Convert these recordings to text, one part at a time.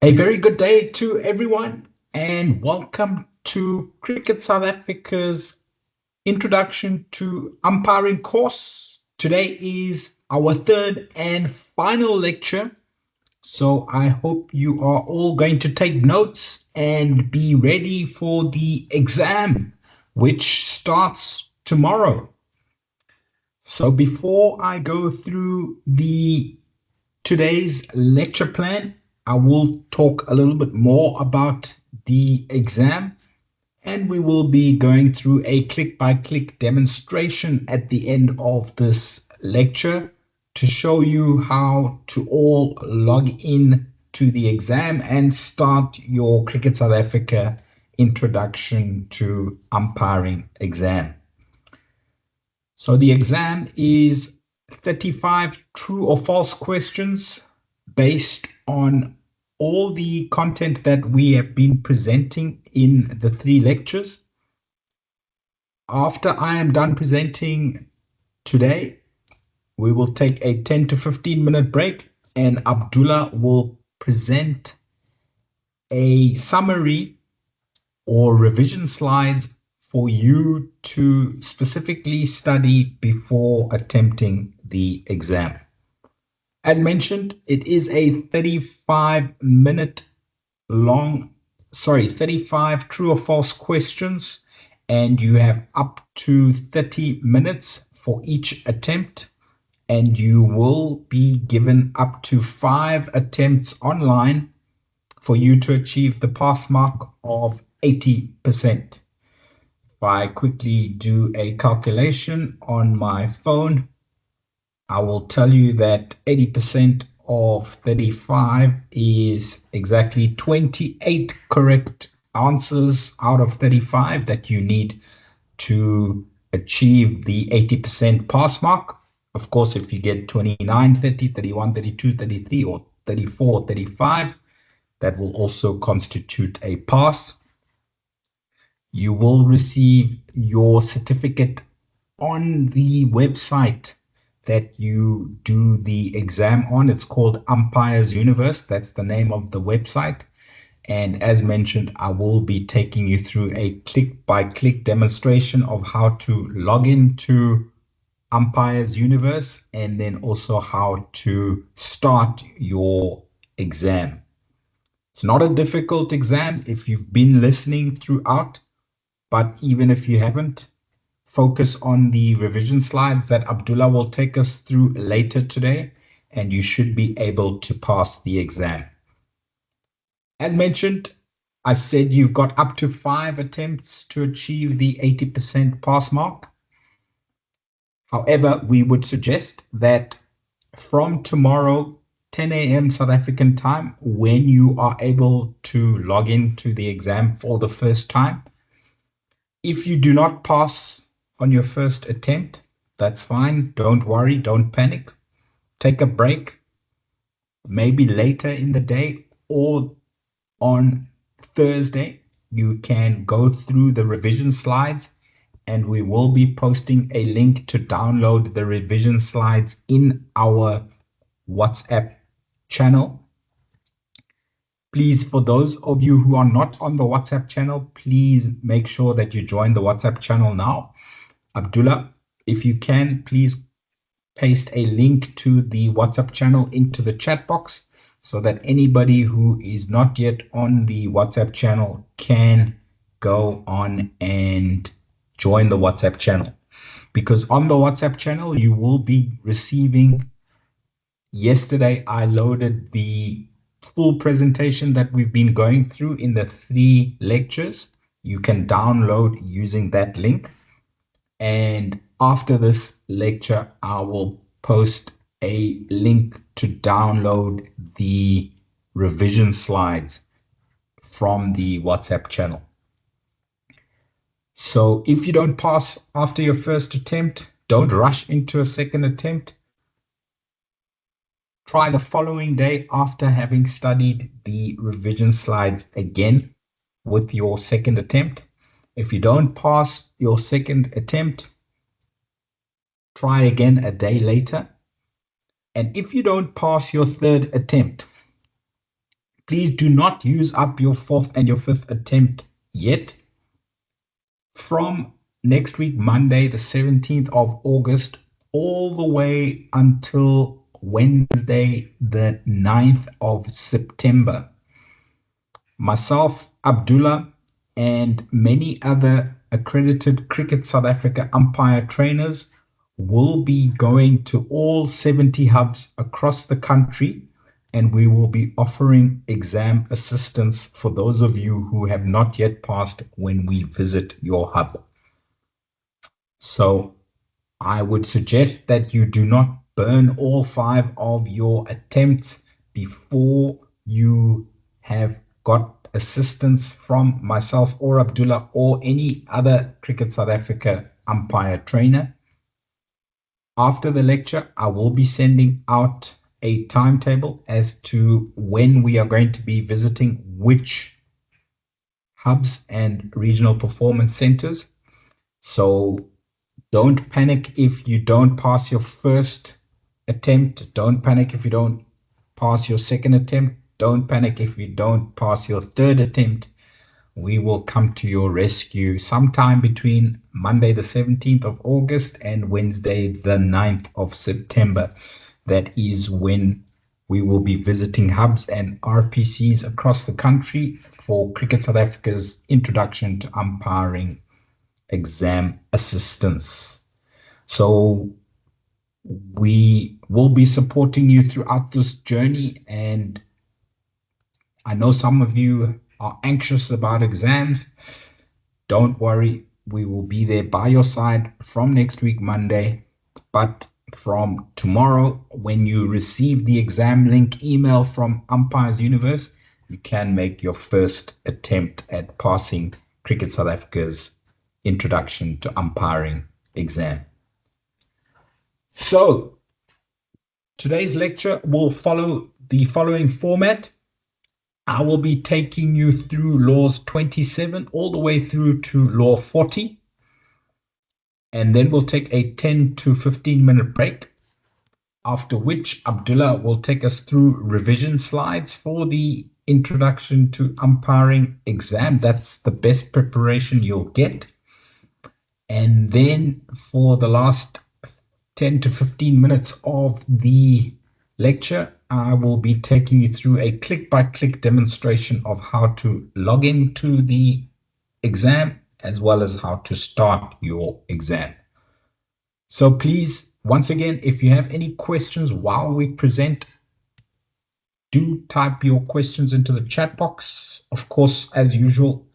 A very good day to everyone, and welcome to Cricket South Africa's Introduction to Umpiring course. Today is our third and final lecture, so I hope you are all going to take notes and be ready for the exam, which starts tomorrow. So before I go through today's lecture plan, I will talk a little bit more about the exam, and we will be going through a click-by-click demonstration at the end of this lecture to show you how to all log in to the exam and start your Cricket South Africa Introduction to Umpiring exam. So the exam is 35 true or false questions based on all the content that we have been presenting in the 3 lectures. After I am done presenting today, we will take a 10 to 15 minute break, and Abdullah will present a summary or revision slides for you to specifically study before attempting the exam. As mentioned, it is a 35 true or false questions, and you have up to 30 minutes for each attempt, and you will be given up to 5 attempts online for you to achieve the pass mark of 80%. If I quickly do a calculation on my phone, I will tell you that 80% of 35 is exactly 28 correct answers out of 35 that you need to achieve the 80% pass mark. Of course, if you get 29, 30, 31, 32, 33, or 34, 35, that will also constitute a pass. You will receive your certificate on the website that you do the exam on. It's called Umpires Universe. That's the name of the website. And as mentioned, I will be taking you through a click-by-click demonstration of how to log into Umpires Universe, and then also how to start your exam. It's not a difficult exam if you've been listening throughout, but even if you haven't, focus on the revision slides that Abdullah will take us through later today, and you should be able to pass the exam. As mentioned, I said you've got up to 5 attempts to achieve the 80% pass mark. However, we would suggest that from tomorrow, 10 a.m. South African time, when you are able to log into the exam for the first time, if you do not pass on your first attempt, that's fine. Don't worry, don't panic. Take a break, maybe later in the day or on Thursday. You can go through the revision slides, and we will be posting a link to download the revision slides in our WhatsApp channel. Please, for those of you who are not on the WhatsApp channel, please make sure that you join the WhatsApp channel now. Abdullah, if you can, please paste a link to the WhatsApp channel into the chat box so that anybody who is not yet on the WhatsApp channel can go on and join the WhatsApp channel. Because on the WhatsApp channel, you will be receiving, yesterday I loaded the full presentation that we've been going through in the 3 lectures. You can download using that link. And after this lecture, I will post a link to download the revision slides from the WhatsApp channel. So if you don't pass after your first attempt, don't rush into a second attempt. Try the following day after having studied the revision slides again with your second attempt. If you don't pass your second attempt, try again a day later. And if you don't pass your third attempt, Please do not use up your fourth and your fifth attempt yet. From next week, Monday, the 17th of August, all the way until Wednesday, the 9th of September, myself, Abdullah, and many other accredited Cricket South Africa umpire trainers will be going to all 70 hubs across the country, and we will be offering exam assistance for those of you who have not yet passed when we visit your hub. So I would suggest that you do not burn all 5 of your attempts before you have got assistance from myself or Abdullah or any other Cricket South Africa umpire trainer. After the lecture, I will be sending out a timetable as to when we are going to be visiting which hubs and regional performance centers. So don't panic if you don't pass your first attempt. Don't panic if you don't pass your second attempt. Don't panic if you don't pass your third attempt. We will come to your rescue sometime between Monday the 17th of August and Wednesday the 9th of September. That is when we will be visiting hubs and RPCs across the country for Cricket South Africa's Introduction to Umpiring exam assistance. So we will be supporting you throughout this journey, and I know some of you are anxious about exams. Don't worry, we will be there by your side from next week Monday, but from tomorrow, when you receive the exam link email from Umpires Universe, you can make your first attempt at passing Cricket South Africa's Introduction to Umpiring exam. So today's lecture will follow the following format. I will be taking you through laws 27 all the way through to law 40, and then we'll take a 10 to 15 minute break, after which Abdullah will take us through revision slides for the Introduction to Umpiring exam. That's the best preparation you'll get. And then for the last 10 to 15 minutes of the lecture, I will be taking you through a click-by-click demonstration of how to log into the exam, as well as how to start your exam. So please, once again, if you have any questions while we present, do type your questions into the chat box. Of course, as usual,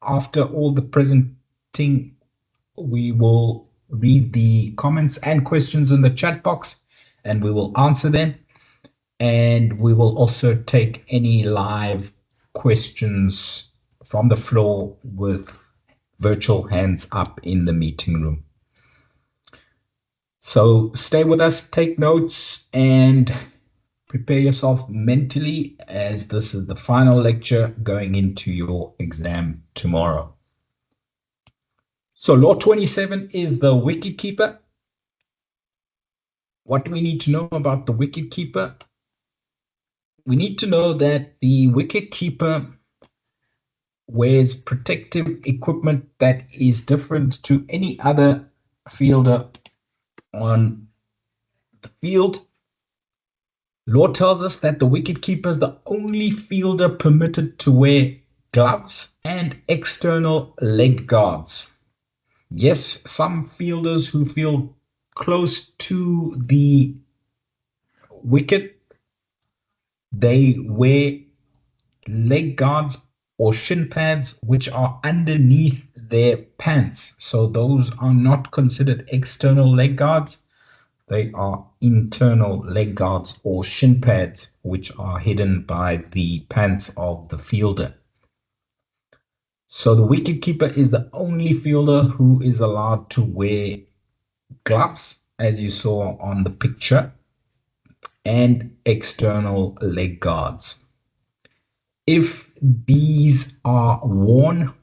after all the presenting, we will read the comments and questions in the chat box, and we will answer them. And we will also take any live questions from the floor with virtual hands up in the meeting room. So stay with us, take notes, and prepare yourself mentally, as this is the final lecture going into your exam tomorrow. So law 27 is the wicket keeper. What do we need to know about the wicket keeper? We need to know that the wicket keeper wears protective equipment that is different to any other fielder on the field. Law tells us that the wicket keeper is the only fielder permitted to wear gloves and external leg guards. Yes, some fielders who feel close to the wicket, they wear leg guards or shin pads which are underneath their pants. So those are not considered external leg guards. They are internal leg guards or shin pads which are hidden by the pants of the fielder. So the wicketkeeper is the only fielder who is allowed to wear gloves, as you saw on the picture, and external leg guards. If these are worn,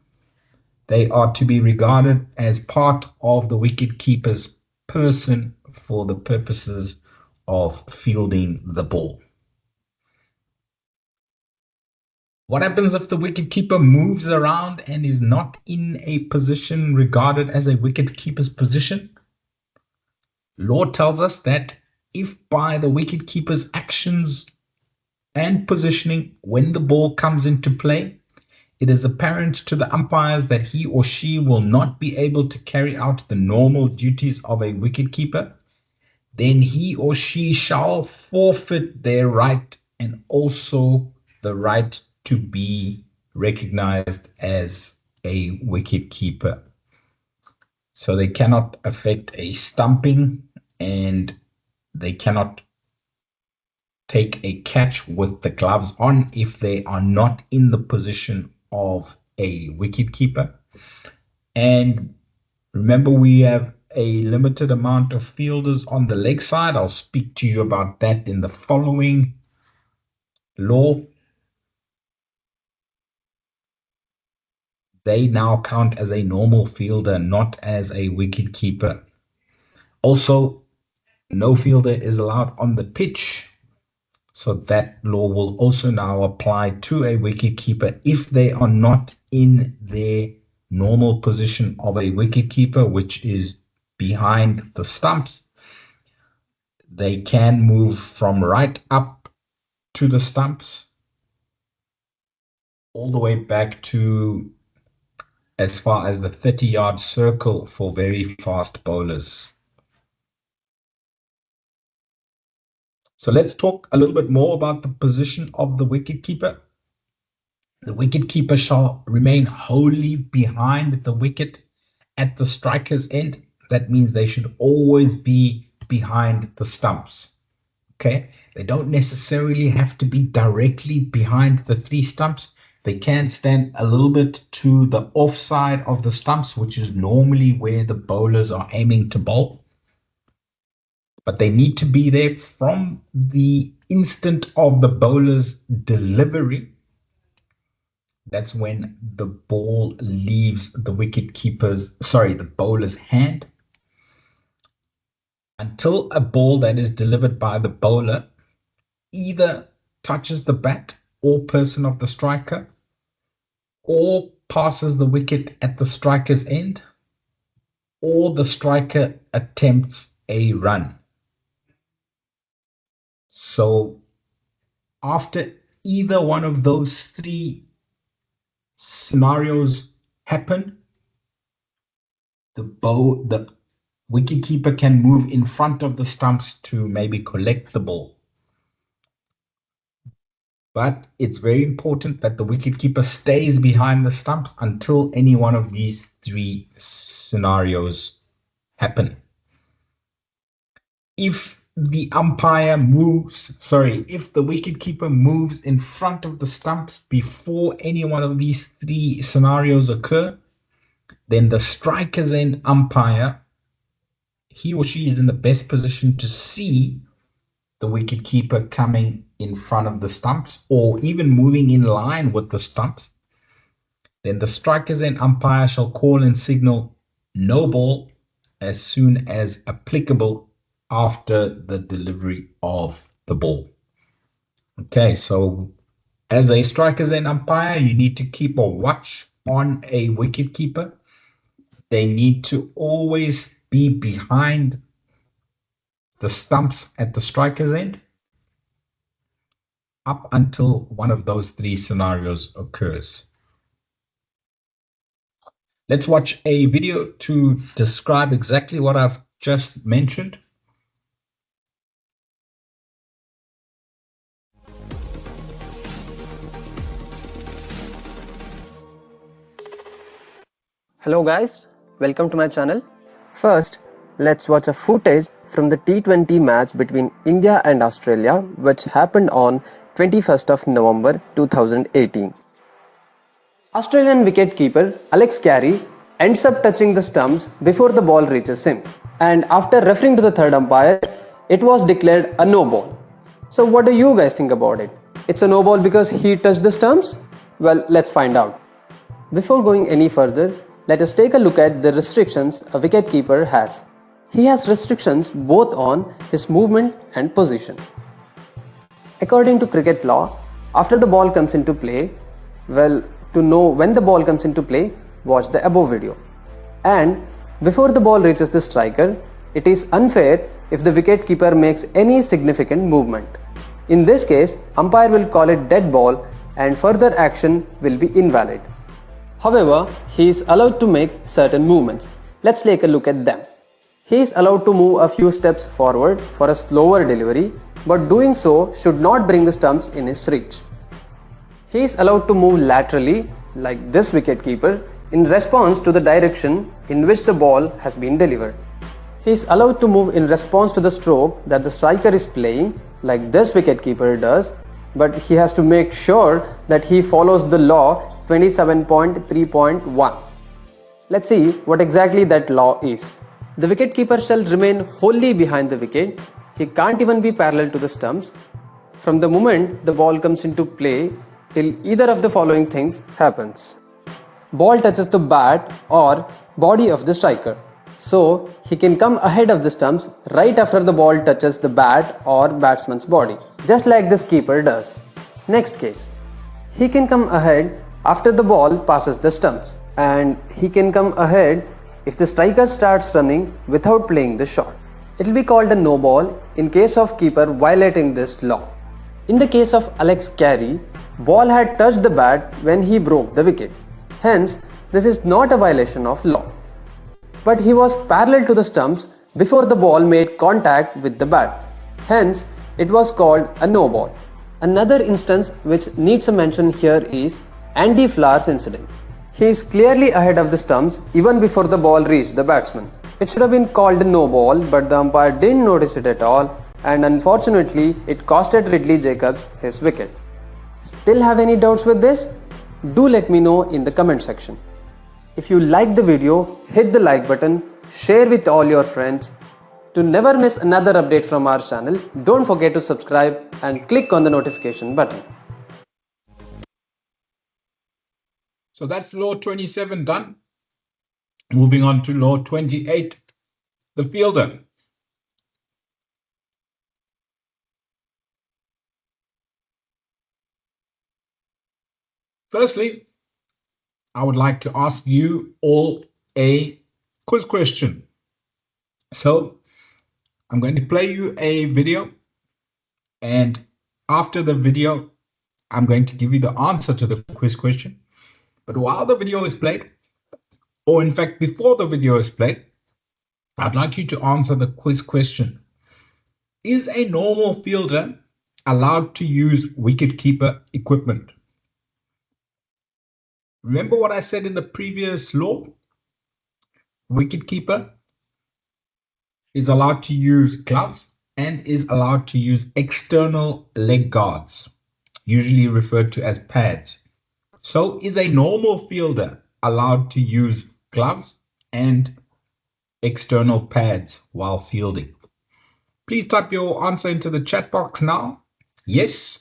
they are to be regarded as part of the wicketkeeper's person for the purposes of fielding the ball. What happens if the wicketkeeper moves around and is not in a position regarded as a wicketkeeper's position? Law tells us that if by the wicketkeeper's actions and positioning when the ball comes into play, it is apparent to the umpires that he or she will not be able to carry out the normal duties of a wicketkeeper, then he or she shall forfeit their right and also the right to be recognized as a wicketkeeper. So they cannot affect a stumping and they cannot take a catch with the gloves on if they are not in the position of a wicketkeeper. And remember, we have a limited amount of fielders on the leg side. I'll speak to you about that in the following law. They now count as a normal fielder, not as a wicketkeeper. Also, no fielder is allowed on the pitch. So that law will also now apply to a wicketkeeper if they are not in their normal position of a wicketkeeper, which is behind the stumps. They can move from right up to the stumps all the way back to as far as the 30-yard circle for very fast bowlers. So let's talk a little bit more about the position of the wicketkeeper. The wicketkeeper shall remain wholly behind the wicket at the striker's end. That means they should always be behind the stumps. Okay, they don't necessarily have to be directly behind the three stumps. They can stand a little bit to the offside of the stumps, which is normally where the bowlers are aiming to bowl. But they need to be there from the instant of the bowler's delivery. That's when the ball leaves the the bowler's hand, until a ball that is delivered by the bowler either touches the bat or person of the striker or passes the wicket at the striker's end, or the striker attempts a run. So after either one of those three scenarios happen, the wicketkeeper can move in front of the stumps to maybe collect the ball. But it's very important that the wicketkeeper stays behind the stumps until any one of these three scenarios happen. If the wicketkeeper moves in front of the stumps before any one of these three scenarios occur, then the striker's end umpire, he or she is in the best position to see the wicketkeeper coming in front of the stumps or even moving in line with the stumps. Then the striker's end umpire shall call and signal no ball as soon as applicable after the delivery of the ball. Okay, so as a striker's end umpire, you need to keep a watch on a wicketkeeper. They need to always be behind the stumps at the striker's end up until one of those three scenarios occurs. Let's watch a video to describe exactly what I've just mentioned. Hello guys, welcome to my channel. First, let's watch a footage from the T20 match between India and Australia, which happened on 21st of November 2018. Australian wicketkeeper Alex Carey ends up touching the stumps before the ball reaches him, and after referring to the third umpire, it was declared a no ball. So what do you guys think about it? It's a no ball because he touched the stumps? Well, let's find out. Before going any further, let us take a look at the restrictions a wicketkeeper has. He has restrictions both on his movement and position. According to cricket law, after the ball comes into play, Well, to know when the ball comes into play, watch the above video. And before the ball reaches the striker, it is unfair if the wicketkeeper makes any significant movement. In this case, umpire will call it dead ball and further action will be invalid. However, he is allowed to make certain movements. Let's take a look at them. He is allowed to move a few steps forward for a slower delivery, but doing so should not bring the stumps in his reach. He is allowed to move laterally, like this wicketkeeper, in response to the direction in which the ball has been delivered. He is allowed to move in response to the stroke that the striker is playing, like this wicketkeeper does, but he has to make sure that he follows the law 27.3.1. Let's see what exactly that law is. The wicketkeeper shall remain wholly behind the wicket. He can't even be parallel to the stumps from the moment the ball comes into play till either of the following things happens. Ball touches the bat or body of the striker. So he can come ahead of the stumps right after the ball touches the bat or batsman's body, just like this keeper does. Next case, he can come ahead after the ball passes the stumps, and he can come ahead if the striker starts running without playing the shot. It will be called a no ball in case of keeper violating this law. In the case of Alex Carey, ball had touched the bat when he broke the wicket. Hence, this is not a violation of law. But he was parallel to the stumps before the ball made contact with the bat. Hence, it was called a no ball. Another instance which needs a mention here is Andy Flower's incident. He is clearly ahead of the stumps even before the ball reached the batsman. It should have been called a no ball, but the umpire didn't notice it at all, and unfortunately it costed Ridley Jacobs his wicket. Still have any doubts with this? Do let me know in the comment section. If you liked the video, hit the like button, share with all your friends. To never miss another update from our channel, don't forget to subscribe and click on the notification button. So that's law 27 done. Moving on to law 28, the fielder. Firstly, I would like to ask you all a quiz question. So I'm going to play you a video, and after the video, I'm going to give you the answer to the quiz question. But while the video is played, or in fact before the video is played, I'd like you to answer the quiz question. Is a normal fielder allowed to use wicketkeeper equipment? Remember what I said in the previous law? Wicketkeeper is allowed to use gloves and is allowed to use external leg guards, usually referred to as pads. So is a normal fielder allowed to use gloves and external pads while fielding? Please type your answer into the chat box now. Yes,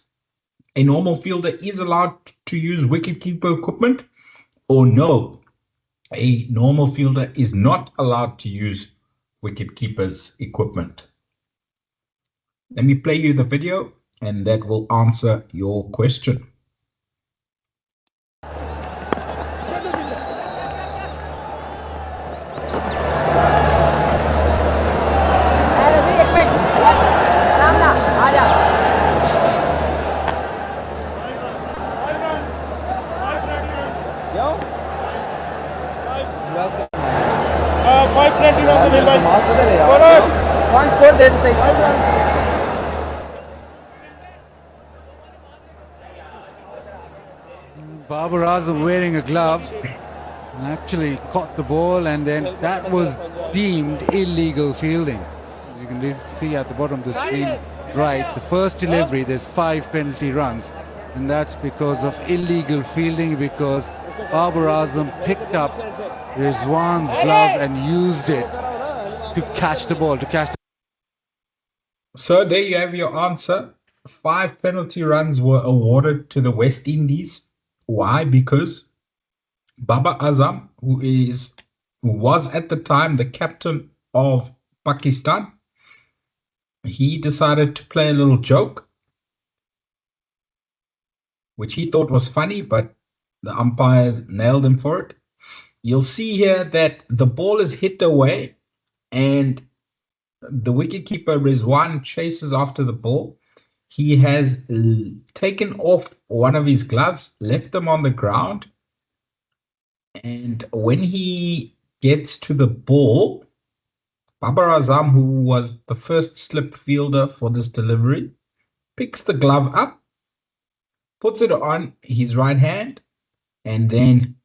a normal fielder is allowed to use wicketkeeper equipment, or no, a normal fielder is not allowed to use wicketkeeper's equipment. Let me play you the video and that will answer your question. Babar Azam wearing a glove and actually caught the ball, and then that was deemed illegal fielding. As you can see at the bottom of the screen, right, the first delivery, there's 5 penalty runs, and that's because of illegal fielding, because Babar Azam picked up Rizwan's glove and used it to catch the ball, So there you have your answer. 5 penalty runs were awarded to the West Indies. Why? Because Babar Azam, who was at the time the captain of Pakistan, he decided to play a little joke, which he thought was funny, but The umpires nailed him for it. You'll see here that the ball is hit away and the wicketkeeper Rizwan chases after the ball. He has taken off one of his gloves, left them on the ground, and when he gets to the ball, Babar Azam, who was the first slip fielder for this delivery, picks the glove up, puts it on his right hand, and then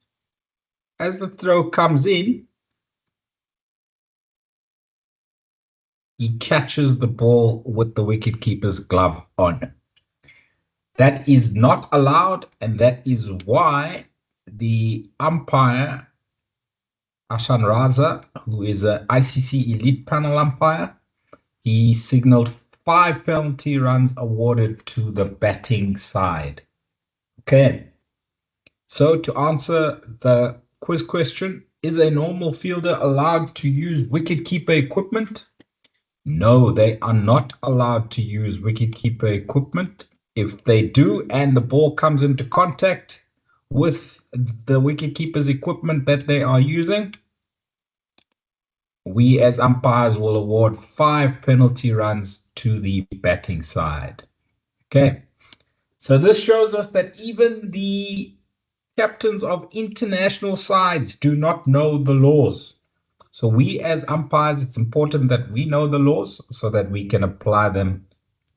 as the throw comes in, he catches the ball with the wicketkeeper's glove on. That is not allowed, and that is why the umpire, Ashan Raza, who is an ICC elite panel umpire, he signaled 5 penalty runs awarded to the batting side. Okay, so to answer the quiz question, is a normal fielder allowed to use wicketkeeper equipment? No, they are not allowed to use wicketkeeper equipment. If they do and the ball comes into contact with the wicketkeeper's equipment that they are using, we as umpires will award 5 penalty runs to the batting side. Okay, so this shows us that even the captains of international sides do not know the laws. So we as umpires, it's important that we know the laws so that we can apply them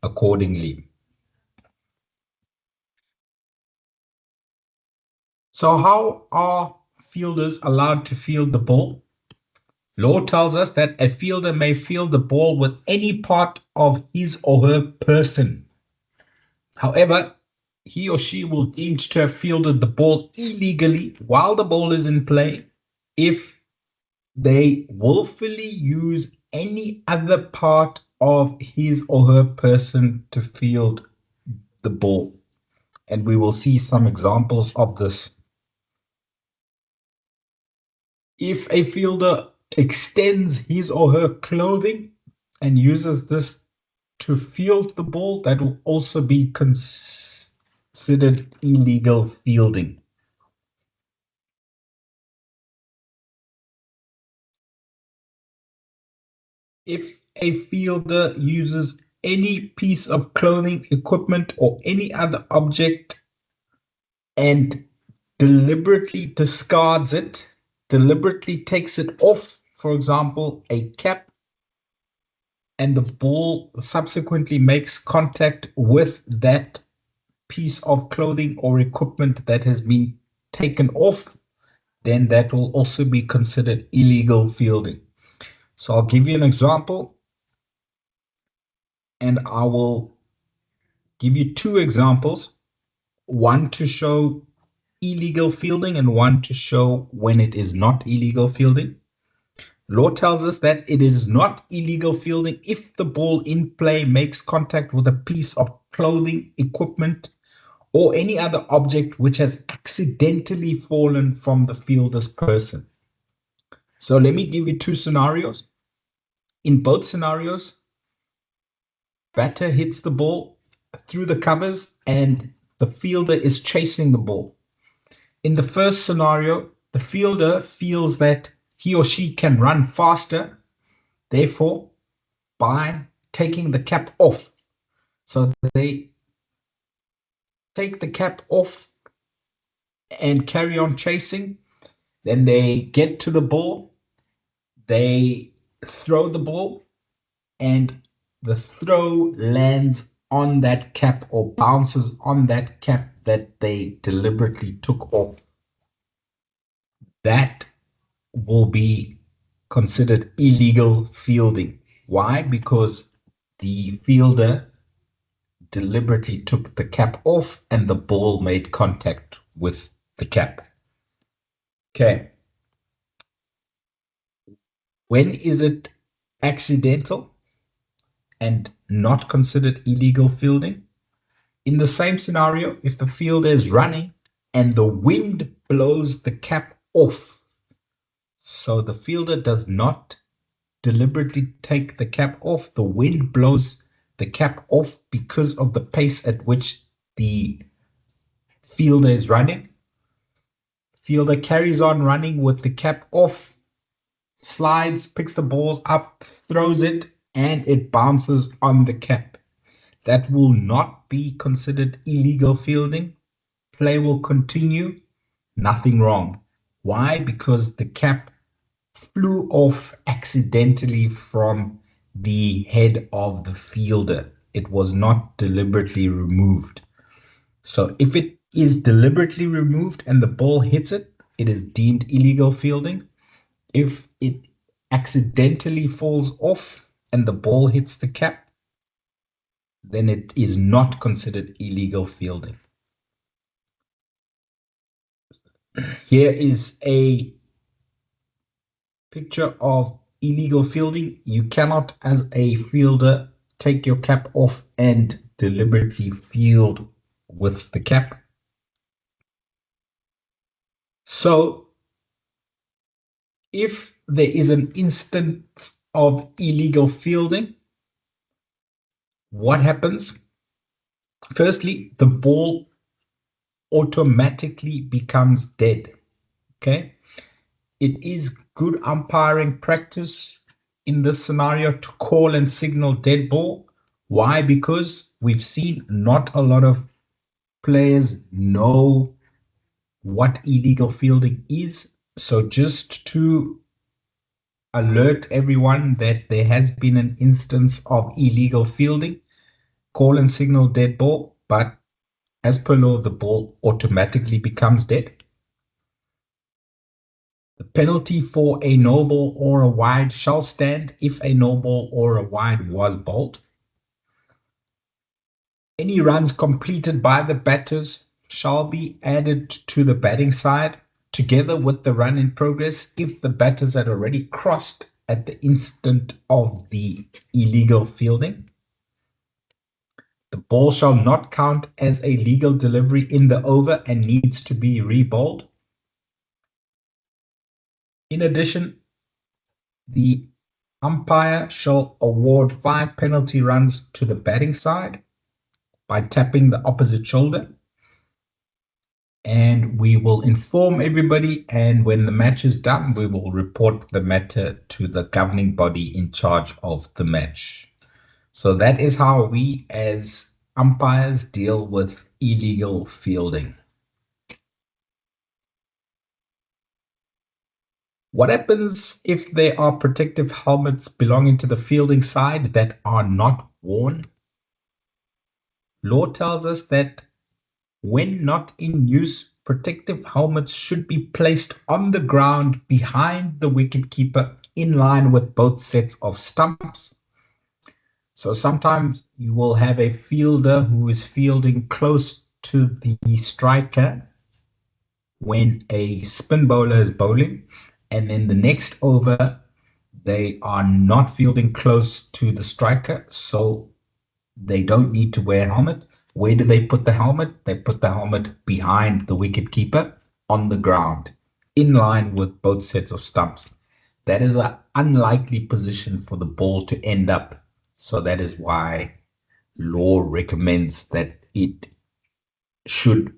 accordingly. So how are fielders allowed to field the ball? Law tells us that a fielder may field the ball with any part of his or her person. However, he or she will be deemed to have fielded the ball illegally while the ball is in play if they willfully use any other part of his or her person to field the ball. And we will see some examples of this. If a fielder extends his or her clothing and uses this to field the ball, that will also be considered illegal fielding. If a fielder uses any piece of clothing, equipment, or any other object and deliberately discards it, deliberately takes it off, for example, a cap, and the ball subsequently makes contact with that piece of clothing or equipment that has been taken off, then that will also be considered illegal fielding. So I'll give you an example, and I will give you 2 examples, one to show illegal fielding and one to show when it is not illegal fielding. Law tells us that it is not illegal fielding if the ball in play makes contact with a piece of clothing, equipment, or any other object which has accidentally fallen from the fielder's person. So let me give you 2 scenarios. In both scenarios, batter hits the ball through the covers and the fielder is chasing the ball. In the first scenario, the fielder feels that he or she can run faster, therefore, by taking the cap off. So they take the cap off and carry on chasing. Then they get to the ball, they throw the ball, and the throw lands on that cap or bounces on that cap that they deliberately took off. That will be considered illegal fielding. Why? Because the fielder deliberately took the cap off and the ball made contact with the cap. Okay. When is it accidental and not considered illegal fielding? In the same scenario, if the fielder is running and the wind blows the cap off, so the fielder does not deliberately take the cap off, the wind blows the cap off because of the pace at which the fielder is running, Fielder carries on running with the cap off, slides, picks the balls up, throws it, and it bounces on the cap. That will not be considered illegal fielding. Play will continue. Nothing wrong. Why? Because the cap flew off accidentally from the head of the fielder. It was not deliberately removed. So if it is deliberately removed and the ball hits it, it is deemed illegal fielding. If it accidentally falls off and the ball hits the cap, then it is not considered illegal fielding. Here is a picture of illegal fielding. You cannot, as a fielder, take your cap off and deliberately field with the cap. So, if there is an instance of illegal fielding, what happens? Firstly, the ball automatically becomes dead. Okay? It is good umpiring practice in this scenario to call and signal dead ball. Why? Because we've seen not a lot of players know what illegal fielding is. So just to alert everyone that there has been an instance of illegal fielding, call and signal dead ball, but as per law, the ball automatically becomes dead. The penalty for a no ball or a wide shall stand if a no ball or a wide was bowled. Any runs completed by the batters shall be added to the batting side together with the run in progress if the batters had already crossed at the instant of the illegal fielding. The ball shall not count as a legal delivery in the over and needs to be rebowled. In addition, the umpire shall award 5 penalty runs to the batting side by tapping the opposite shoulder. And we will inform everybody, and when the match is done, we will report the matter to the governing body in charge of the match. So that is how we as umpires deal with illegal fielding. What happens if there are protective helmets belonging to the fielding side that are not worn? Law tells us that when not in use, protective helmets should be placed on the ground behind the wicketkeeper in line with both sets of stumps. So sometimes you will have a fielder who is fielding close to the striker when a spin bowler is bowling, and then the next over they are not fielding close to the striker, so they don't need to wear a helmet. Where do they put the helmet? They put the helmet behind the wicketkeeper on the ground, in line with both sets of stumps. That is an unlikely position for the ball to end up. So that is why law recommends that it should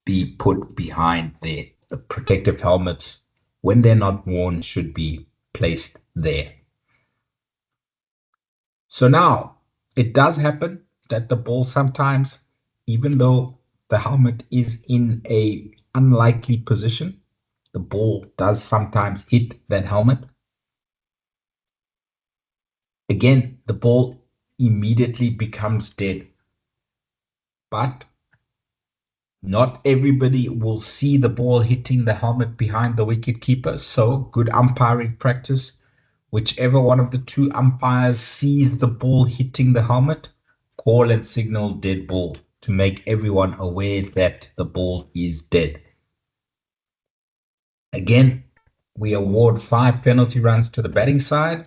be put behind there. The protective helmets, when they're not worn, should be placed there. So now, it does happen that the ball sometimes, even though the helmet is in a unlikely position, the ball does sometimes hit that helmet. Again, the ball immediately becomes dead. But not everybody will see the ball hitting the helmet behind the wicketkeeper. So good umpiring practice. Whichever one of the two umpires sees the ball hitting the helmet, call and signal dead ball to make everyone aware that the ball is dead. Again, we award 5 penalty runs to the batting side.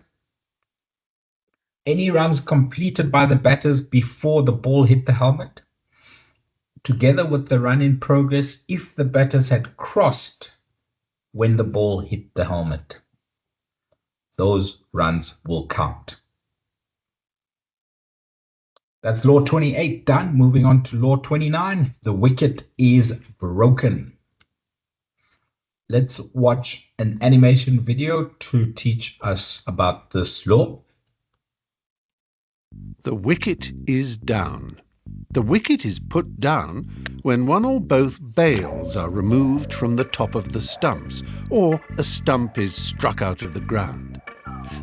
Any runs completed by the batters before the ball hit the helmet, together with the run in progress if the batters had crossed when the ball hit the helmet, those runs will count. That's law 28 done. Moving on to law 29. The wicket is broken. let's watch an animation video to teach us about this law. The wicket is down. The wicket is put down when one or both bails are removed from the top of the stumps, or a stump is struck out of the ground.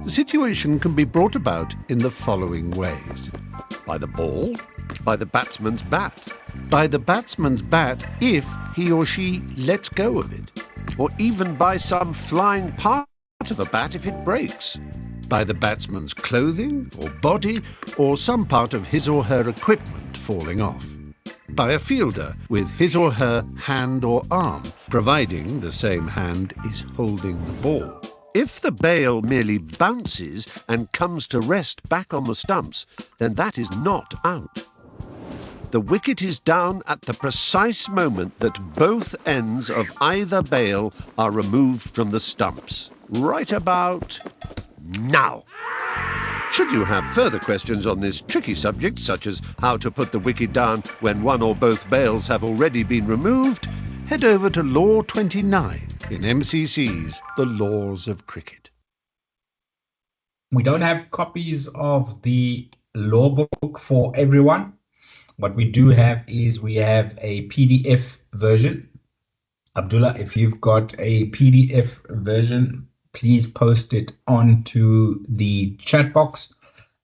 The situation can be brought about in the following ways: by the ball, by the batsman's bat, by the batsman's bat if he or she lets go of it, or even by some flying part of a bat if it breaks, by the batsman's clothing or body, or some part of his or her equipment falling off, by a fielder with his or her hand or arm, providing the same hand is holding the ball. If the bail merely bounces and comes to rest back on the stumps, then that is not out. The wicket is down at the precise moment that both ends of either bail are removed from the stumps. Right about now. Should you have further questions on this tricky subject, such as how to put the wicket down when one or both bails have already been removed, head over to Law 29 in MCC's The Laws of Cricket. We don't have copies of the law book for everyone. What we do have is we have a PDF version. Abdullah, if you've got a PDF version, please post it onto the chat box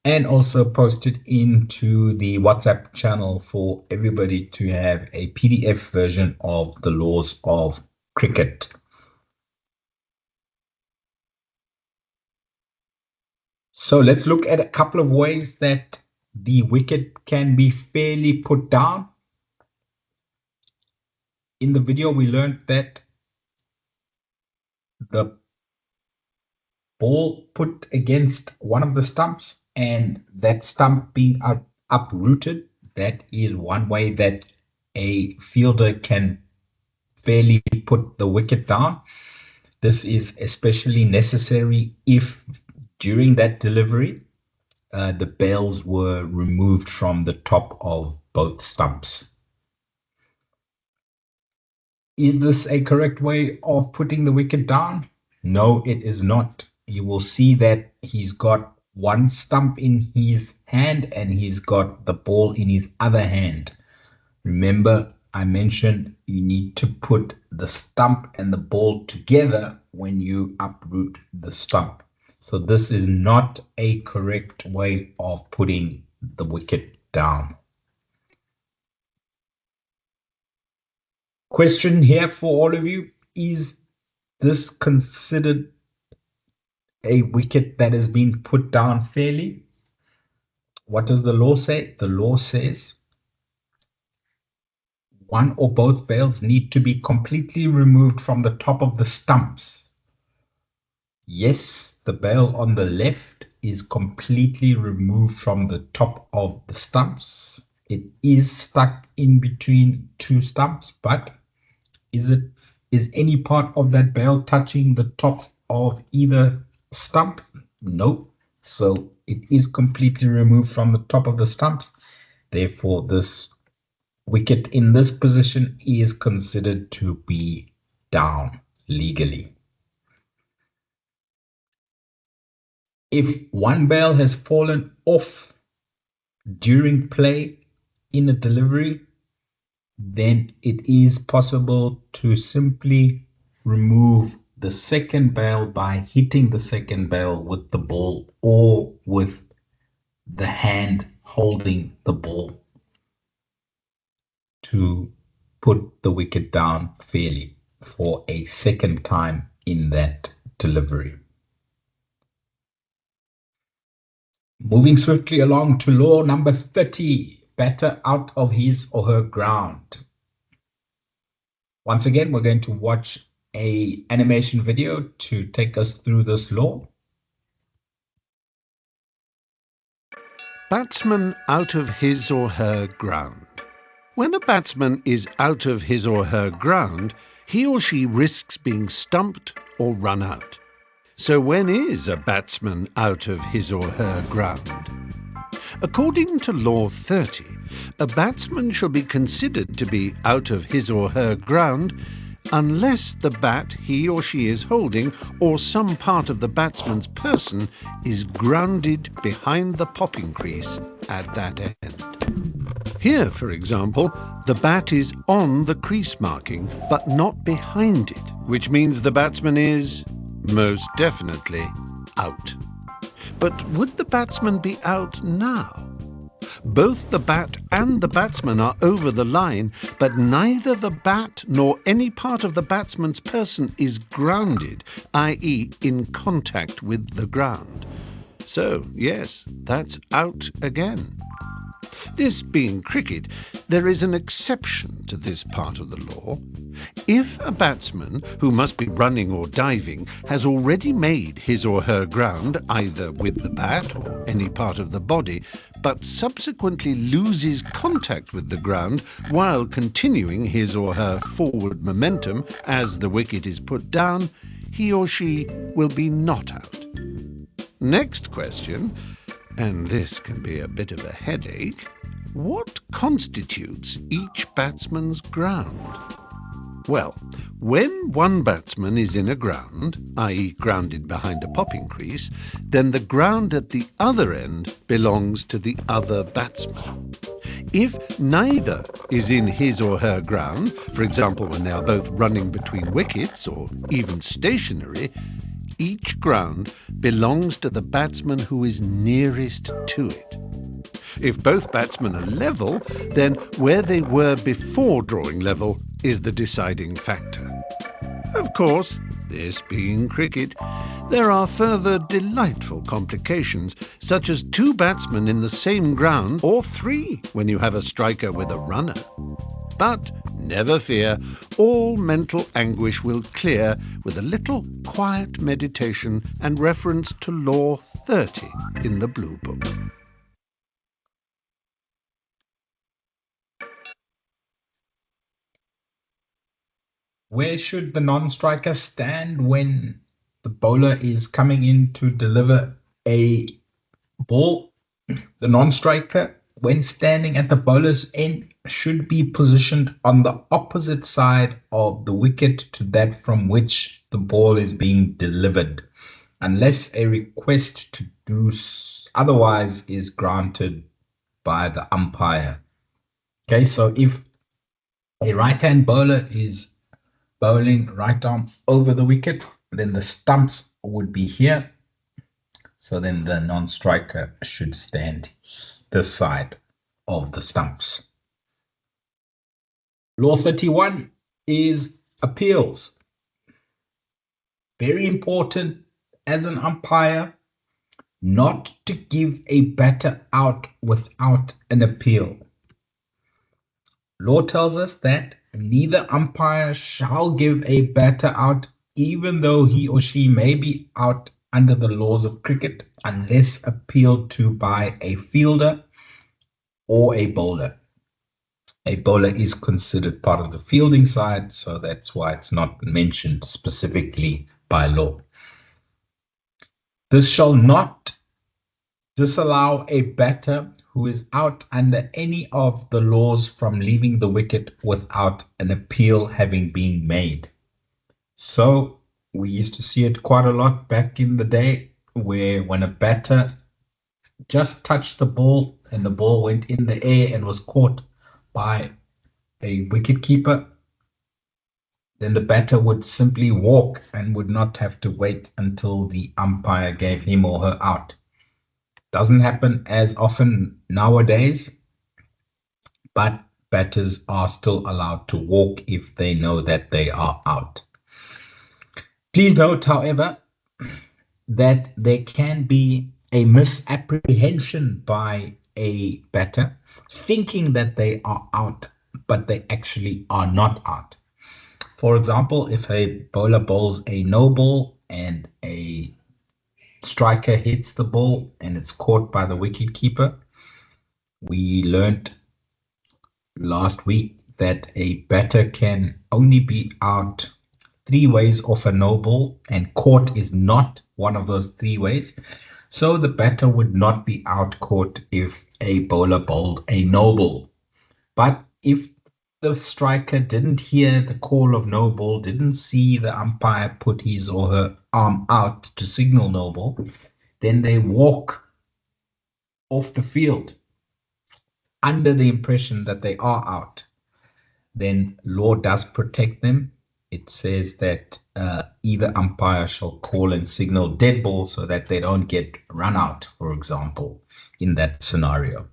and also post it into the WhatsApp channel for everybody to have a PDF version of the laws of cricket. So let's look at a couple of ways that the wicket can be fairly put down. In the video, we learned that the ball put against one of the stumps and that stump being uprooted, that is one way that a fielder can fairly put the wicket down. This is especially necessary if during that delivery the bails were removed from the top of both stumps. Is this a correct way of putting the wicket down? No, it is not. You will see that he's got one stump in his hand and he's got the ball in his other hand. Remember, I mentioned you need to put the stump and the ball together when you uproot the stump. So this is not a correct way of putting the wicket down. Question here for all of you: is this considered a wicket that has been put down fairly? What does the law say? The law says one or both bails need to be completely removed from the top of the stumps. Yes, the bail on the left is completely removed from the top of the stumps. It is stuck in between two stumps, but is any part of that bail touching the top of either stump? No. So it is completely removed from the top of the stumps. Therefore, this wicket in this position is considered to be down legally. If one bail has fallen off during play in a delivery, then it is possible to simply remove the second bail by hitting the second bail with the ball or with the hand holding the ball to put the wicket down fairly for a second time in that delivery. Moving swiftly along to law number 30, batter out of his or her ground. Once again, we're going to watch an animation video to take us through this law. Batsman out of his or her ground. When a batsman is out of his or her ground, he or she risks being stumped or run out. So when is a batsman out of his or her ground? According to Law 30, a batsman shall be considered to be out of his or her ground unless the bat he or she is holding or some part of the batsman's person is grounded behind the popping crease at that end. Here, for example, the bat is on the crease marking, but not behind it, which means the batsman is most definitely out. But would the batsman be out now? Both the bat and the batsman are over the line, but neither the bat nor any part of the batsman's person is grounded, i.e. in contact with the ground. So, yes, that's out again. This being cricket, there is an exception to this part of the law. If a batsman, who must be running or diving, has already made his or her ground, either with the bat or any part of the body, but subsequently loses contact with the ground while continuing his or her forward momentum as the wicket is put down, he or she will be not out. Next question, and this can be a bit of a headache: what constitutes each batsman's ground? Well, when one batsman is in a ground, i.e. grounded behind a popping crease, then the ground at the other end belongs to the other batsman. If neither is in his or her ground, for example when they are both running between wickets or even stationary, each ground belongs to the batsman who is nearest to it. If both batsmen are level, then where they were before drawing level is the deciding factor. Of course, this being cricket, there are further delightful complications, such as two batsmen in the same ground, or three when you have a striker with a runner. But never fear, all mental anguish will clear with a little quiet meditation and reference to Law 30 in the Blue Book. Where should the non-striker stand when the bowler is coming in to deliver a ball? The non-striker, when standing at the bowler's end, should be positioned on the opposite side of the wicket to that from which the ball is being delivered, unless a request to do otherwise is granted by the umpire. Okay, so if a right-hand bowler is bowling right arm over the wicket, then the stumps would be here. So then the non-striker should stand this side of the stumps. Law 31 is appeals. Very important as an umpire not to give a batter out without an appeal. Law tells us that neither umpire shall give a batter out even though he or she may be out under the laws of cricket unless appealed to by a fielder or a bowler. A bowler is considered part of the fielding side, so that's why it's not mentioned specifically by law. This shall not disallow a batter who is out under any of the laws from leaving the wicket without an appeal having been made. So we used to see it quite a lot back in the day, where when a batter just touched the ball and the ball went in the air and was caught by a wicketkeeper, then the batter would simply walk and would not have to wait until the umpire gave him or her out. Doesn't happen as often nowadays, but batters are still allowed to walk if they know that they are out. Please note, however, that there can be a misapprehension by a batter thinking that they are out, but they actually are not out. For example, if a bowler bowls a no ball and a striker hits the ball and it's caught by the wicketkeeper, we learned last week that a batter can only be out 3 ways off a no ball, and caught is not one of those 3 ways. So the batter would not be out caught if a bowler bowled a no ball. But if the striker didn't hear the call of no ball, didn't see the umpire put his or her arm out to signal no ball, then they walk off the field under the impression that they are out, then law does protect them. It says that either umpire shall call and signal dead ball so that they don't get run out, for example, in that scenario.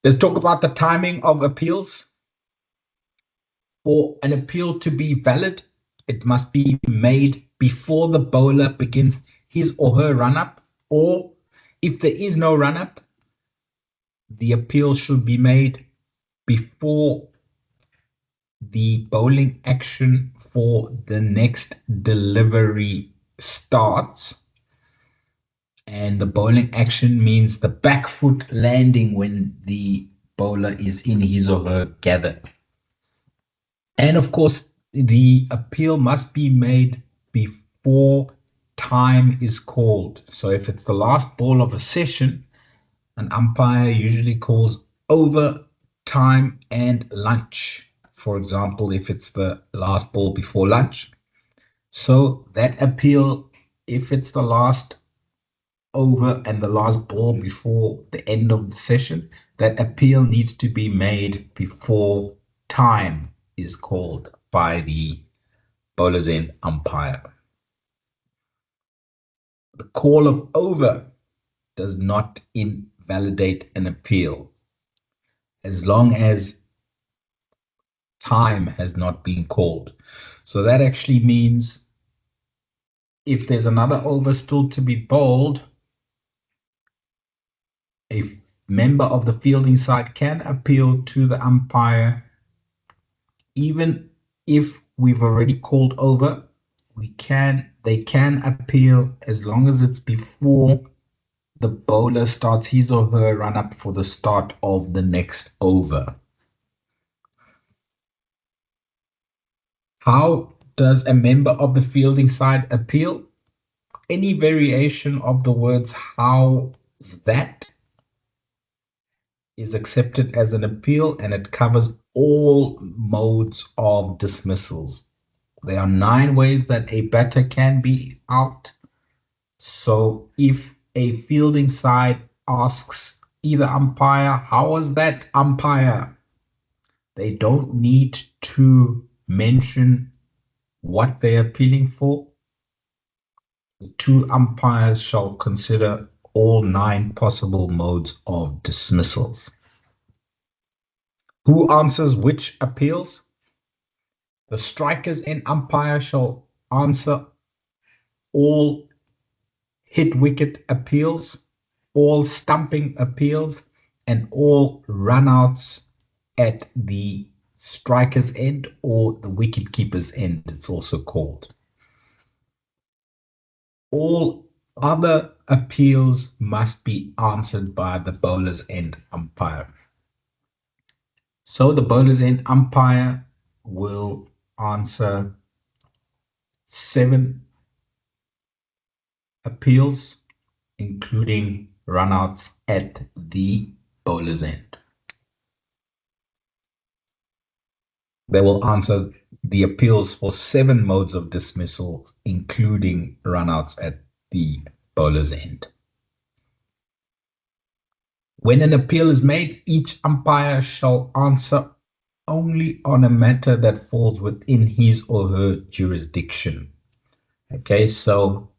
Let's talk about the timing of appeals. For an appeal to be valid, it must be made before the bowler begins his or her run-up, or if there is no run-up, the appeal should be made before the bowling action for the next delivery starts. And the bowling action means the back foot landing when the bowler is in his or her gather. And of course, the appeal must be made before time is called. So if it's the last ball of a session, an umpire usually calls over, time, and lunch. For example, if it's the last ball before lunch. So that appeal, if it's the last over and the last ball before the end of the session, that appeal needs to be made before time is called by the bowler's end umpire. The call of over does not invalidate an appeal as long as time has not been called. So that actually means if there's another over still to be bowled, a member of the fielding side can appeal to the umpire. Even if we've already called over, they can appeal as long as it's before the bowler starts his or her run up for the start of the next over. How does a member of the fielding side appeal? Any variation of the words how's that is accepted as an appeal, and it covers all modes of dismissals. There are 9 ways that a batter can be out. So if a fielding side asks either umpire, how was that, umpire? They don't need to mention what they're appealing for. The 2 umpires shall consider all 9 possible modes of dismissals. Who answers which appeals? The strikers and umpire shall answer all hit wicket appeals, all stumping appeals, and all runouts at the striker's end or the wicket keeper's end, it's also called. All other appeals must be answered by the bowler's end umpire. So the bowler's end umpire will answer 7 appeals, including runouts at the bowler's end. They will answer the appeals for 7 modes of dismissal, including runouts at the bowler's end. When an appeal is made, each umpire shall answer only on a matter that falls within his or her jurisdiction. Okay, so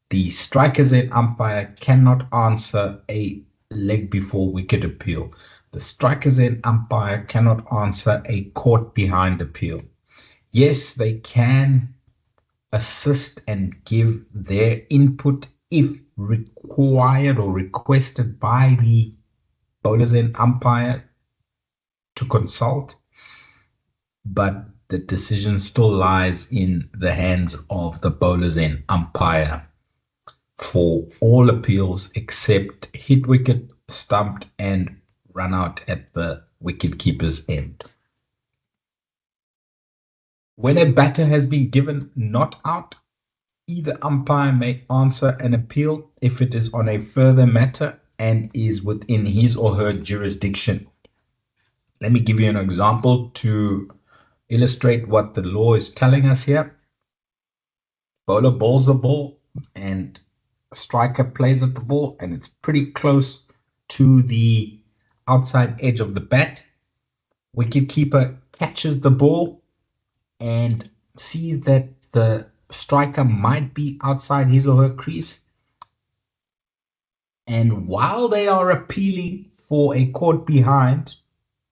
the striker's end umpire cannot answer a leg before wicket appeal. The striker's end umpire cannot answer a caught behind appeal. Yes, they can assist and give their input if required or requested by the bowler's end umpire to consult, but the decision still lies in the hands of the bowler's end umpire for all appeals except hit wicket, stumped, and run out at the wicket keeper's end. When a batter has been given not out, either umpire may answer an appeal if it is on a further matter and is within his or her jurisdiction. Let me give you an example to illustrate what the law is telling us here. Bowler bowls the ball and a striker plays at the ball, and it's pretty close to the outside edge of the bat. Wicketkeeper catches the ball and sees that the striker might be outside his or her crease. And while they are appealing for a caught behind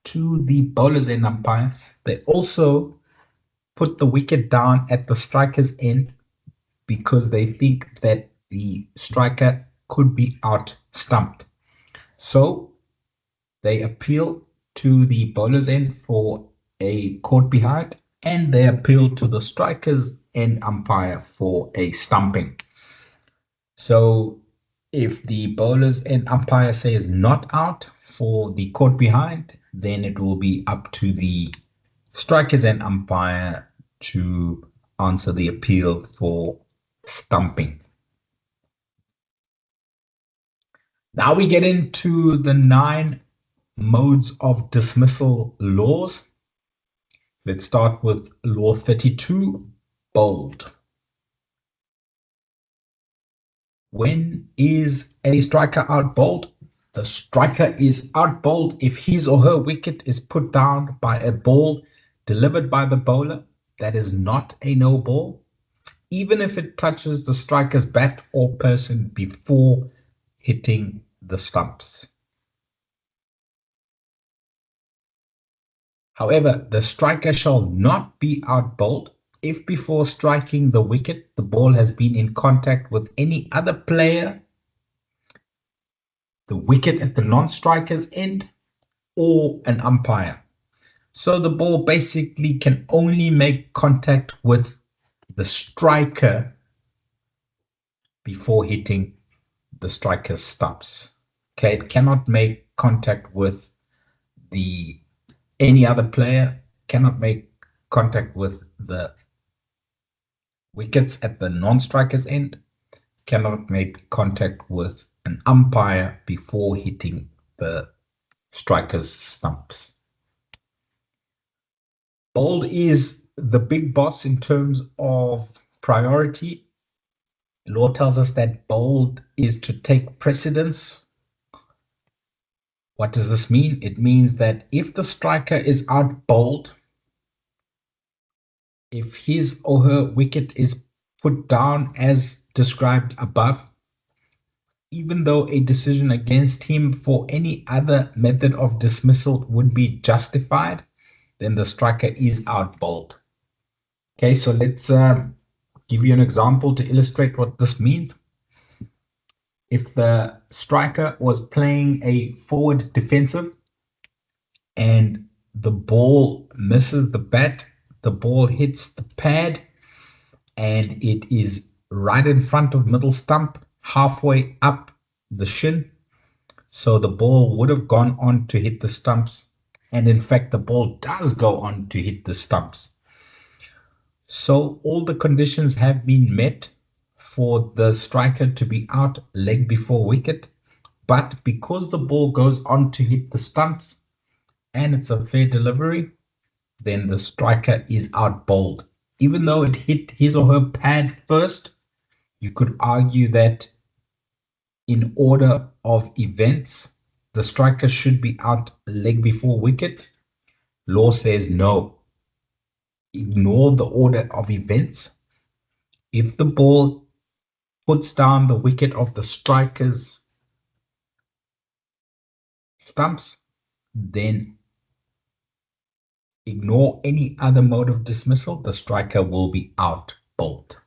to the bowler's end umpire, they also put the wicket down at the striker's end because they think that the striker could be out stumped. So they appeal to the bowler's end for a caught behind, and they appeal to the striker's end umpire for a stumping. So if the bowler's end umpire says not out for the caught behind, then it will be up to the striker's end umpire to answer the appeal for stumping. Now we get into the 9 modes of dismissal laws. Let's start with Law 32, bowled. When is a striker out bowled? The striker is out bowled if his or her wicket is put down by a ball delivered by the bowler that is not a no ball, even if it touches the striker's bat or person before hitting the stumps. However, the striker shall not be out bowled if before striking the wicket, the ball has been in contact with any other player, the wicket at the non-striker's end, or an umpire. So the ball basically can only make contact with the striker before hitting the striker's stumps. Okay, it cannot make contact with any other player, cannot make contact with the wickets at the non-striker's end, cannot make contact with an umpire before hitting the striker's stumps. Bowled is the big boss in terms of priority. Law tells us that bowled is to take precedence. What does this mean? It means that if the striker is out bowled, if his or her wicket is put down as described above, even though a decision against him for any other method of dismissal would be justified, then the striker is out bowled. Okay, so let's give you an example to illustrate what this means. If the striker was playing a forward defensive and the ball misses the bat, the ball hits the pad and it is right in front of middle stump, halfway up the shin. So the ball would have gone on to hit the stumps. And in fact, the ball does go on to hit the stumps. So all the conditions have been met for the striker to be out leg before wicket. But because the ball goes on to hit the stumps and it's a fair delivery, then the striker is out bowled. Even though it hit his or her pad first, you could argue that in order of events, the striker should be out leg before wicket. Law says no. Ignore the order of events. If the ball puts down the wicket of the striker's stumps, then ignore any other mode of dismissal. The striker will be out bowled.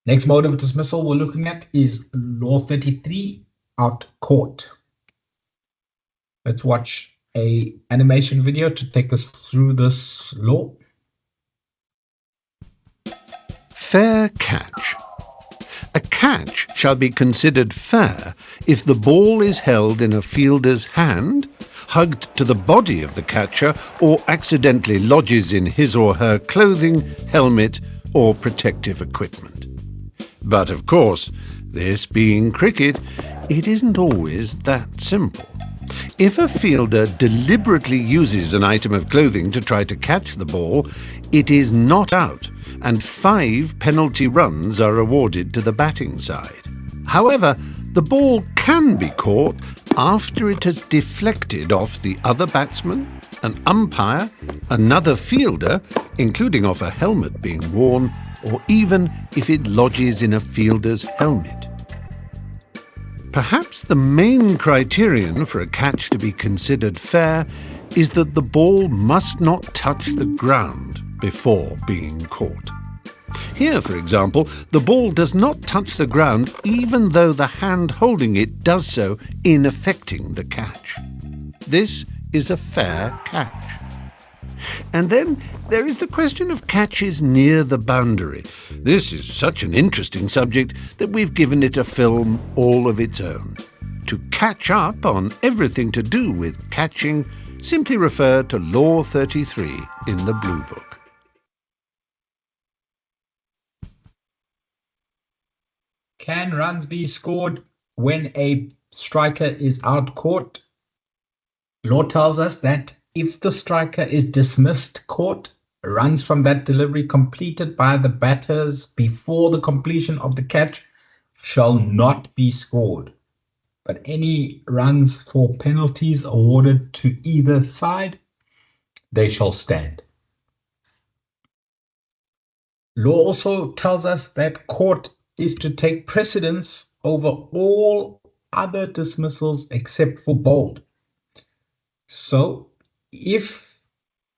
Next mode of dismissal we're looking at is Law 33, out caught. Let's watch a animation video to take us through this law. Fair catch. A catch shall be considered fair if the ball is held in a fielder's hand, hugged to the body of the catcher, or accidentally lodges in his or her clothing, helmet, or protective equipment. But of course, this being cricket, it isn't always that simple. If a fielder deliberately uses an item of clothing to try to catch the ball, it is not out, and 5 penalty runs are awarded to the batting side. However, the ball can be caught after it has deflected off the other batsman, an umpire, another fielder, including off a helmet being worn, or even if it lodges in a fielder's helmet. Perhaps the main criterion for a catch to be considered fair is that the ball must not touch the ground before being caught. Here, for example, the ball does not touch the ground even though the hand holding it does so in effecting the catch. This is a fair catch. And then there is the question of catches near the boundary. This is such an interesting subject that we've given it a film all of its own. To catch up on everything to do with catching, simply refer to Law 33 in the Blue Book. Can runs be scored when a striker is out caught? Law tells us that if the striker is dismissed caught, runs from that delivery completed by the batters before the completion of the catch shall not be scored. But any runs for penalties awarded to either side, they shall stand. Law also tells us that caught is to take precedence over all other dismissals except for bowled. So, if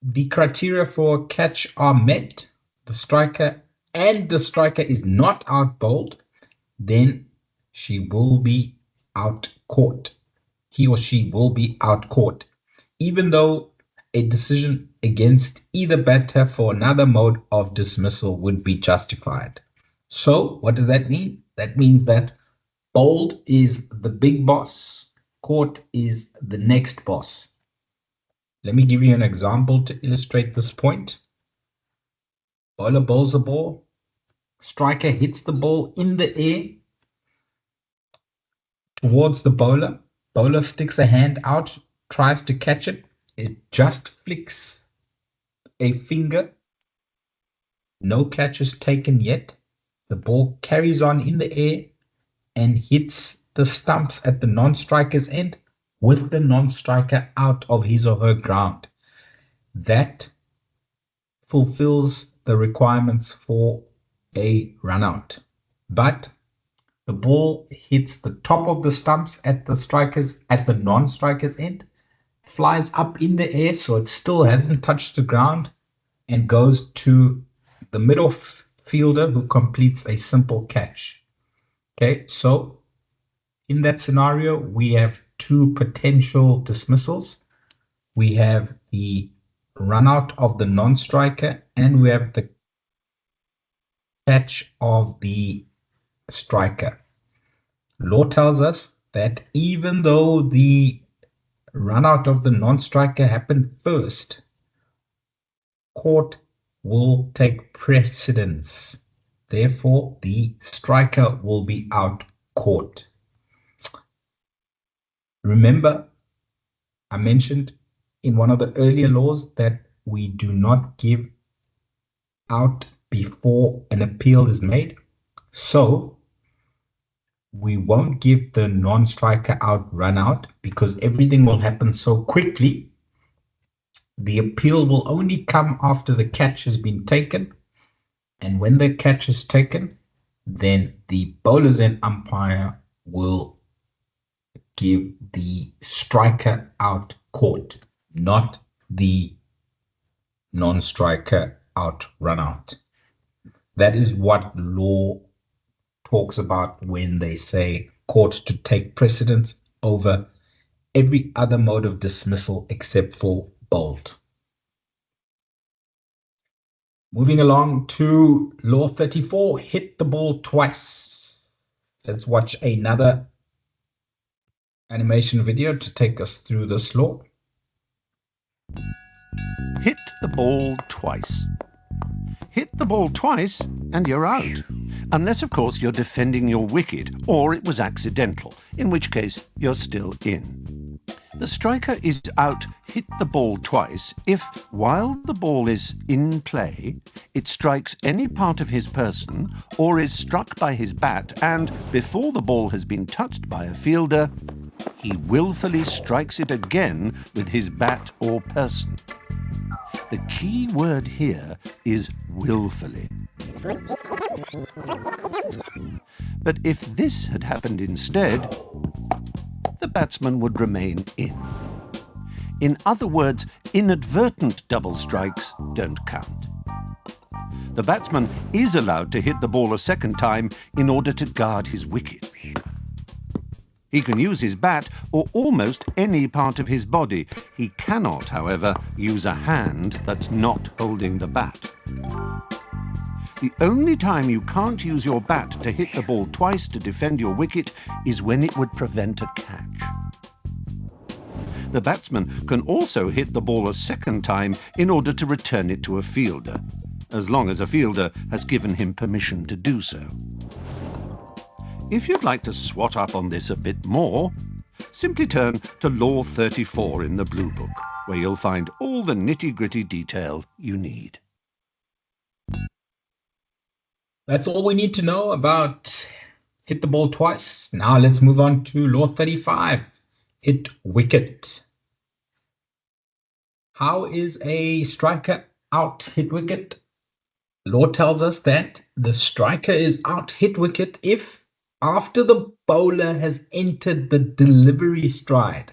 the criteria for a catch are met, the striker is not out bowled, then she will be out caught. He or she will be out caught, even though a decision against either batter for another mode of dismissal would be justified. So, what does that mean? That means that bowled is the big boss, caught is the next boss. Let me give you an example to illustrate this point. Bowler bowls a ball. Striker hits the ball in the air towards the bowler. Bowler sticks a hand out, tries to catch it. It just flicks a finger. No catch is taken yet. The ball carries on in the air and hits the stumps at the non-striker's end, with the non-striker out of his or her ground. That fulfills the requirements for a run out. But the ball hits the top of the stumps at the non-striker's end, flies up in the air, so it still hasn't touched the ground, and goes to the middle fielder who completes a simple catch. Okay, so in that scenario, we have 2 potential dismissals. We have the run out of the non-striker and we have the catch of the striker. Law tells us that even though the run out of the non-striker happened first, court will take precedence. Therefore, the striker will be out caught. Remember, I mentioned in one of the earlier laws that we do not give out before an appeal is made. So we won't give the non-striker out run out because everything will happen so quickly. The appeal will only come after the catch has been taken. And when the catch is taken, then the bowlers and umpire will give the striker out caught, not the non-striker out run out. That is what law talks about when they say court to take precedence over every other mode of dismissal except for bowled. Moving along to Law 34, hit the ball twice. Let's watch another animation video to take us through this law. Hit the ball twice. Hit the ball twice and you're out. Unless, of course, you're defending your wicket or it was accidental, in which case you're still in. The striker is out hit the ball twice if, while the ball is in play, it strikes any part of his person or is struck by his bat and, before the ball has been touched by a fielder, he willfully strikes it again with his bat or person. The key word here is willfully. But if this had happened instead, the batsman would remain in. In other words, inadvertent double strikes don't count. The batsman is allowed to hit the ball a second time in order to guard his wicket. He can use his bat or almost any part of his body. He cannot, however, use a hand that's not holding the bat. The only time you can't use your bat to hit the ball twice to defend your wicket is when it would prevent a catch. The batsman can also hit the ball a second time in order to return it to a fielder, as long as a fielder has given him permission to do so. If you'd like to swat up on this a bit more, simply turn to Law 34 in the Blue Book, where you'll find all the nitty-gritty detail you need. That's all we need to know about hit the ball twice. Now let's move on to Law 35, hit wicket. How is a striker out hit wicket? Law tells us that the striker is out hit wicket if after the bowler has entered the delivery stride.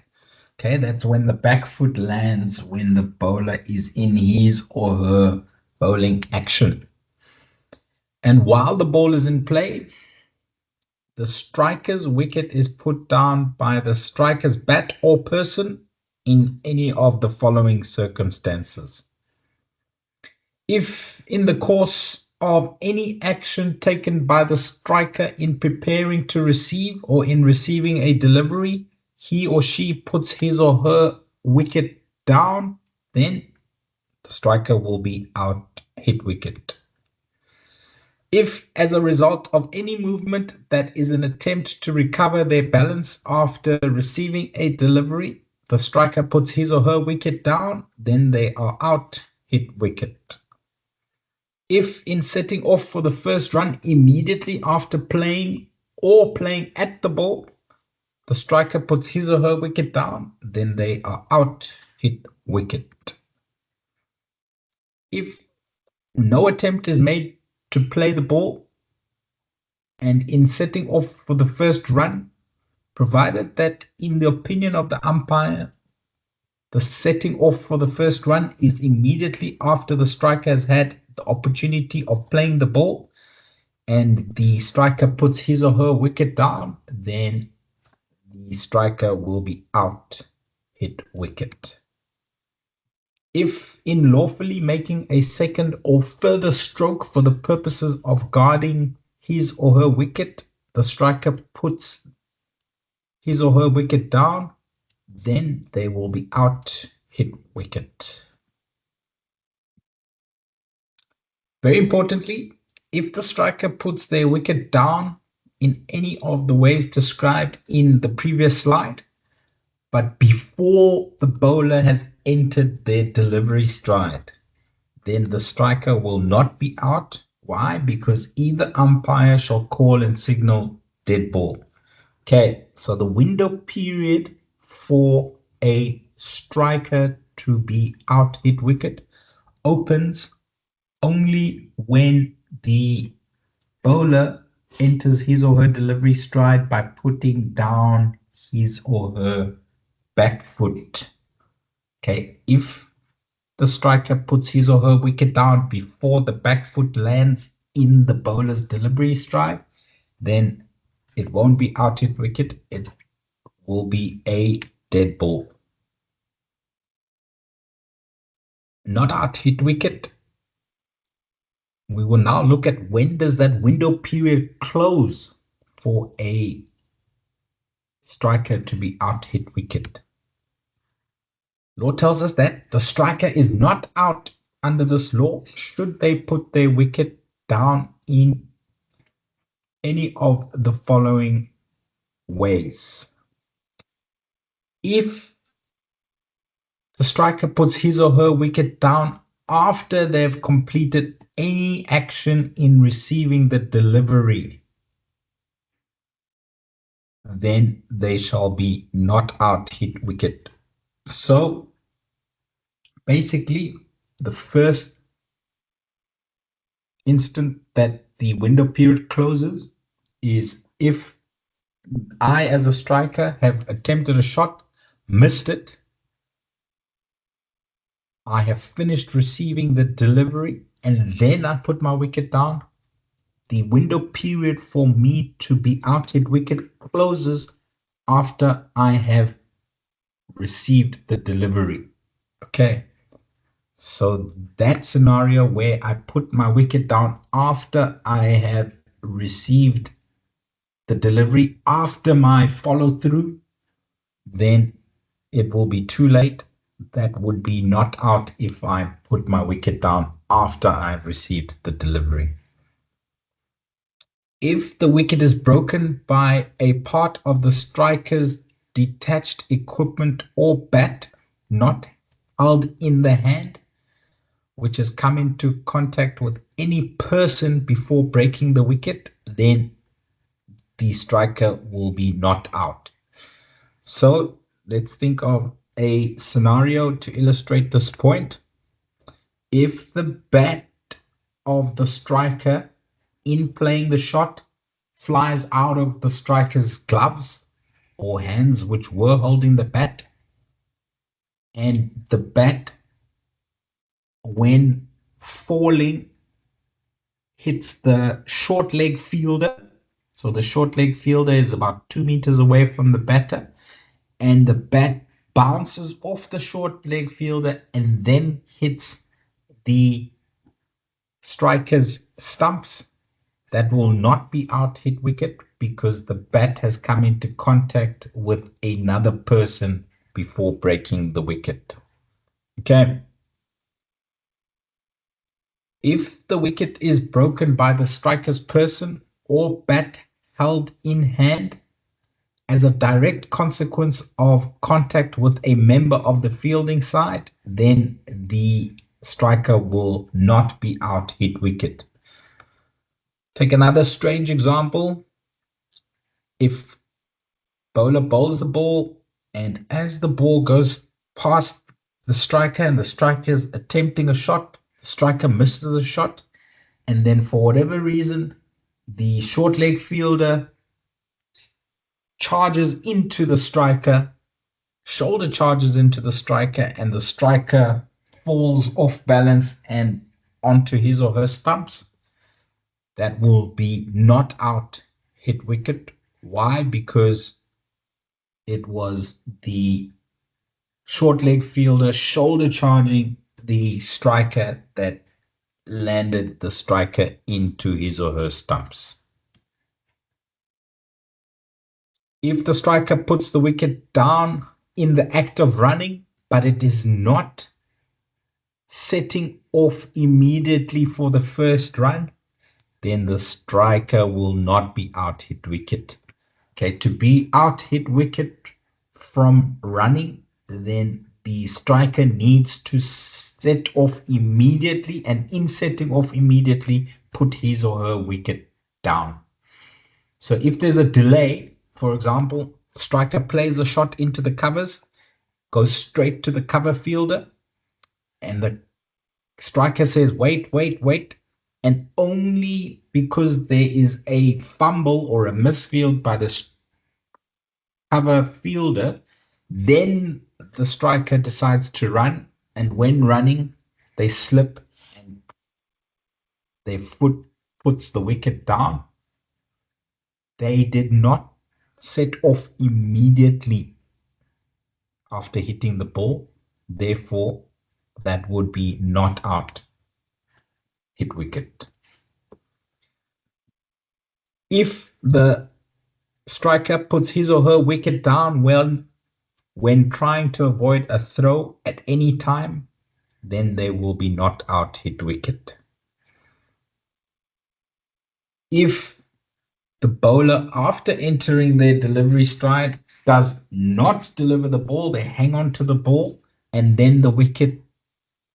Okay, that's when the back foot lands, when the bowler is in his or her bowling action. And while the ball is in play, the striker's wicket is put down by the striker's bat or person in any of the following circumstances. If in the course of any action taken by the striker in preparing to receive or in receiving a delivery, he or she puts his or her wicket down, then the striker will be out hit wicket. If, as a result of any movement that is an attempt to recover their balance after receiving a delivery, the striker puts his or her wicket down, then they are out hit wicket. If in setting off for the first run immediately after playing or playing at the ball, the striker puts his or her wicket down, then they are out hit wicket. If no attempt is made to play the ball and in setting off for the first run, provided that in the opinion of the umpire, the setting off for the first run is immediately after the striker has had the opportunity of playing the ball and the striker puts his or her wicket down, then the striker will be out hit wicket. If in lawfully making a second or further stroke for the purposes of guarding his or her wicket, the striker puts his or her wicket down, then they will be out hit wicket. Very importantly, if the striker puts their wicket down in any of the ways described in the previous slide, but before the bowler has entered their delivery stride, then the striker will not be out. Why? Because either umpire shall call and signal dead ball. Okay, so the window period for a striker to be out hit wicket opens only when the bowler enters his or her delivery stride by putting down his or her back foot. Okay, if the striker puts his or her wicket down before the back foot lands in the bowler's delivery stride, then it won't be out hit wicket, it will be a dead ball. Not out hit wicket. We will now look at when does that window period close for a striker to be out hit wicket. Law tells us that the striker is not out under this law, should they put their wicket down in any of the following ways? If the striker puts his or her wicket down after they've completed any action in receiving the delivery, then they shall be not out hit wicket. So basically, the first instant that the window period closes is if I, as a striker, have attempted a shot, missed it, I have finished receiving the delivery, and then I put my wicket down. The window period for me to be out hit wicket closes after I have received the delivery. Okay. So that scenario where I put my wicket down after I have received the delivery, after my follow through, then it will be too late. That would be not out if I put my wicket down after I've received the delivery. If the wicket is broken by a part of the striker's detached equipment or bat not held in the hand, which has come into contact with any person before breaking the wicket, then the striker will be not out. So let's think of a scenario to illustrate this point. If the bat of the striker in playing the shot flies out of the striker's gloves or hands which were holding the bat, and the bat, when falling, hits the short leg fielder. So the short leg fielder is about 2 meters away from the batter, and the bat bounces off the short leg fielder and then hits the striker's stumps. That will not be out hit wicket because the bat has come into contact with another person before breaking the wicket. Okay. If the wicket is broken by the striker's person or bat held in hand as a direct consequence of contact with a member of the fielding side, then the striker will not be out hit wicket. Take another strange example. If bowler bowls the ball, and as the ball goes past the striker and the striker is attempting a shot, the striker misses a shot, and then for whatever reason, the short leg fielder charges into the striker, shoulder charges into the striker, and the striker falls off balance and onto his or her stumps, that will be not out hit wicket. Why? Because it was the short leg fielder shoulder charging the striker that landed the striker into his or her stumps. If the striker puts the wicket down in the act of running, but it is not setting off immediately for the first run, then the striker will not be out hit wicket. Okay, to be out hit wicket from running, then the striker needs to set off immediately, and in setting off immediately, put his or her wicket down. So if there's a delay, for example, striker plays a shot into the covers, goes straight to the cover fielder, and the striker says, wait, and only because there is a fumble or a misfield by the cover fielder, then the striker decides to run, and when running, they slip and their foot puts the wicket down. They did not set off immediately after hitting the ball, therefore that would be not out hit wicket. If the striker puts his or her wicket down when trying to avoid a throw at any time, then they will be not out hit wicket. If the bowler, after entering their delivery stride, does not deliver the ball, they hang on to the ball, and then the wicket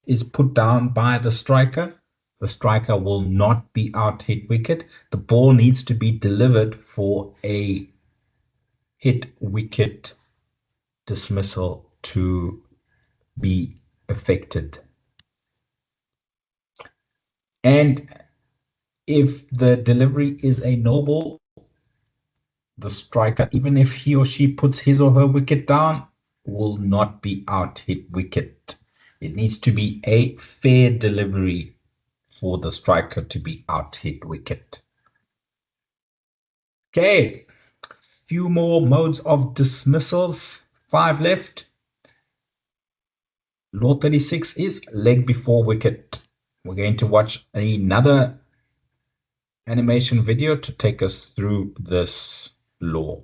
is put down by the striker will not be out hit wicket. The ball needs to be delivered for a hit wicket dismissal to be affected. And if the delivery is a no ball, the striker, even if he or she puts his or her wicket down, will not be out hit wicket. It needs to be a fair delivery for the striker to be out hit wicket. Okay, few more modes of dismissals, 5 left. Law 36 is leg before wicket. We're going to watch another animation video to take us through this law.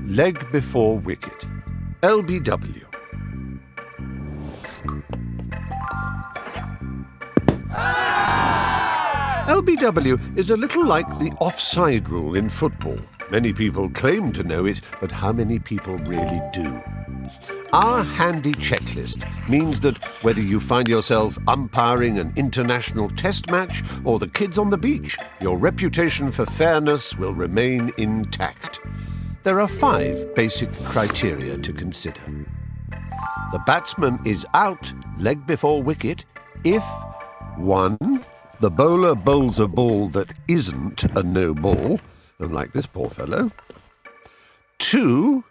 Leg before wicket. LBW. LBW is a little like the offside rule in football. Many people claim to know it, but how many people really do? Our handy checklist means that whether you find yourself umpiring an international test match or the kids on the beach, your reputation for fairness will remain intact. There are 5 basic criteria to consider. The batsman is out, leg before wicket, if 1. The bowler bowls a ball that isn't a no ball, unlike this poor fellow. 2.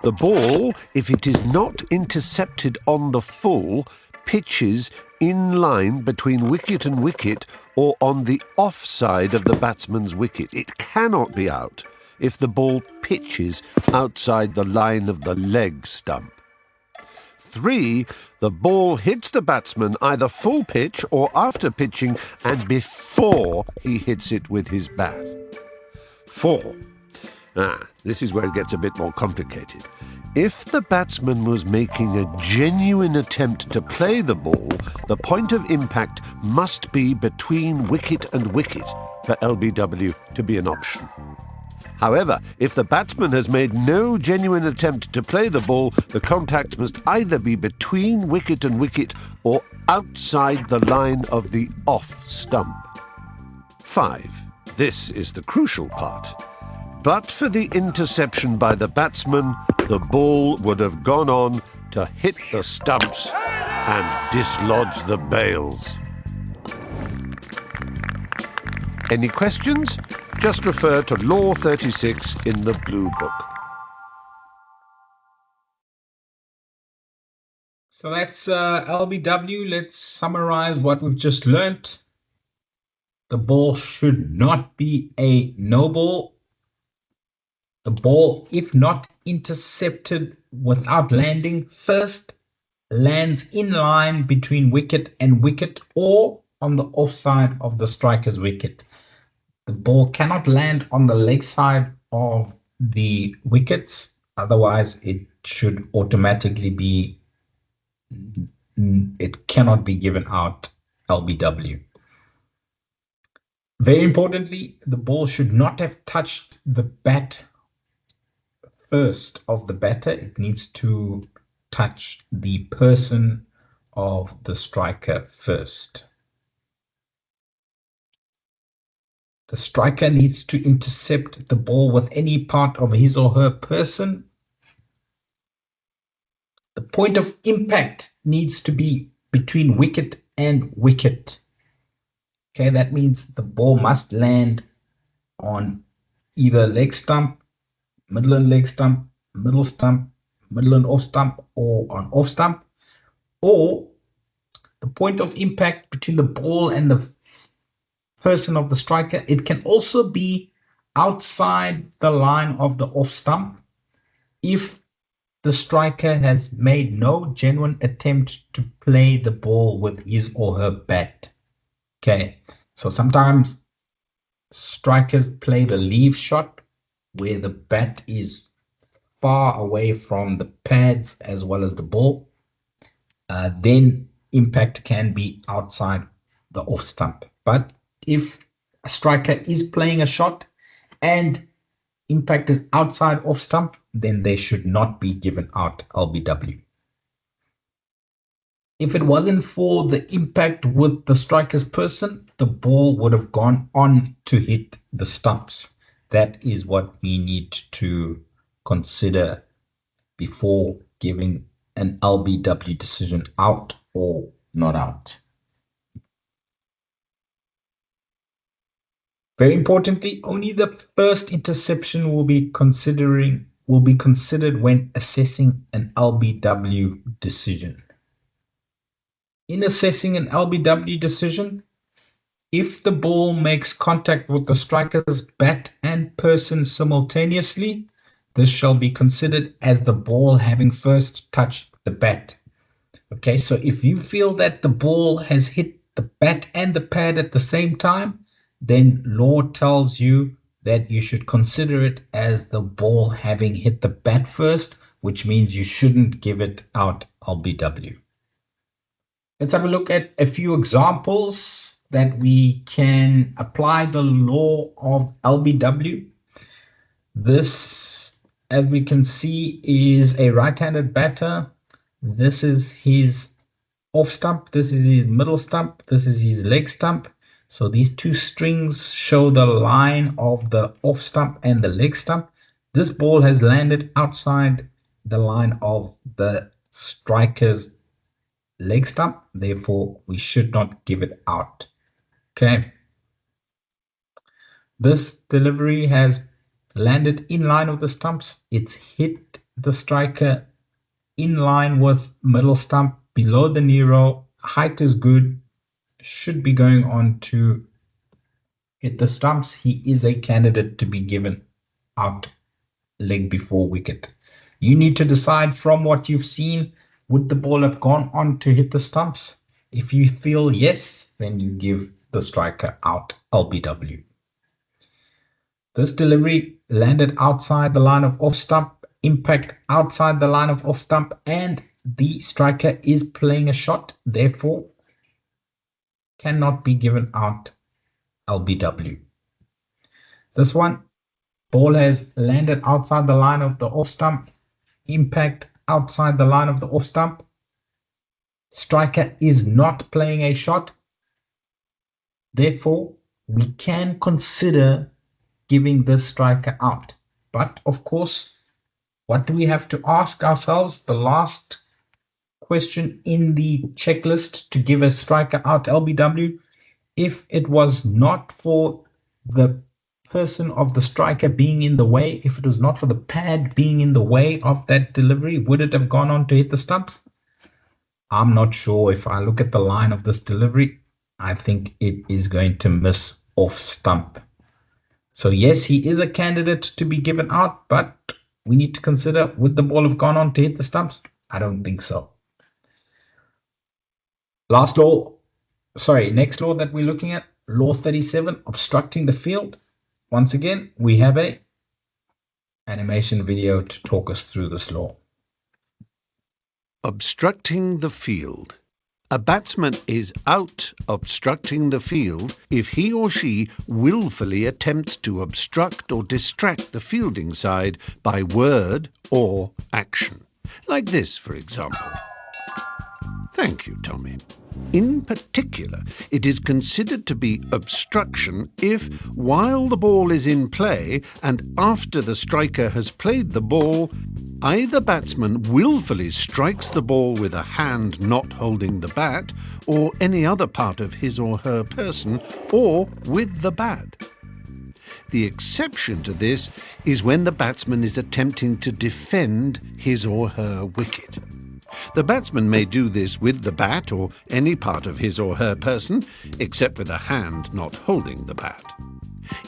The ball, if it is not intercepted on the full, pitches in line between wicket and wicket or on the offside of the batsman's wicket. It cannot be out if the ball pitches outside the line of the leg stump. 3. The ball hits the batsman either full pitch or after pitching and before he hits it with his bat. 4. This is where it gets a bit more complicated. If the batsman was making a genuine attempt to play the ball, the point of impact must be between wicket and wicket for LBW to be an option. However, if the batsman has made no genuine attempt to play the ball, the contact must either be between wicket and wicket or outside the line of the off stump. 5. This is the crucial part. But for the interception by the batsman, the ball would have gone on to hit the stumps and dislodge the bails. Any questions? Just refer to Law 36 in the Blue Book. So that's LBW. Let's summarize what we've just learnt. The ball should not be a no ball. The ball, if not intercepted without landing, first lands in line between wicket and wicket or on the offside of the striker's wicket. The ball cannot land on the leg side of the wickets, otherwise it should automatically be, it cannot be given out LBW. Very importantly, the ball should not have touched the bat first of the batter. It needs to touch the person of the striker first. The striker needs to intercept the ball with any part of his or her person. The point of impact needs to be between wicket and wicket. Okay, that means the ball must land on either leg stump, middle and leg stump, middle and off stump, or on off stump, or the point of impact between the ball and the person of the striker. It can also be outside the line of the off stump if the striker has made no genuine attempt to play the ball with his or her bat. Okay, so sometimes strikers play the leave shot where the bat is far away from the pads as well as the ball. then impact can be outside the off stump. But if a striker is playing a shot and impact is outside off stump, then they should not be given out LBW. If it wasn't for the impact with the striker's person, the ball would have gone on to hit the stumps. That is what we need to consider before giving an LBW decision out or not out. Very importantly, only the first interception will be considered when assessing an LBW decision. In assessing an LBW decision, if the ball makes contact with the striker's bat and person simultaneously, this shall be considered as the ball having first touched the bat. Okay, so if you feel that the ball has hit the bat and the pad at the same time, then law tells you that you should consider it as the ball having hit the bat first, which means you shouldn't give it out LBW. Let's have a look at a few examples that we can apply the law of LBW. This, as we can see, is a right-handed batter. This is his off stump. This is his middle stump. This is his leg stump. So these two strings show the line of the off stump and the leg stump. This ball has landed outside the line of the striker's leg stump. Therefore, we should not give it out. Okay. This delivery has landed in line with the stumps. It's hit the striker in line with middle stump, below the knee row. Height is good. Should be going on to hit the stumps. He is a candidate to be given out leg before wicket. You need to decide from what you've seen, would the ball have gone on to hit the stumps? If you feel yes, then you give the striker out LBW. This delivery landed outside the line of off stump, impact outside the line of off stump, and the striker is playing a shot, therefore cannot be given out LBW. This one, ball has landed outside the line of the off stump, impact outside the line of the off stump. Striker is not playing a shot. Therefore, we can consider giving this striker out. But of course, what do we have to ask ourselves? The last question in the checklist to give a striker out LBW, if it was not for the person of the striker being in the way, if it was not for the pad being in the way of that delivery, would it have gone on to hit the stumps? I'm not sure. If I look at the line of this delivery, I think it is going to miss off stump. So yes, he is a candidate to be given out, but we need to consider, would the ball have gone on to hit the stumps? I don't think so. Next law that we're looking at, law 37, obstructing the field. Once again, we have a animation video to talk us through this law. Obstructing the field. A batsman is out obstructing the field if he or she willfully attempts to obstruct or distract the fielding side by word or action. Like this, for example. Thank you, Tommy. In particular, it is considered to be obstruction if, while the ball is in play and after the striker has played the ball, either batsman willfully strikes the ball with a hand not holding the bat or any other part of his or her person, or with the bat. The exception to this is when the batsman is attempting to defend his or her wicket. The batsman may do this with the bat or any part of his or her person, except with a hand not holding the bat.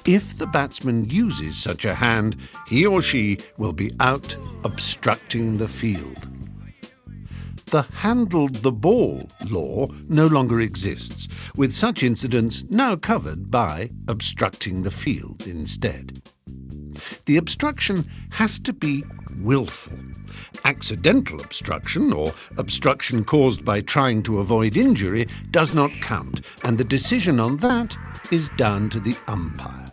If the batsman uses such a hand, he or she will be out obstructing the field. The handled the ball law no longer exists, with such incidents now covered by obstructing the field instead. The obstruction has to be willful. Accidental obstruction, or obstruction caused by trying to avoid injury, does not count, and the decision on that is down to the umpire.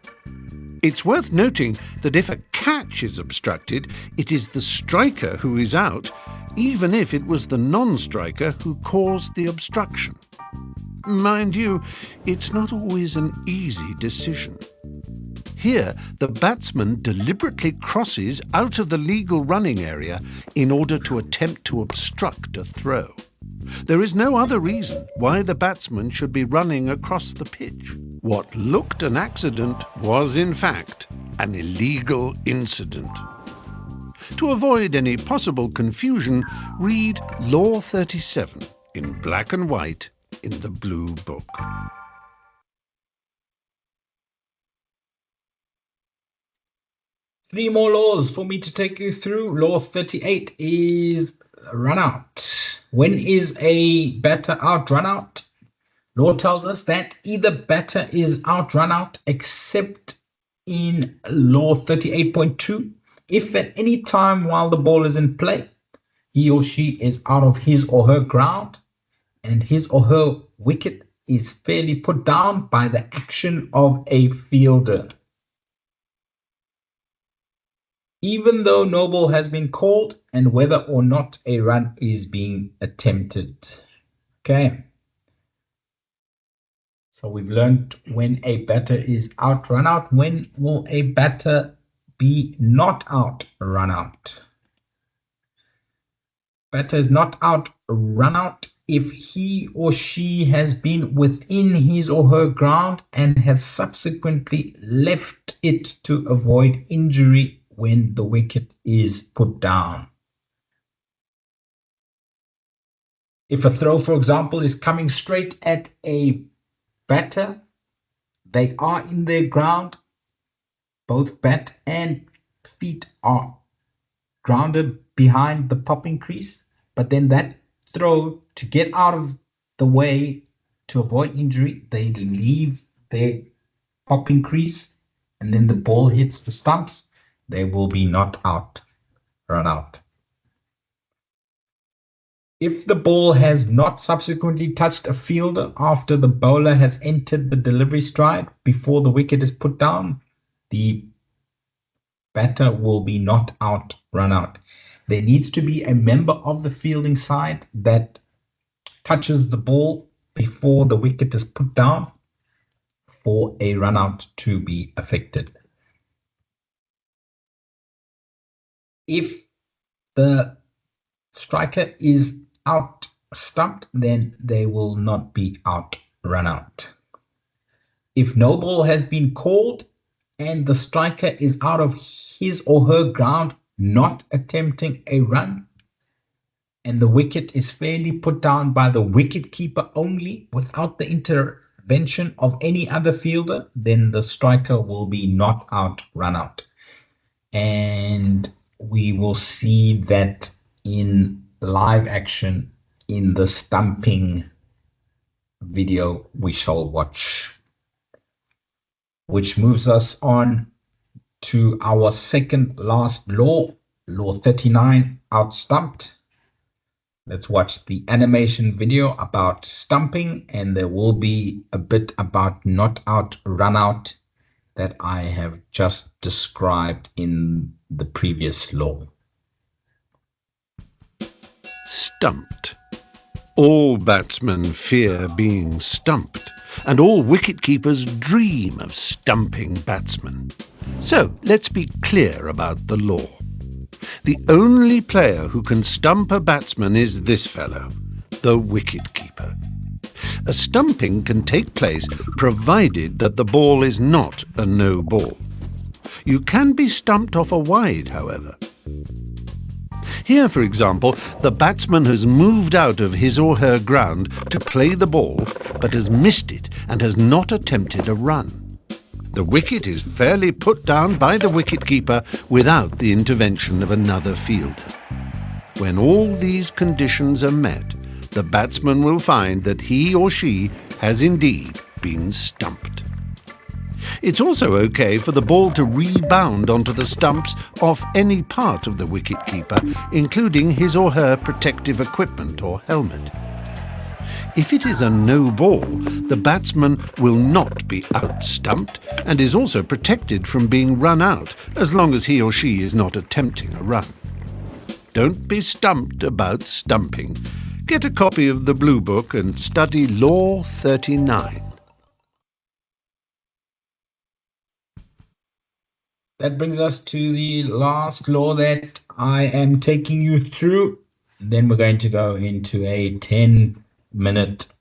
It's worth noting that if a catch is obstructed, it is the striker who is out, even if it was the non-striker who caused the obstruction. Mind you, it's not always an easy decision. Here, the batsman deliberately crosses out of the legal running area in order to attempt to obstruct a throw. There is no other reason why the batsman should be running across the pitch. What looked an accident was, in fact, an illegal incident. To avoid any possible confusion, read Law 37 in black and white in the Blue Book. Three more laws for me to take you through. Law 38 is run out. When is a batter out, run out? Law tells us that either batter is out, run out, except in Law 38.2, if at any time while the ball is in play, he or she is out of his or her ground and his or her wicket is fairly put down by the action of a fielder. Even though no ball has been called and whether or not a run is being attempted. Okay. So we've learned when a batter is out, run out. When will a batter be not out, run out? Batter is not out, run out if he or she has been within his or her ground and has subsequently left it to avoid injury when the wicket is put down. If a throw, for example, is coming straight at a batter, they are in their ground, both bat and feet are grounded behind the popping crease, but then that throw, to get out of the way to avoid injury, they leave their popping crease and then the ball hits the stumps, they will be not out, run out. If the ball has not subsequently touched a fielder after the bowler has entered the delivery stride before the wicket is put down, the batter will be not out, run out. There needs to be a member of the fielding side that touches the ball before the wicket is put down for a run out to be affected. If the striker is out stumped, then they will not be out, run out. If no ball has been called and the striker is out of his or her ground, not attempting a run, and the wicket is fairly put down by the wicket keeper only without the intervention of any other fielder, then the striker will be not out, run out. And we will see that in live action in the stumping video we shall watch, which moves us on to our second last law, Law 39, out stumped. Let's watch the animation video about stumping, and there will be a bit about not out, run out that I have just described in the previous law. Stumped. All batsmen fear being stumped, and all wicket-keepers dream of stumping batsmen. So let's be clear about the law. The only player who can stump a batsman is this fellow, the wicket-keeper. A stumping can take place provided that the ball is not a no ball. You can be stumped off a wide, however. Here, for example, the batsman has moved out of his or her ground to play the ball, but has missed it and has not attempted a run. The wicket is fairly put down by the wicket-keeper without the intervention of another fielder. When all these conditions are met, the batsman will find that he or she has indeed been stumped. It's also okay for the ball to rebound onto the stumps off any part of the wicket-keeper, including his or her protective equipment or helmet. If it is a no ball, the batsman will not be out-stumped and is also protected from being run out as long as he or she is not attempting a run. Don't be stumped about stumping. Get a copy of the Blue Book and study Law 39. That brings us to the last law that I am taking you through. Then we're going to go into a 10-minute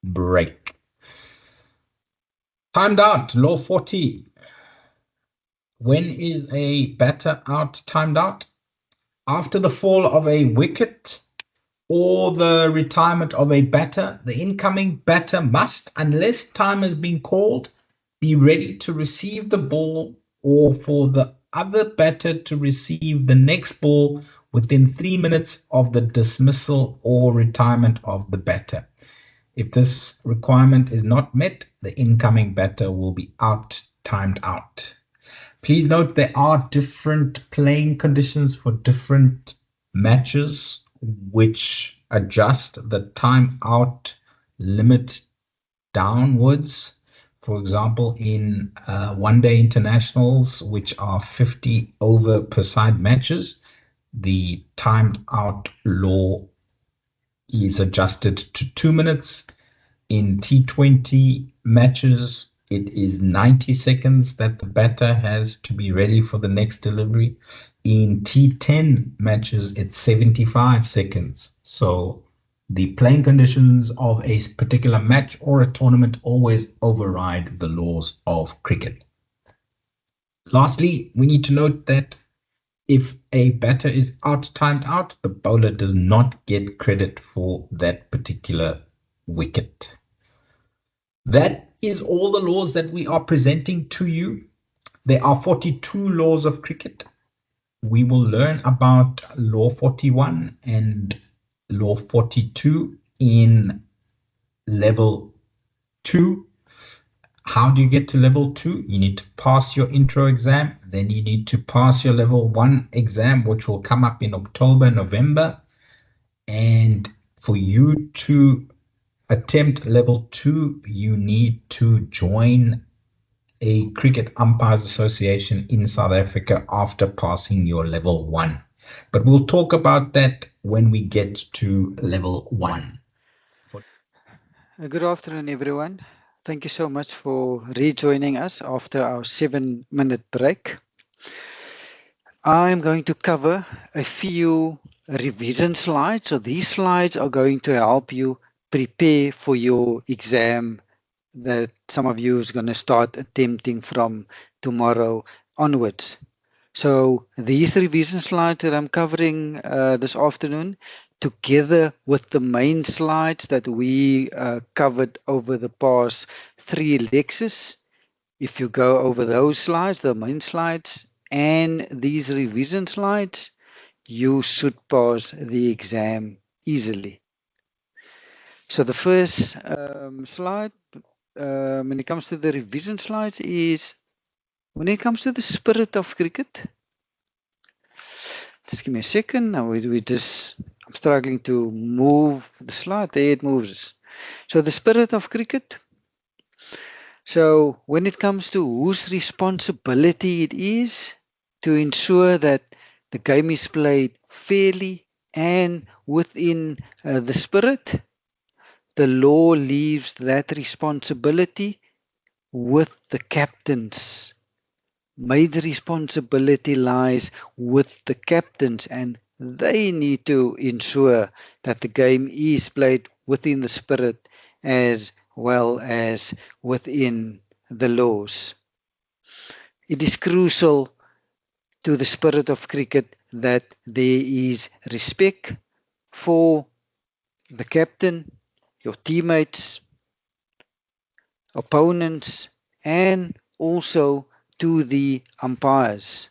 break. Timed out, law 40. When is a batter out timed out? After the fall of a wicket or the retirement of a batter, the incoming batter must, unless time has been called, be ready to receive the ball or for the other batter to receive the next ball within 3 minutes of the dismissal or retirement of the batter. If this requirement is not met, the incoming batter will be timed out. Please note there are different playing conditions for different matches which adjust the timeout limit downwards. For example, in one-day internationals, which are 50 over per side matches, the timed out law is adjusted to 2 minutes. In T20 matches, it is 90 seconds that the batter has to be ready for the next delivery. In T10 matches, it's 75 seconds. So the playing conditions of a particular match or a tournament always override the laws of cricket. Lastly, we need to note that if a batter is timed out, the bowler does not get credit for that particular wicket. That is all the laws that we are presenting to you. There are 42 laws of cricket. We will learn about Law 41 and Law 42 in level 2. How do you get to level 2? You need to pass your intro exam. Then you need to pass your level 1 exam, which will come up in October, November. And for you to attempt level 2, you need to join a Cricket Umpires Association in South Africa after passing your level 1. But we'll talk about that when we get to level 1. Good afternoon, everyone. Thank you so much for rejoining us after our 7-minute break. I'm going to cover a few revision slides. So these slides are going to help you prepare for your exam that some of you is going to start attempting from tomorrow onwards. So these revision slides that I'm covering this afternoon, together with the main slides that we covered over the past 3 lectures, if you go over those slides, the main slides, and these revision slides, you should pass the exam easily. So the first slide, when it comes to the revision slides, is when it comes to the spirit of cricket. Just give me a second. Now I'm struggling to move the slide. There it moves. So the spirit of cricket. So when it comes to whose responsibility it is to ensure that the game is played fairly and within the spirit, the law leaves that responsibility with the captains. Major responsibility lies with the captains, and they need to ensure that the game is played within the spirit as well as within the laws. It is crucial to the spirit of cricket that there is respect for the captain, your teammates, opponents, and also to the umpires.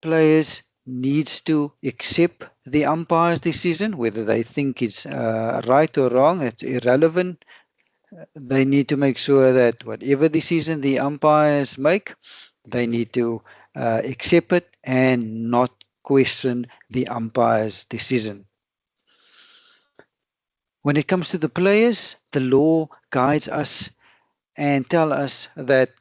Players needs to accept the umpire's decision, whether they think it's right or wrong, it's irrelevant. they need to make sure that whatever decision the umpires make, they need to accept it and not question the umpire's decision. When it comes to the players, the law guides us and tell us that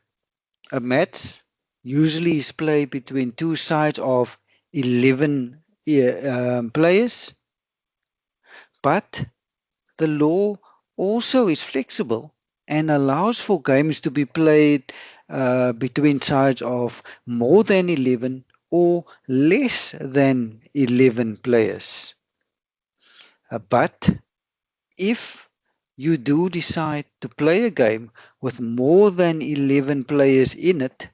a match usually is played between two sides of 11 players, but the law also is flexible and allows for games to be played between sides of more than 11 or less than 11 players. But if you do decide to play a game with more than 11 players in it,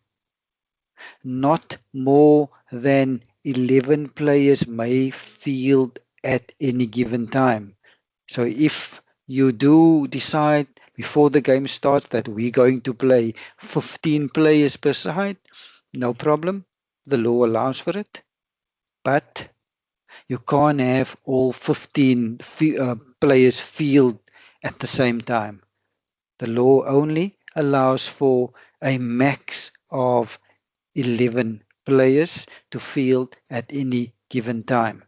not more than 11 players may field at any given time. So if you do decide before the game starts that we're going to play 15 players per side, no problem. The law allows for it. But you can't have all 15 players field at the same time. The law only allows for a max of 11 players to field at any given time.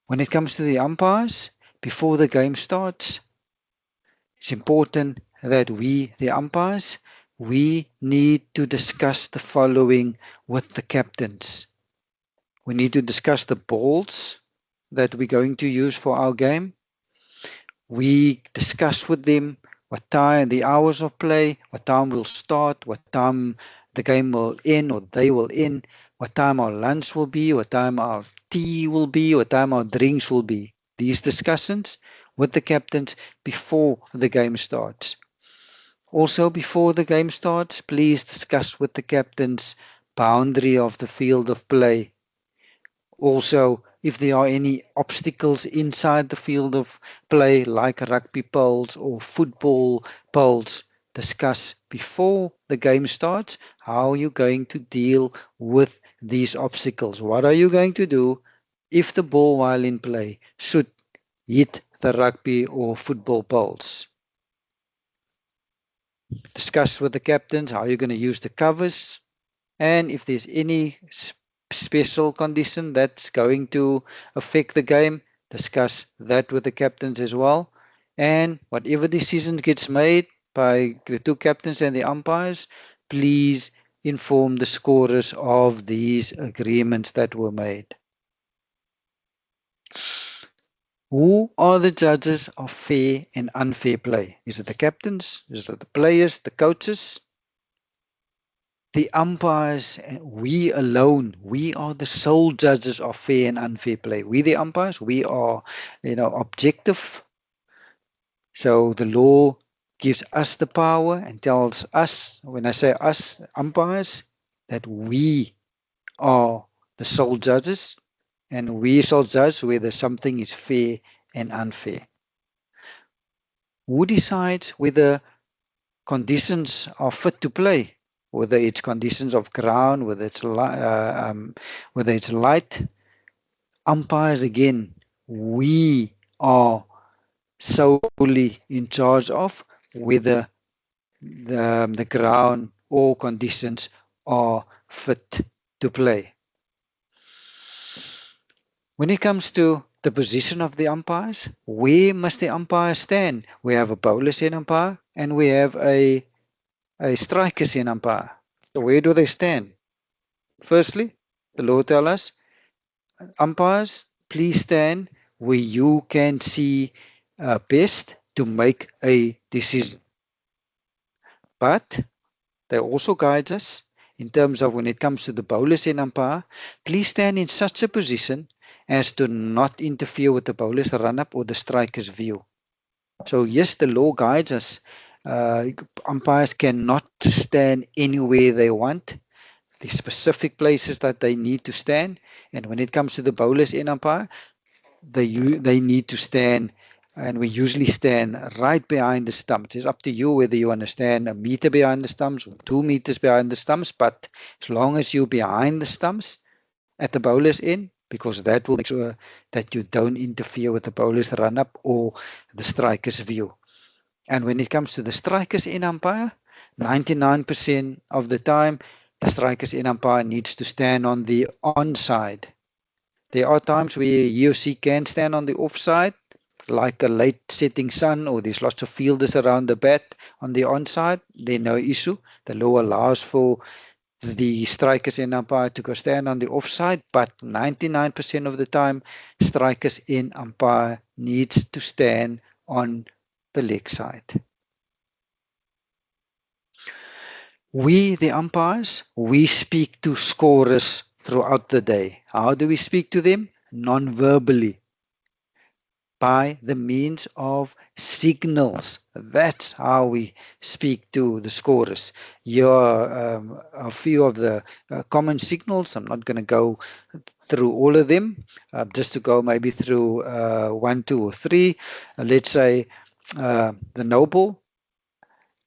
When it comes to the umpires, before the game starts, it's important that we, the umpires, we need to discuss the following with the captains. We need to discuss the balls that we're going to use for our game. We discuss with them what time, the hours of play, what time we'll start, what time the game will end or they will end, what time our lunch will be, what time our tea will be, what time our drinks will be. These discussions with the captains before the game starts. Also, before the game starts, please discuss with the captains boundary of the field of play. Also, if there are any obstacles inside the field of play, like rugby poles or football poles, discuss before the game starts how you're going to deal with these obstacles. What are you going to do if the ball while in play should hit the rugby or football poles? Discuss with the captains how you're going to use the covers, and if there's any special condition that's going to affect the game, discuss that with the captains as well. And whatever decision gets made by the two captains and the umpires, please inform the scorers of these agreements that were made. Who are the judges of fair and unfair play? Is it the captains? Is it the players, the coaches? The umpires, we alone, we are the sole judges of fair and unfair play. We, the umpires, we are, objective. So the law gives us the power and tells us, when I say us, umpires, that we are the sole judges, and we shall judge whether something is fair and unfair. Who decides whether conditions are fit to play? Whether it's conditions of ground, whether it's light. Umpires, again, we are solely in charge of whether the ground or conditions are fit to play. When it comes to the position of the umpires, where must the umpire stand? We have a bowler's end umpire and we have a striker's end umpire. So where do they stand? Firstly, the law tells us, umpires, please stand where you can see best to make a decision. But they also guide us in terms of when it comes to the bowler's end umpire, please stand in such a position as to not interfere with the bowler's run-up or the striker's view. So yes, the law guides us. Umpires cannot stand anywhere they want. There's specific places that they need to stand. And when it comes to the bowler's end umpire, they need to stand, and we usually stand right behind the stumps. It's up to you whether you want to stand a meter behind the stumps or 2 meters behind the stumps. But as long as you're behind the stumps at the bowler's end, because that will make sure that you don't interfere with the bowler's run-up or the striker's view. And when it comes to the strikers in umpire, 99% of the time, the strikers in umpire needs to stand on the onside. There are times where he or she can stand on the offside, like a late setting sun, or there's lots of fielders around the bat on the onside. Then no issue. The law allows for the strikers in umpire to go stand on the offside, but 99% of the time, strikers in umpire needs to stand on the leg side. We, the umpires, we speak to scorers throughout the day. How do we speak to them? Non-verbally, by the means of signals. That's how we speak to the scorers. Here are a few of the common signals. I'm not going to go through all of them, just to go maybe through 1, 2, or 3. Let's say the no ball.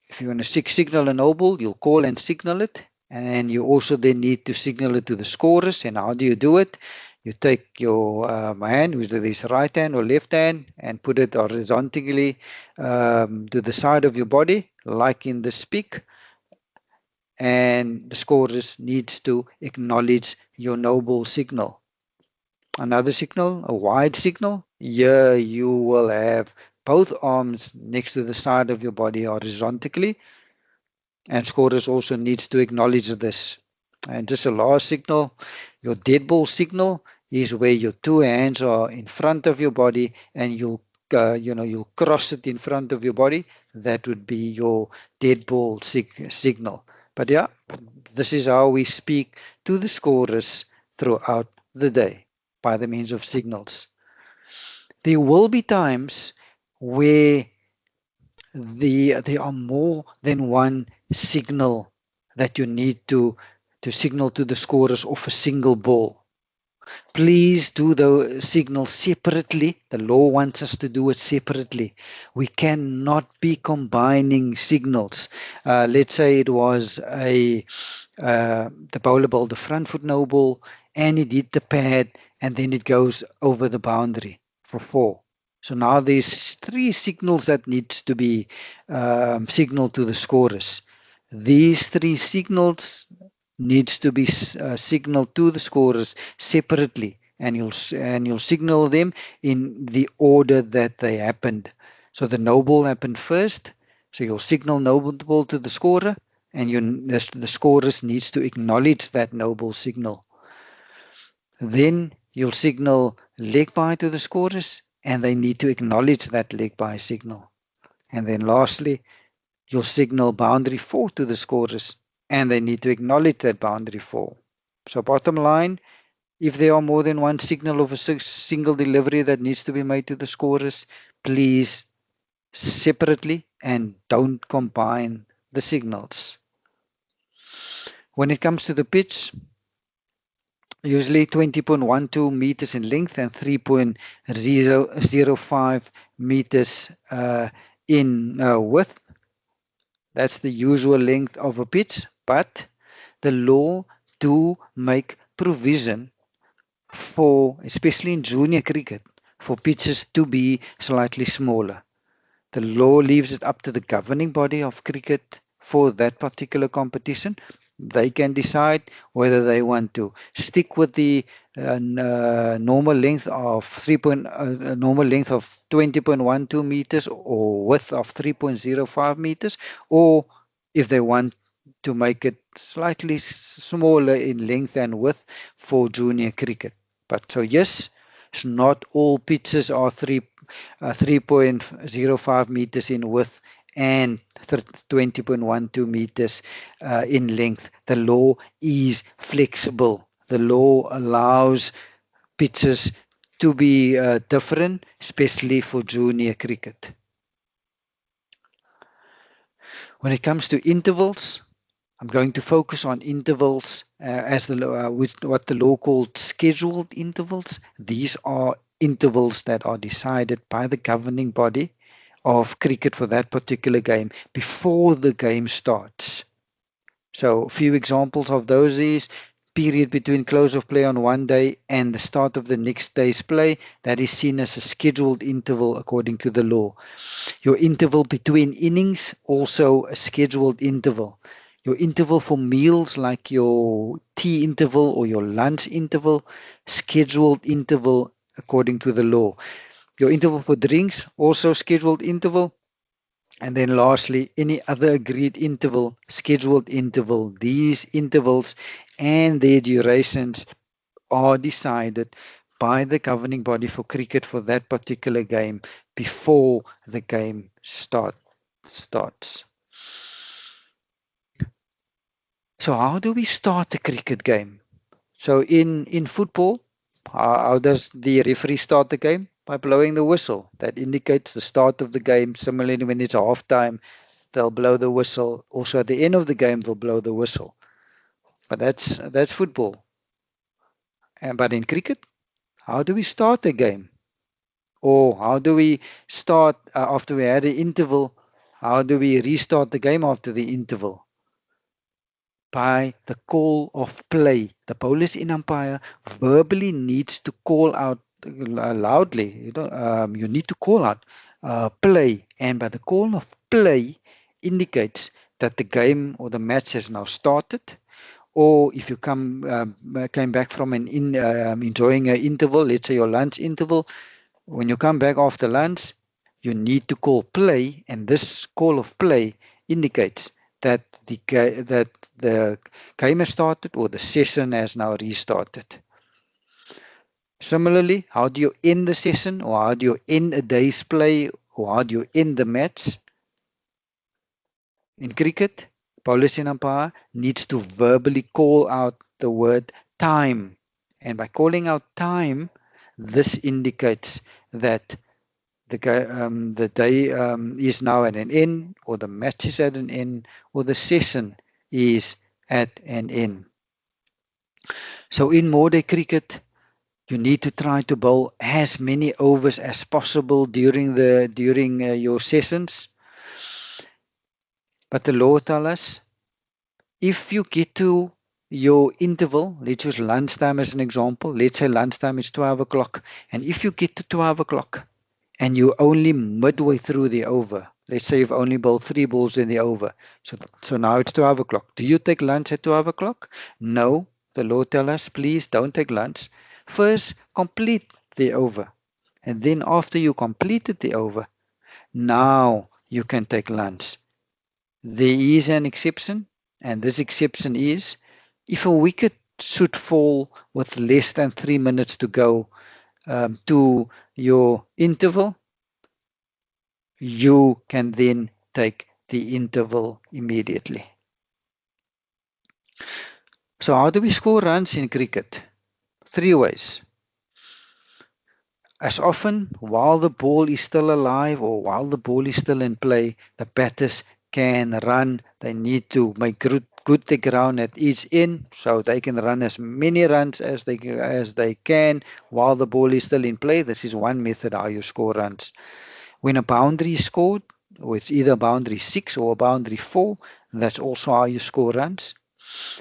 If you want to signal a no ball, you'll call and signal it. And you also then need to signal it to the scorers. And how do you do it? You take your hand, whether it's right hand or left hand, and put it horizontally to the side of your body, like in the speak. And the scorers needs to acknowledge your no ball signal. Another signal, a wide signal. Here you will have both arms next to the side of your body horizontally. And scorers also needs to acknowledge this. And just a last signal, your dead ball signal is where your two hands are in front of your body, and you'll cross it in front of your body. That would be your dead ball signal. But yeah, this is how we speak to the scorers throughout the day, by the means of signals. There will be times where there are more than one signal that you need to signal to the scorers of a single ball. Please do the signal separately. The law wants us to do it separately. We cannot be combining signals. Let's say it was the bowler bowled the front foot no ball, and it hit the pad, and then it goes over the boundary for 4. So now there's 3 signals that needs to be signaled to the scorers. These 3 signals needs to be signaled to the scorers separately, and you'll signal them in the order that they happened. So the no ball happened first, so you'll signal no ball to the scorer, and the scorers needs to acknowledge that no ball signal. Then you'll signal leg bye to the scorers, and they need to acknowledge that leg bye signal. And then lastly, you'll signal boundary 4 to the scorers, and they need to acknowledge that boundary 4. So bottom line, if there are more than one signal of a single delivery that needs to be made to the scorers, please separately and don't combine the signals. When it comes to the pitch, usually 20.12 meters in length and 3.005 meters in width. That's the usual length of a pitch, but the law do make provision for, especially in junior cricket, for pitches to be slightly smaller. The law leaves it up to the governing body of cricket for that particular competition. They can decide whether they want to stick with the normal length of 20.12 meters or width of 3.05 meters, or if they want to make it slightly smaller in length and width for junior cricket. But so yes, not all pitches are 3.05 meters in width and 20.12 meters in length. The law is flexible. The law allows pitches to be different, especially for junior cricket. When it comes to intervals, I'm going to focus on intervals as what the law called scheduled intervals. These are intervals that are decided by the governing body of cricket for that particular game before the game starts. So a few examples of those is period between close of play on one day and the start of the next day's play, that is seen as a scheduled interval according to the law. Your interval between innings, also a scheduled interval. Your interval for meals, like your tea interval or your lunch interval, scheduled interval according to the law. Your interval for drinks, also scheduled interval. And then lastly, any other agreed interval, scheduled interval. These intervals and their durations are decided by the governing body for cricket for that particular game before the game starts. So how do we start a cricket game? So in football, how does the referee start the game? By blowing the whistle. That indicates the start of the game. Similarly, when it's half time, they'll blow the whistle. Also at the end of the game, they'll blow the whistle. But that's football. But in cricket, how do we start a game? Or how do we start after we had an interval? How do we restart the game after the interval? By the call of play. The bowler's in umpire verbally needs to call out loudly. You need to call out play. And by the call of play indicates that the game or the match has now started. Or if you came back from enjoying an interval, let's say your lunch interval, when you come back after lunch, you need to call play, and this call of play indicates that the game has started or the session has now restarted. Similarly, how do you end the session, or how do you end a day's play, or how do you end the match? In cricket, bowlers and umpire needs to verbally call out the word time, and by calling out time, this indicates that the day is now at an end, or the match is at an end, or the session is at an end. So in modern cricket, you need to try to bowl as many overs as possible during your sessions. But the law tells us, if you get to your interval, let's use lunchtime as an example. Let's say lunchtime is 12 o'clock. And if you get to 12 o'clock and you're only midway through the over, let's say you've only bowled 3 balls in the over. So now it's 12 o'clock. Do you take lunch at 12 o'clock? No. The law tells us, please don't take lunch. First, complete the over. And then after you completed the over, now you can take lunch. There is an exception, and this exception is if a wicket should fall with less than 3 minutes to go to your interval, you can then take the interval immediately. So how do we score runs in cricket? 3 ways. As often, while the ball is still alive or while the ball is still in play, the batters can run. They need to make good the ground at each end, so they can run as many runs as they can while the ball is still in play. This is one method how you score runs. When a boundary is scored, or it's either boundary 6 or boundary 4, that's also how you score runs.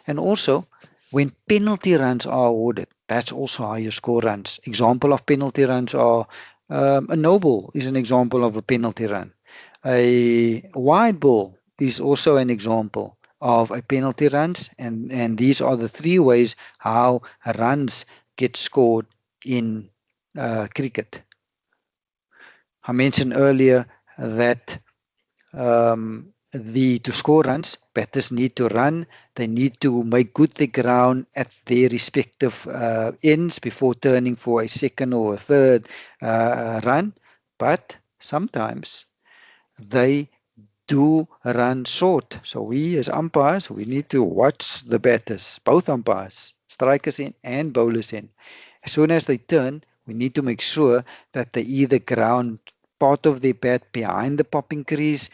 And also, when penalty runs are awarded, that's also how you score runs. Example of penalty runs are a no ball is an example of a penalty run. A wide ball is also an example of a penalty runs, and these are the 3 ways how runs get scored in cricket. I mentioned earlier that to score runs, batters need to run. They need to make good the ground at their respective ends before turning for a second or a third run. But sometimes they do run short. So we as umpires, we need to watch the batters, both umpires, strikers in and bowlers in. As soon as they turn, we need to make sure that they either ground part of their bat behind the popping crease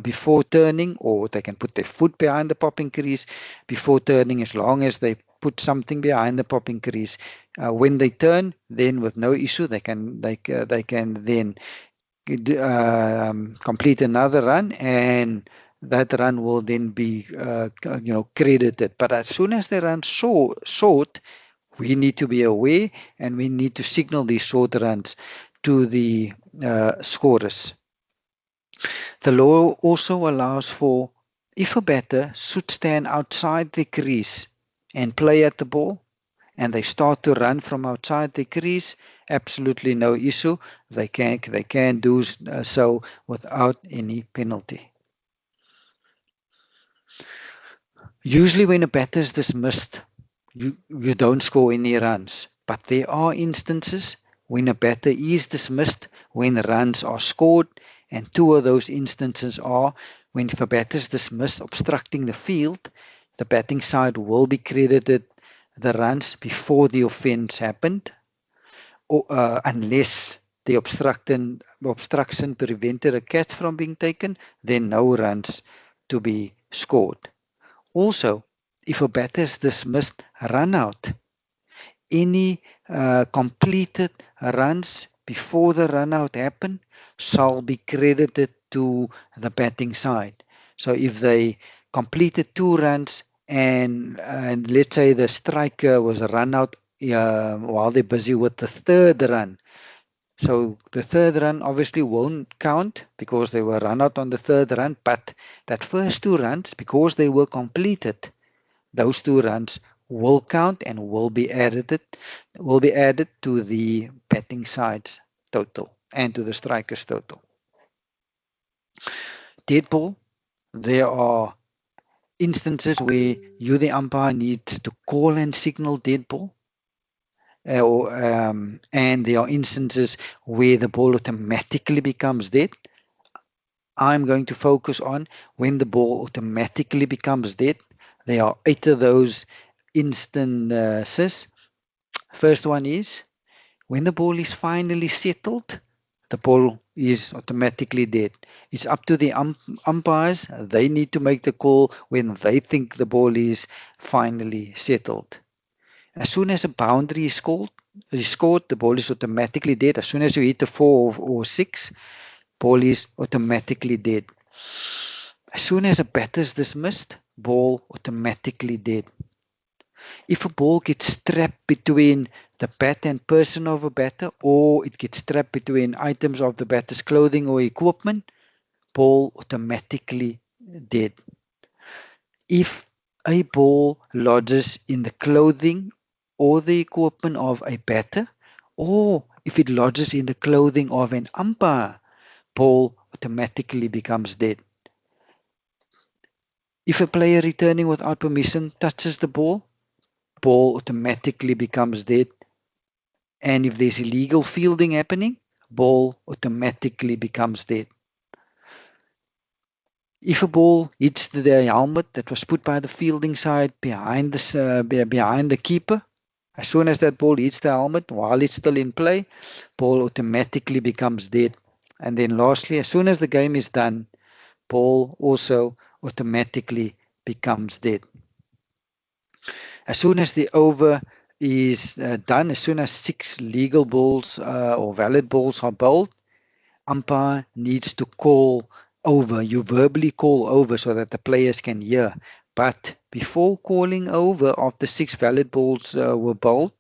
before turning, or they can put their foot behind the popping crease before turning, as long as they put something behind the popping crease. When they turn, then with no issue, they can then complete another run, and that run will then be credited. But as soon as they run short, we need to be aware and we need to signal these short runs to the scorers. The law also allows for, if a batter should stand outside the crease and play at the ball, and they start to run from outside the crease, absolutely no issue. They can do so without any penalty. Usually when a batter is dismissed, you don't score any runs. But there are instances when a batter is dismissed when runs are scored, and two of those instances are when if a batter is dismissed obstructing the field, the batting side will be credited the runs before the offence happened, or unless the obstruction prevented a catch from being taken, then no runs to be scored. Also, if a batter is dismissed run out, any completed runs before the run out happened shall be credited to the batting side. So if they completed 2 runs and let's say the striker was run out while they're busy with the 3rd run, so the 3rd run obviously won't count because they were run out on the 3rd run, but that first 2 runs, because they were completed, those 2 runs will count and will be added to the batting side's total and to the striker's total. Dead ball, there are instances where you, the umpire, needs to call and signal dead ball. And there are instances where the ball automatically becomes dead. I'm going to focus on when the ball automatically becomes dead. There are 8 of those instances. First one is when the ball is finally settled, the ball is automatically dead. It's up to the umpires. They need to make the call when they think the ball is finally settled. As soon as a boundary is scored, the ball is automatically dead. As soon as you hit a 4 or 6, ball is automatically dead. As soon as a batter is dismissed, ball automatically dead. If a ball gets trapped between the bat and person of a batter, or it gets trapped between items of the batter's clothing or equipment, ball automatically dead. If a ball lodges in the clothing or the equipment of a batter, or if it lodges in the clothing of an umpire, ball automatically becomes dead. If a player returning without permission touches the ball automatically becomes dead. And if there's illegal fielding happening, ball automatically becomes dead. If a ball hits the helmet that was put by the fielding side behind the keeper, as soon as that ball hits the helmet while it's still in play, ball automatically becomes dead. And then lastly, as soon as the game is done, ball also automatically becomes dead. As soon as the over is done, as soon as 6 legal balls or valid balls are bowled, umpire needs to call over. You verbally call over so that the players can hear. But before calling over, after 6 valid balls were bowled,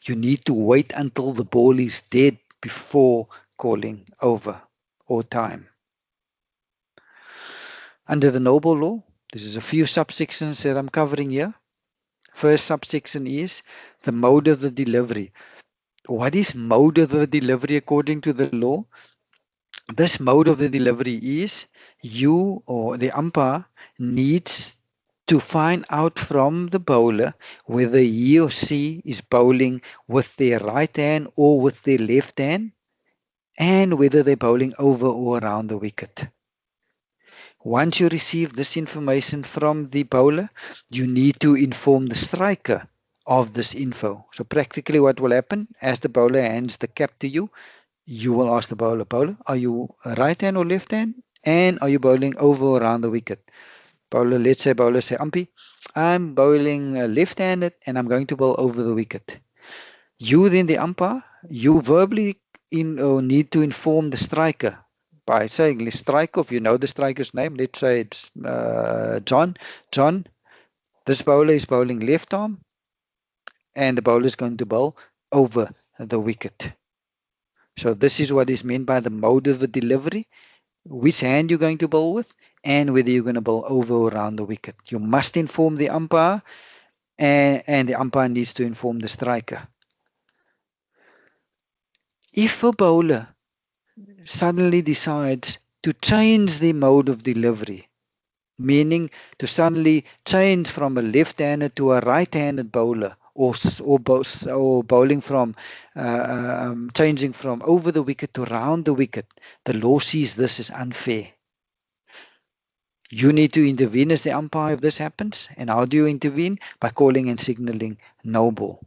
you need to wait until the ball is dead before calling over or time. Under the no ball law, this is a few subsections that I'm covering here. First subsection is the mode of the delivery. What is mode of the delivery according to the law? This mode of the delivery is you or the umpire needs to find out from the bowler whether he or she is bowling with their right hand or with their left hand, and whether they're bowling over or around the wicket. Once you receive this information from the bowler, you need to inform the striker of this info. So practically what will happen, as the bowler hands the cap to you, you will ask the bowler, are you a right hand or left hand? And are you bowling over or around the wicket? Let's say bowler say, Umpy, I'm bowling left-handed and I'm going to bowl over the wicket. You then, the umpire, you verbally need to inform the striker by saying, let's strike off. You know the striker's name. Let's say it's John. John, this bowler is bowling left arm, and the bowler is going to bowl over the wicket. So this is what is meant by the mode of the delivery, which hand you're going to bowl with, and whether you're going to bowl over or around the wicket. You must inform the umpire, and the umpire needs to inform the striker. If a bowler suddenly decides to change the mode of delivery, meaning to suddenly change from a left-handed to a right-handed bowler, or bowling from changing from over the wicket to round the wicket, the law sees this as unfair. You need to intervene as the umpire if this happens. And how do you intervene? By calling and signaling no ball.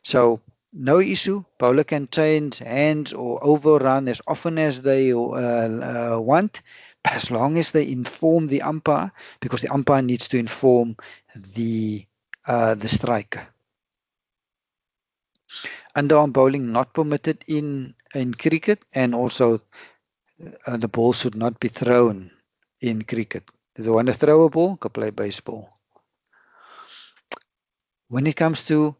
So no issue. Bowler can change hands or overrun as often as they want, but as long as they inform the umpire, because the umpire needs to inform the striker. Underarm bowling not permitted in cricket, and also the ball should not be thrown in cricket. If they want to throw a ball, go play baseball. When it comes to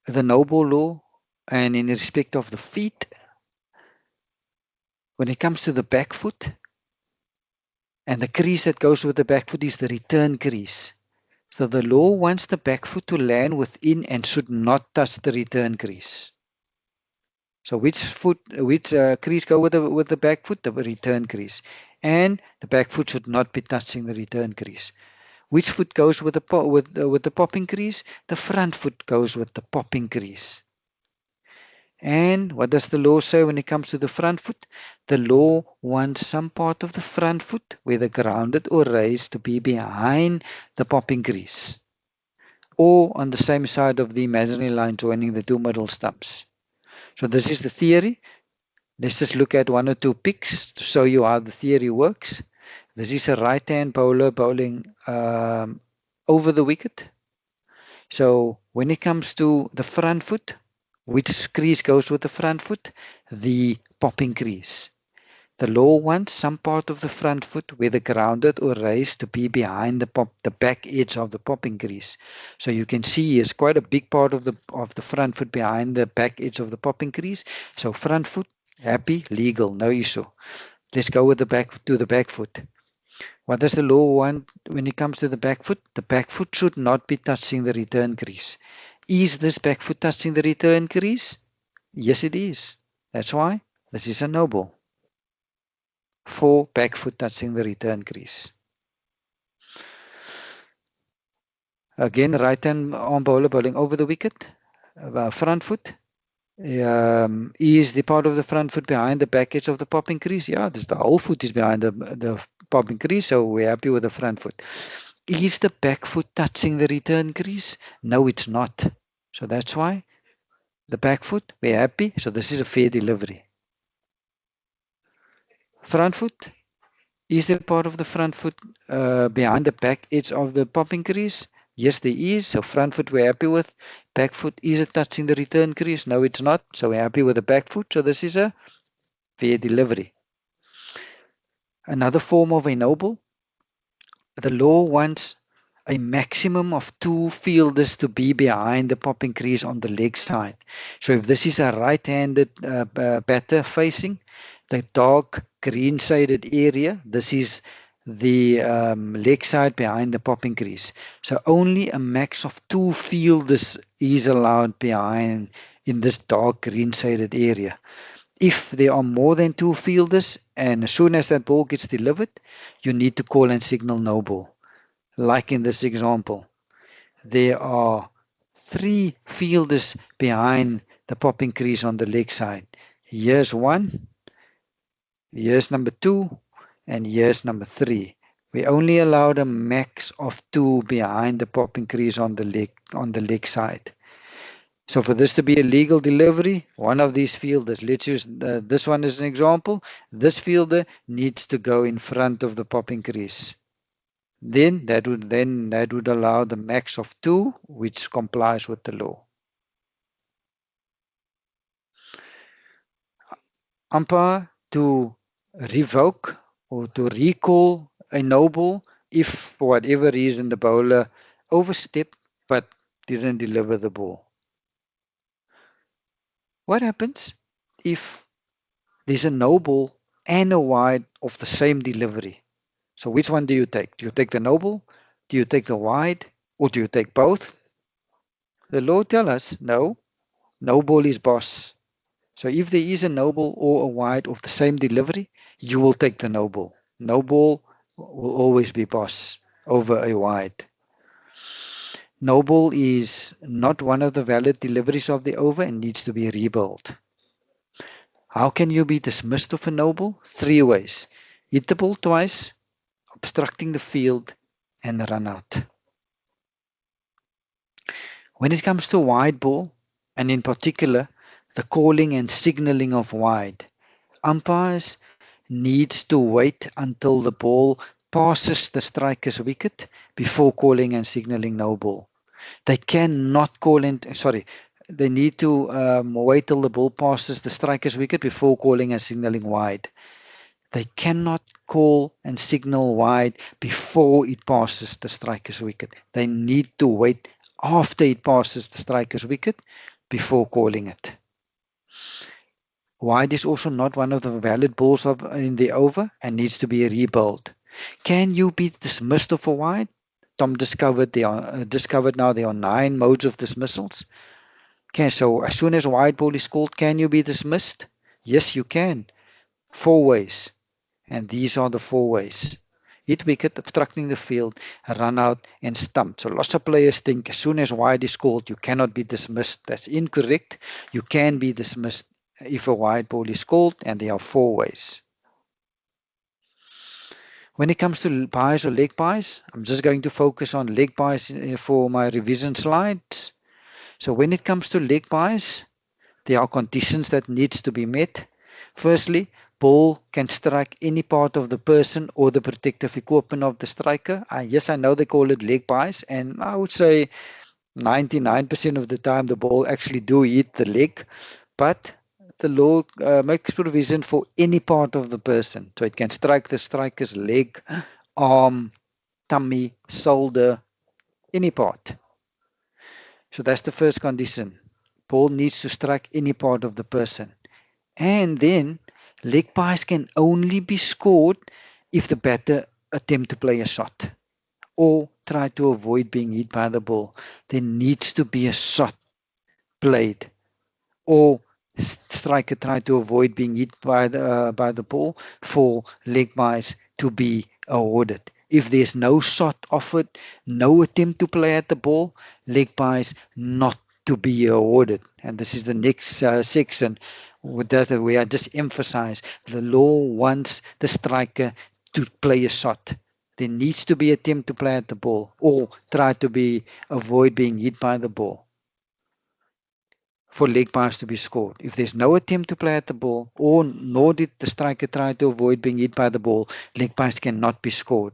the no ball law, and in respect of the feet, when it comes to the back foot, and the crease that goes with the back foot is the return crease. So the law wants the back foot to land within and should not touch the return crease. So which crease go with the back foot? The return crease. And the back foot should not be touching the return crease. Which foot goes with the popping crease? The front foot goes with the popping crease. And what does the law say when it comes to the front foot? The law wants some part of the front foot, whether grounded or raised, to be behind the popping crease, or on the same side of the imaginary line joining the two middle stumps. So this is the theory. Let's just look at one or two pics to show you how the theory works. This is a right-hand bowler bowling over the wicket. So when it comes to the front foot, which crease goes with the front foot? The popping crease. The law wants some part of the front foot, whether grounded or raised, to be behind the back edge of the popping crease. So you can see it's quite a big part of the front foot behind the back edge of the popping crease. So front foot, happy, legal, no issue. Let's go with the back foot. What does the law want when it comes to the back foot? The back foot should not be touching the return crease. Is this back foot touching the return crease? Yes, it is. That's why this is a no ball for back foot touching the return crease. Again, right-hand arm bowler bowling over the wicket. Front foot. Is the part of the front foot behind the back edge of the popping crease? Yeah, the whole foot is behind the popping crease, so we're happy with the front foot. Is the back foot touching the return crease? No, it's not. So that's why the back foot, we're happy. So this is a fair delivery. Front foot, is there part of the front foot behind the back edge of the popping crease? Yes, there is. So front foot we're happy with. Back foot, is it touching the return crease? No, it's not. So we're happy with the back foot. So this is a fair delivery. Another form of a no ball. The law wants a maximum of 2 fielders to be behind the popping crease on the leg side. So if this is a right-handed batter facing the dark green shaded area, this is the leg side behind the popping crease. So only a max of 2 fielders is allowed behind in this dark green shaded area. If there are more than 2 fielders, and as soon as that ball gets delivered, you need to call and signal no ball. Like in this example, there are 3 fielders behind the popping crease on the leg side. Here's 1, here's number 2, and here's number 3. We only allowed a max of 2 behind the popping crease on the leg side. So for this to be a legal delivery, one of these fielders, let's use this one as an example, this fielder needs to go in front of the popping crease. Then that would allow the max of 2, which complies with the law. Umpire to revoke or to recall a no ball if for whatever reason the bowler overstepped but didn't deliver the ball. What happens if there's a no ball and a wide of the same delivery? So which one do you take? Do you take the no ball? Do you take the wide? Or do you take both? The law tells us no ball is boss. So if there is a no ball or a wide of the same delivery, you will take the no ball. No ball will always be boss over a wide. No ball is not one of the valid deliveries of the over and needs to be rebuilt. How can you be dismissed of a no ball? 3 ways. Hit the ball twice, obstructing the field, and run out. When it comes to wide ball, and in particular the calling and signaling of wide, umpires needs to wait until the ball passes the striker's wicket before calling and signaling no ball. They cannot call in, they need to wait till the ball passes the striker's wicket before calling and signaling wide. They cannot call and signal wide before it passes the striker's wicket. They need to wait after it passes the striker's wicket before calling it. Wide is also not one of the valid balls in the over and needs to be rebuilt. Can you be dismissed of a wide? Tom discovered now there are 9 modes of dismissals. Okay, so as soon as a wide ball is called, can you be dismissed? Yes, you can. 4 ways. And these are the 4 ways. Hit wicket, obstructing the field, run out, and stump. So lots of players think as soon as wide is called, you cannot be dismissed. That's incorrect. You can be dismissed if a wide ball is called, and there are 4 ways. When it comes to buys or leg buys, I'm just going to focus on leg buys for my revision slides. So when it comes to leg buys, there are conditions that needs to be met. Firstly, ball can strike any part of the person or the protective equipment of the striker. Yes, I know they call it leg buys, and I would say 99% of the time the ball actually do hit the leg, but the law makes provision for any part of the person. So it can strike the striker's leg, arm, tummy, shoulder, any part. So that's the first condition. Ball needs to strike any part of the person. And then leg buys can only be scored if the batter attempt to play a shot or try to avoid being hit by the ball. There needs to be a shot played, or striker try to avoid being hit by the ball for leg buys to be awarded. If there's no shot offered, no attempt to play at the ball, leg buys not to be awarded. And this is the next section where I just emphasize the law wants the striker to play a shot. There needs to be attempt to play at the ball or try to avoid being hit by the ball for leg buys to be scored. If there's no attempt to play at the ball, or nor did the striker try to avoid being hit by the ball, leg buys cannot be scored.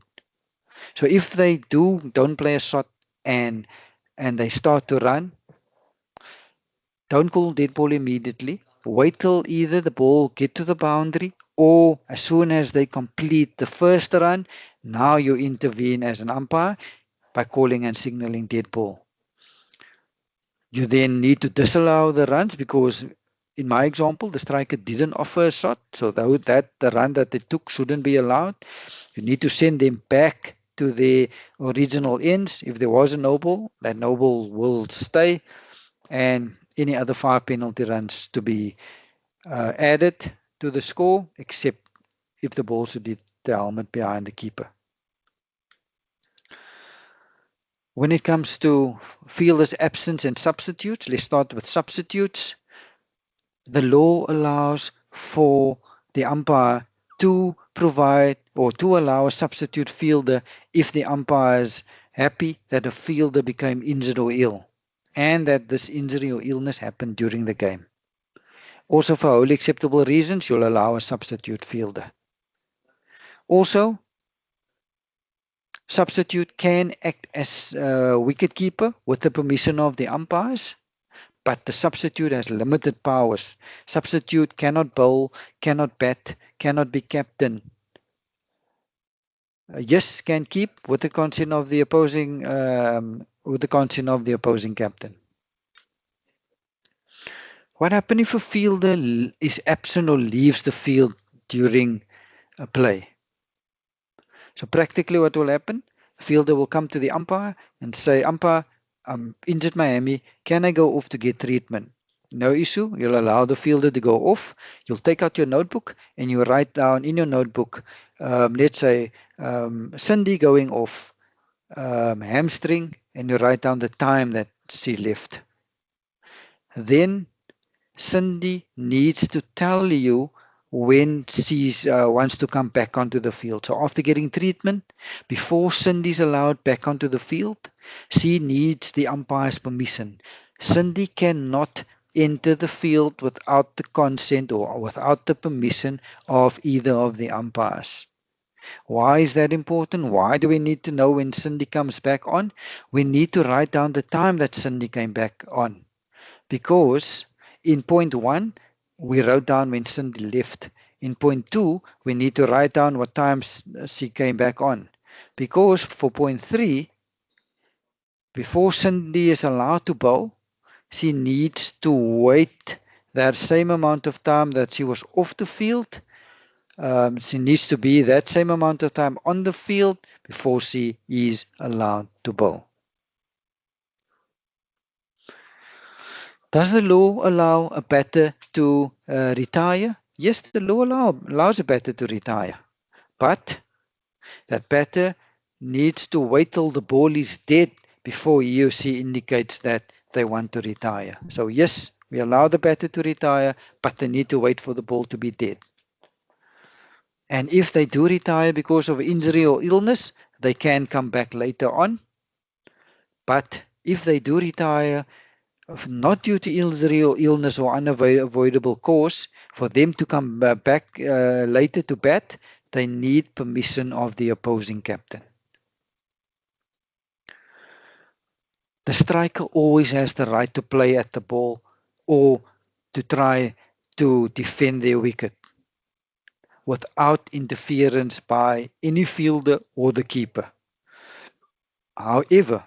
So if they don't play a shot and they start to run, don't call dead ball immediately. Wait till either the ball get to the boundary, or as soon as they complete the first run, now you intervene as an umpire by calling and signaling dead ball. You then need to disallow the runs because, in my example, the striker didn't offer a shot, so the run that they took shouldn't be allowed. You need to send them back to their original ends. If there was a no ball, that no ball will stay, and any other 5 penalty runs to be added to the score, except if the ball should hit the helmet behind the keeper. When it comes to fielders' absence and substitutes, let's start with substitutes. The law allows for the umpire to provide or to allow a substitute fielder if the umpire is happy that a fielder became injured or ill and that this injury or illness happened during the game. Also, for wholly acceptable reasons, you'll allow a substitute fielder. Also, substitute can act as a wicket keeper with the permission of the umpires, but the substitute has limited powers. Substitute cannot bowl, cannot bat, cannot be captain. Yes can keep with the consent of the opposing captain. What happens if a fielder is absent or leaves the field during a play? So practically what will happen? The fielder will come to the umpire and say, umpire, I'm injured my hammy. Can I go off to get treatment? No issue. You'll allow the fielder to go off. You'll take out your notebook and you write down in your notebook, let's say, Cindy going off, hamstring, and you write down the time that she left. Then Cindy needs to tell you when she wants to come back onto the field. So after getting treatment, before Cindy's allowed back onto the field, she needs the umpire's permission. Cindy cannot enter the field without the consent or without the permission of either of the umpires. Why is that important? Why do we need to know when Cindy comes back on? We need to write down the time that Cindy came back on. Because in point 1, we wrote down when Cindy left. In point 2, we need to write down what time she came back on. Because for point 3, before Cindy is allowed to bowl, she needs to wait that same amount of time that she was off the field. She needs to be that same amount of time on the field before she is allowed to bowl. Does the law allow a batter to retire? Yes, the law allows a batter to retire. But that batter needs to wait till the ball is dead before he or she indicates that they want to retire. So yes, we allow the batter to retire, but they need to wait for the ball to be dead. And if they do retire because of injury or illness, they can come back later on. But if they do retire not due to injury or illness or unavoidable cause, for them to come back later to bat, they need permission of the opposing captain. The striker always has the right to play at the ball or to try to defend their wicket without interference by any fielder or the keeper. However,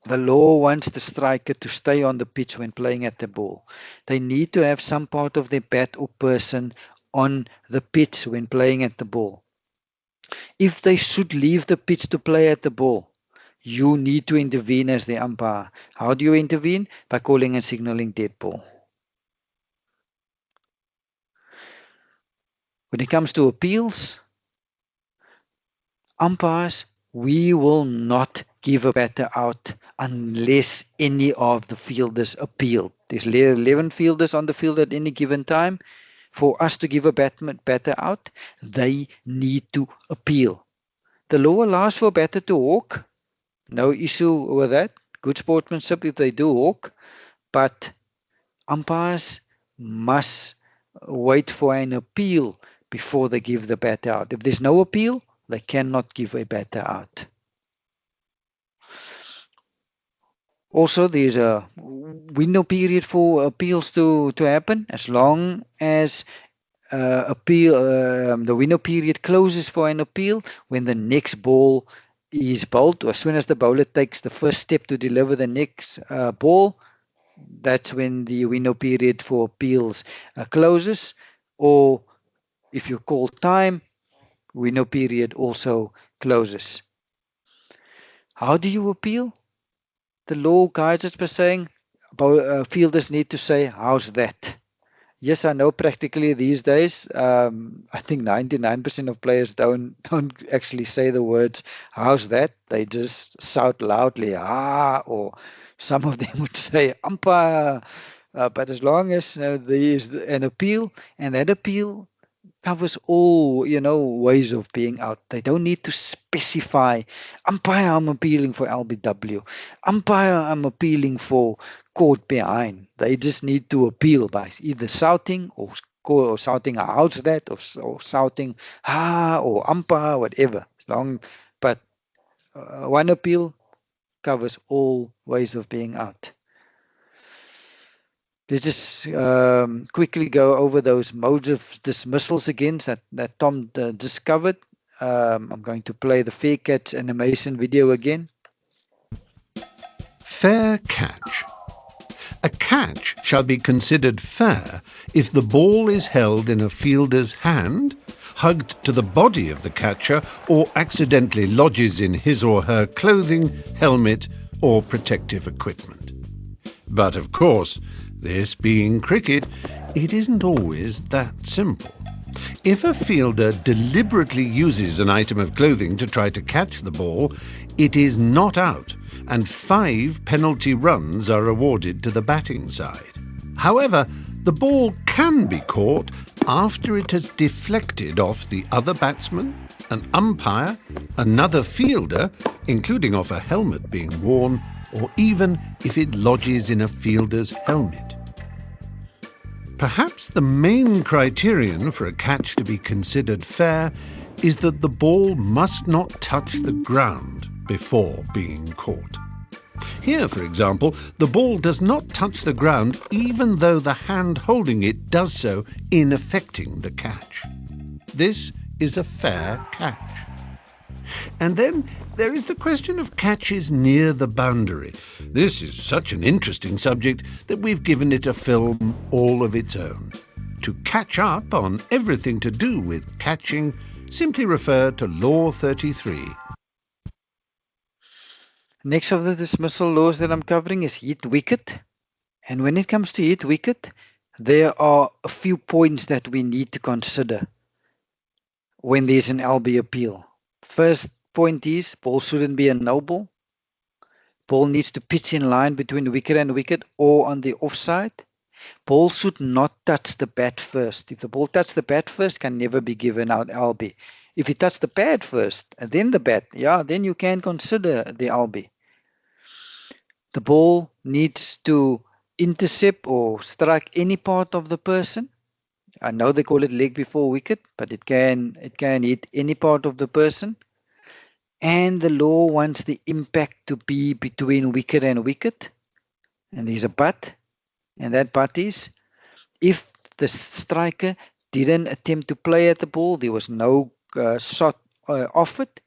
the law wants the striker to stay on the pitch when playing at the ball. They need to have some part of their bat or person on the pitch when playing at the ball. If they should leave the pitch to play at the ball, you need to intervene as the umpire. How do you intervene? By calling and signaling dead ball. When it comes to appeals, umpires, we will not give a batter out unless any of the fielders appeal. There's 11 fielders on the field at any given time. For us to give a batter out, they need to appeal. The law allows for a batter to walk. No issue with that. Good sportsmanship if they do walk. But umpires must wait for an appeal before they give the batter out. If there's no appeal, they cannot give a batter out. Also, there's a window period for appeals to happen. As long as the window period closes for an appeal when the next ball is bowled, or as soon as the bowler takes the first step to deliver the next ball, that's when the window period for appeals closes. Or if you call time, window period also closes. How do you appeal? The law guides us by saying fielders need to say, how's that? Yes, I know practically these days, I think 99% of players don't actually say the words, how's that? They just shout loudly, or some of them would say, umpire. But as long as there is an appeal, and that appeal covers all, ways of being out. They don't need to specify, umpire, I'm appealing for LBW. Umpire, I'm appealing for caught behind. They just need to appeal by either shouting or shouting, how's that? Or shouting, or umpire, whatever. But one appeal covers all ways of being out. Let's just quickly go over those modes of dismissals again that Tom discovered. I'm going to play the fair catch animation video again. Fair catch. A catch shall be considered fair if the ball is held in a fielder's hand, hugged to the body of the catcher, or accidentally lodges in his or her clothing, helmet, or protective equipment. But of course, this being cricket, it isn't always that simple. If a fielder deliberately uses an item of clothing to try to catch the ball, it is not out, and 5 penalty runs are awarded to the batting side. However, the ball can be caught after it has deflected off the other batsman, an umpire, another fielder, including off a helmet being worn, or even if it lodges in a fielder's helmet. Perhaps the main criterion for a catch to be considered fair is that the ball must not touch the ground before being caught. Here, for example, the ball does not touch the ground even though the hand holding it does so in effecting the catch. This is a fair catch. And then there is the question of catches near the boundary. This is such an interesting subject that we've given it a film all of its own. To catch up on everything to do with catching, simply refer to Law 33. Next of the dismissal laws that I'm covering is hit wicket. And when it comes to hit wicket, there are a few points that we need to consider when there's an LB appeal. First point is ball shouldn't be a no ball. Ball needs to pitch in line between wicket and wicket or on the offside. Ball should not touch the bat first. If the ball touches the bat first, can never be given out LB. If it touches the pad first and then the bat, then you can consider the LB. The ball needs to intercept or strike any part of the person. I know they call it leg before wicket, but it can hit any part of the person. And the law wants the impact to be between wicket and wicket. And there's a but. And that but is if the striker didn't attempt to play at the ball, there was no shot off it.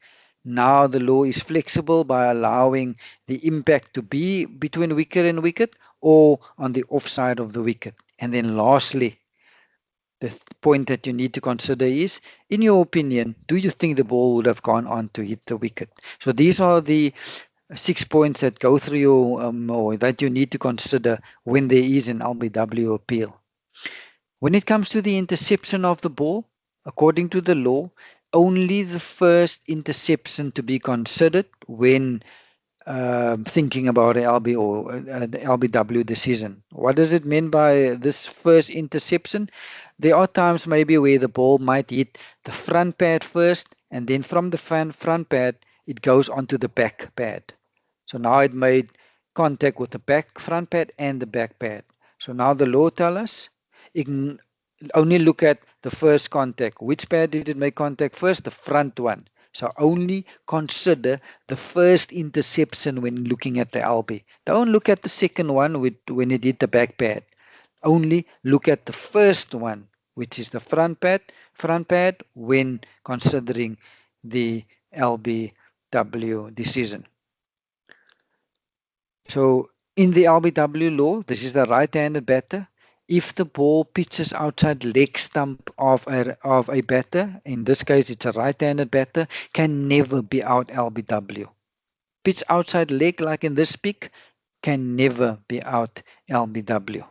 Now the law is flexible by allowing the impact to be between wicket and wicket or on the offside of the wicket. And then lastly, the point that you need to consider is, in your opinion, do you think the ball would have gone on to hit the wicket? So these are the 6 points that go through your or that you need to consider when there is an LBW appeal. When it comes to the interception of the ball, according to the law, only the first interception to be considered when thinking about an LB or the LBW decision. What does it mean by this first interception? There are times maybe where the ball might hit the front pad first, and then from the front pad, it goes onto the back pad. So now it made contact with the front pad and the back pad. So now the law tells us only look at the first contact. Which pad did it make contact first? The front one. So only consider the first interception when looking at the LB. Don't look at the second one when it hit the back pad. Only look at the first one, which is the front pad when considering the LBW decision. So in the LBW law, this is the right-handed batter. If the ball pitches outside leg stump of a batter, in this case it's a right-handed batter, can never be out LBW. Pitch outside leg like in this pick can never be out LBW.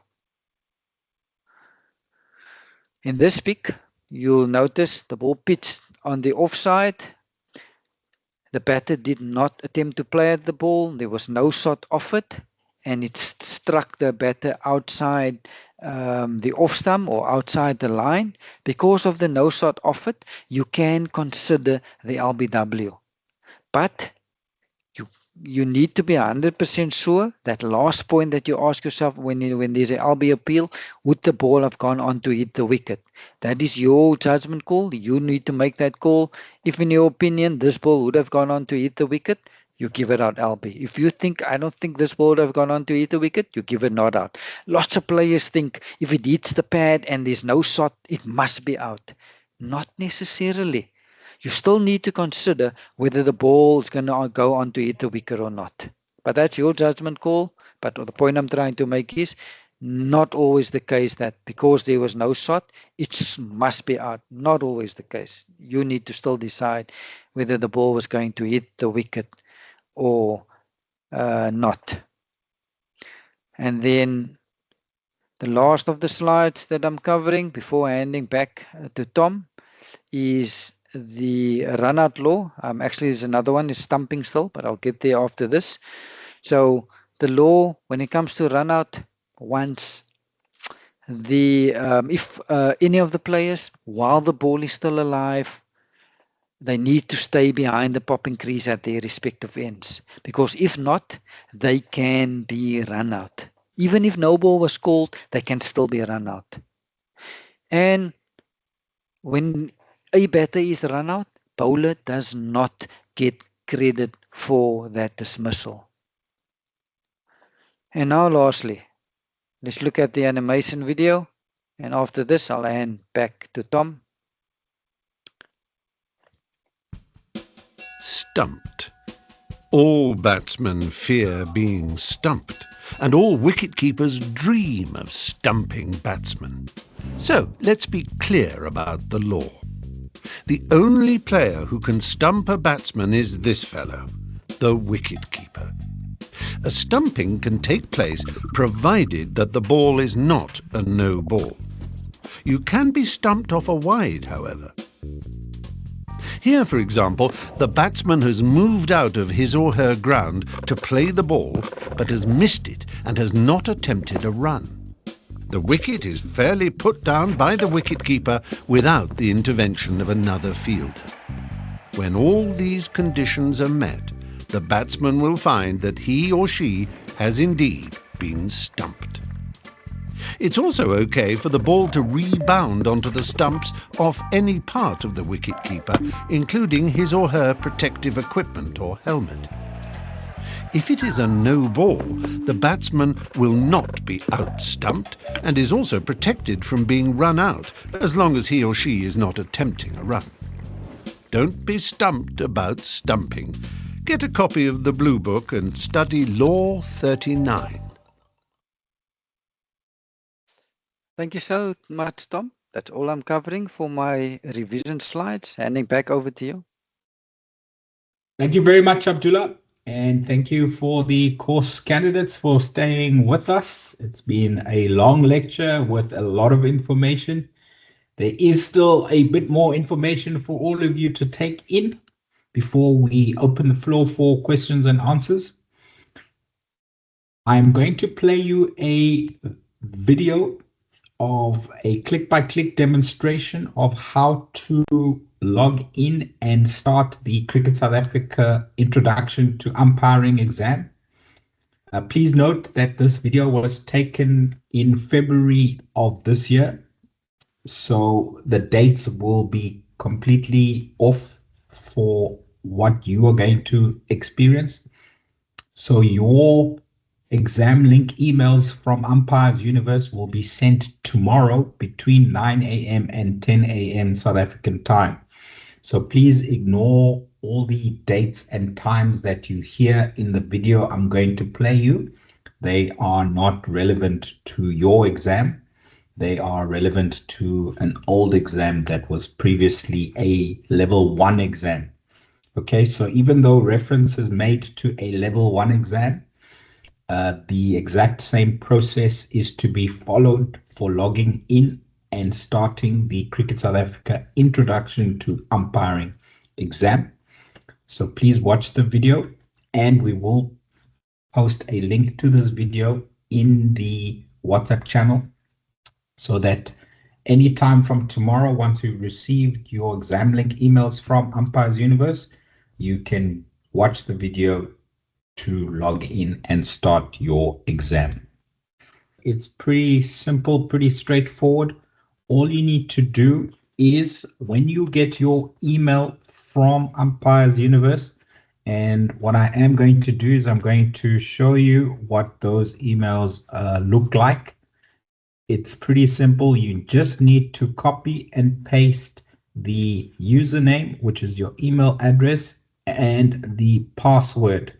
In this pick, you'll notice the ball pitched on the offside. The batter did not attempt to play at the ball. There was no shot off it, and it struck the batter outside the off stump or outside the line. Because of the no shot off it, you can consider the LBW. But you need to be 100% sure that last point that you ask yourself when there's an LB appeal, would the ball have gone on to hit the wicket? That is your judgment call. You need to make that call. If in your opinion this ball would have gone on to hit the wicket, you give it out LB. If you think, I don't think this ball would have gone on to hit the wicket, you give it not out. Lots of players think if it hits the pad and there's no shot, it must be out. Not necessarily. You still need to consider whether the ball is going to go on to hit the wicket or not. But that's your judgment call. But the point I'm trying to make is not always the case that because there was no shot, it must be out. Not always the case. You need to still decide whether the ball was going to hit the wicket or not. And then the last of the slides that I'm covering before handing back to Tom is the run-out law. Actually, there's another one, is stumping still, but I'll get there after this. So the law, when it comes to run-out, once the if any of the players, while the ball is still alive, they need to stay behind the popping crease at their respective ends, because if not, they can be run out. Even if no ball was called, they can still be run out. And when a batter is run out, bowler does not get credit for that dismissal. And now lastly, let's look at the animation video, and after this I'll hand back to Tom. Stumped. All batsmen fear being stumped, and all wicket-keepers dream of stumping batsmen. So let's be clear about the law. The only player who can stump a batsman is this fellow, the wicket-keeper. A stumping can take place provided that the ball is not a no ball. You can be stumped off a wide, however. Here, for example, the batsman has moved out of his or her ground to play the ball, but has missed it and has not attempted a run. The wicket is fairly put down by the wicket-keeper without the intervention of another fielder. When all these conditions are met, the batsman will find that he or she has indeed been stumped. It's also okay for the ball to rebound onto the stumps off any part of the wicket-keeper, including his or her protective equipment or helmet. If it is a no ball, the batsman will not be out-stumped and is also protected from being run out as long as he or she is not attempting a run. Don't be stumped about stumping. Get a copy of the Blue Book and study Law 39. Thank you so much, Tom. That's all I'm covering for my revision slides. Handing back over to you. Thank you very much, Abdullah. And thank you for the course candidates for staying with us. It's been a long lecture with a lot of information. There is still a bit more information for all of you to take in before we open the floor for questions and answers. I'm going to play you a video of a click-by-click demonstration of how to log in and start the Cricket South Africa Introduction to Umpiring exam. Please note that this video was taken in February of this year, so the dates will be completely off for what you are going to experience. So your exam link emails from Umpires Universe will be sent tomorrow between 9 a.m. and 10 a.m. South African time. So please ignore all the dates and times that you hear in the video I'm going to play you. They are not relevant to your exam. They are relevant to an old exam that was previously a level 1 exam. Okay, so even though reference is made to a level 1 exam, the exact same process is to be followed for logging in and starting the Cricket South Africa Introduction to Umpiring exam. So please watch the video, and we will post a link to this video in the WhatsApp channel so that anytime from tomorrow, once you've received your exam link emails from Umpires Universe, you can watch the video to log in and start your exam. It's pretty simple, pretty straightforward. All you need to do is when you get your email from Umpires Universe And what I am going to do is I'm going to show you what those emails look like. It's pretty simple. You just need to copy and paste the username, which is your email address, and the password,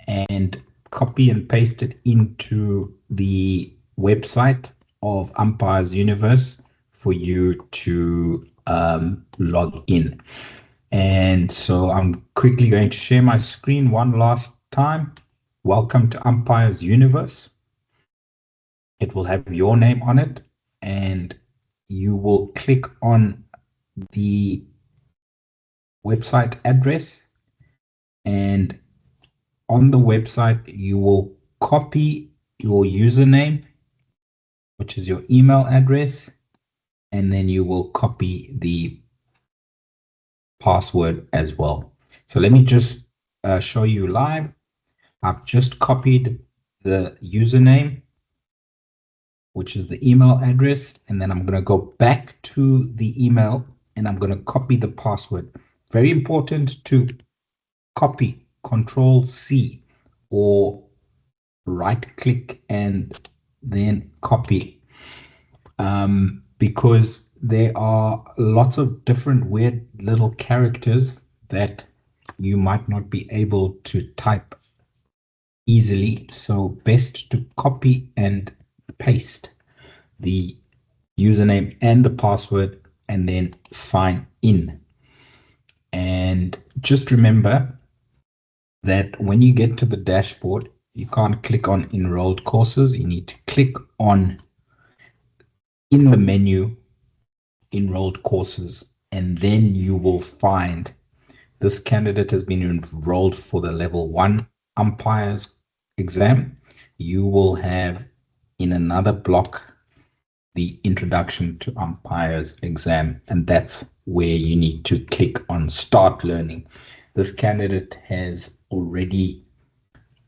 and copy and paste it into the website of Umpires Universe for you to log in. And so I'm quickly going to share my screen one last time. Welcome to Umpires Universe. It will have your name on it, and you will click on the website address, and on the website you will copy your username, which is your email address, and then you will copy the password as well. So let me just show you live. I've just copied the username, which is the email address, and then I'm going to go back to the email and I'm going to copy the password. Very important to copy, Control C, or right click and then copy, because there are lots of different weird little characters that you might not be able to type easily. So best to copy and paste the username and the password and then sign in. And just remember that when you get to the dashboard, you can't click on enrolled courses. You need to click on, in the menu, enrolled courses, and then you will find this candidate has been enrolled for the level 1 umpires exam. You will have in another block the introduction to umpires exam, and that's where you need to click on start learning. This candidate has already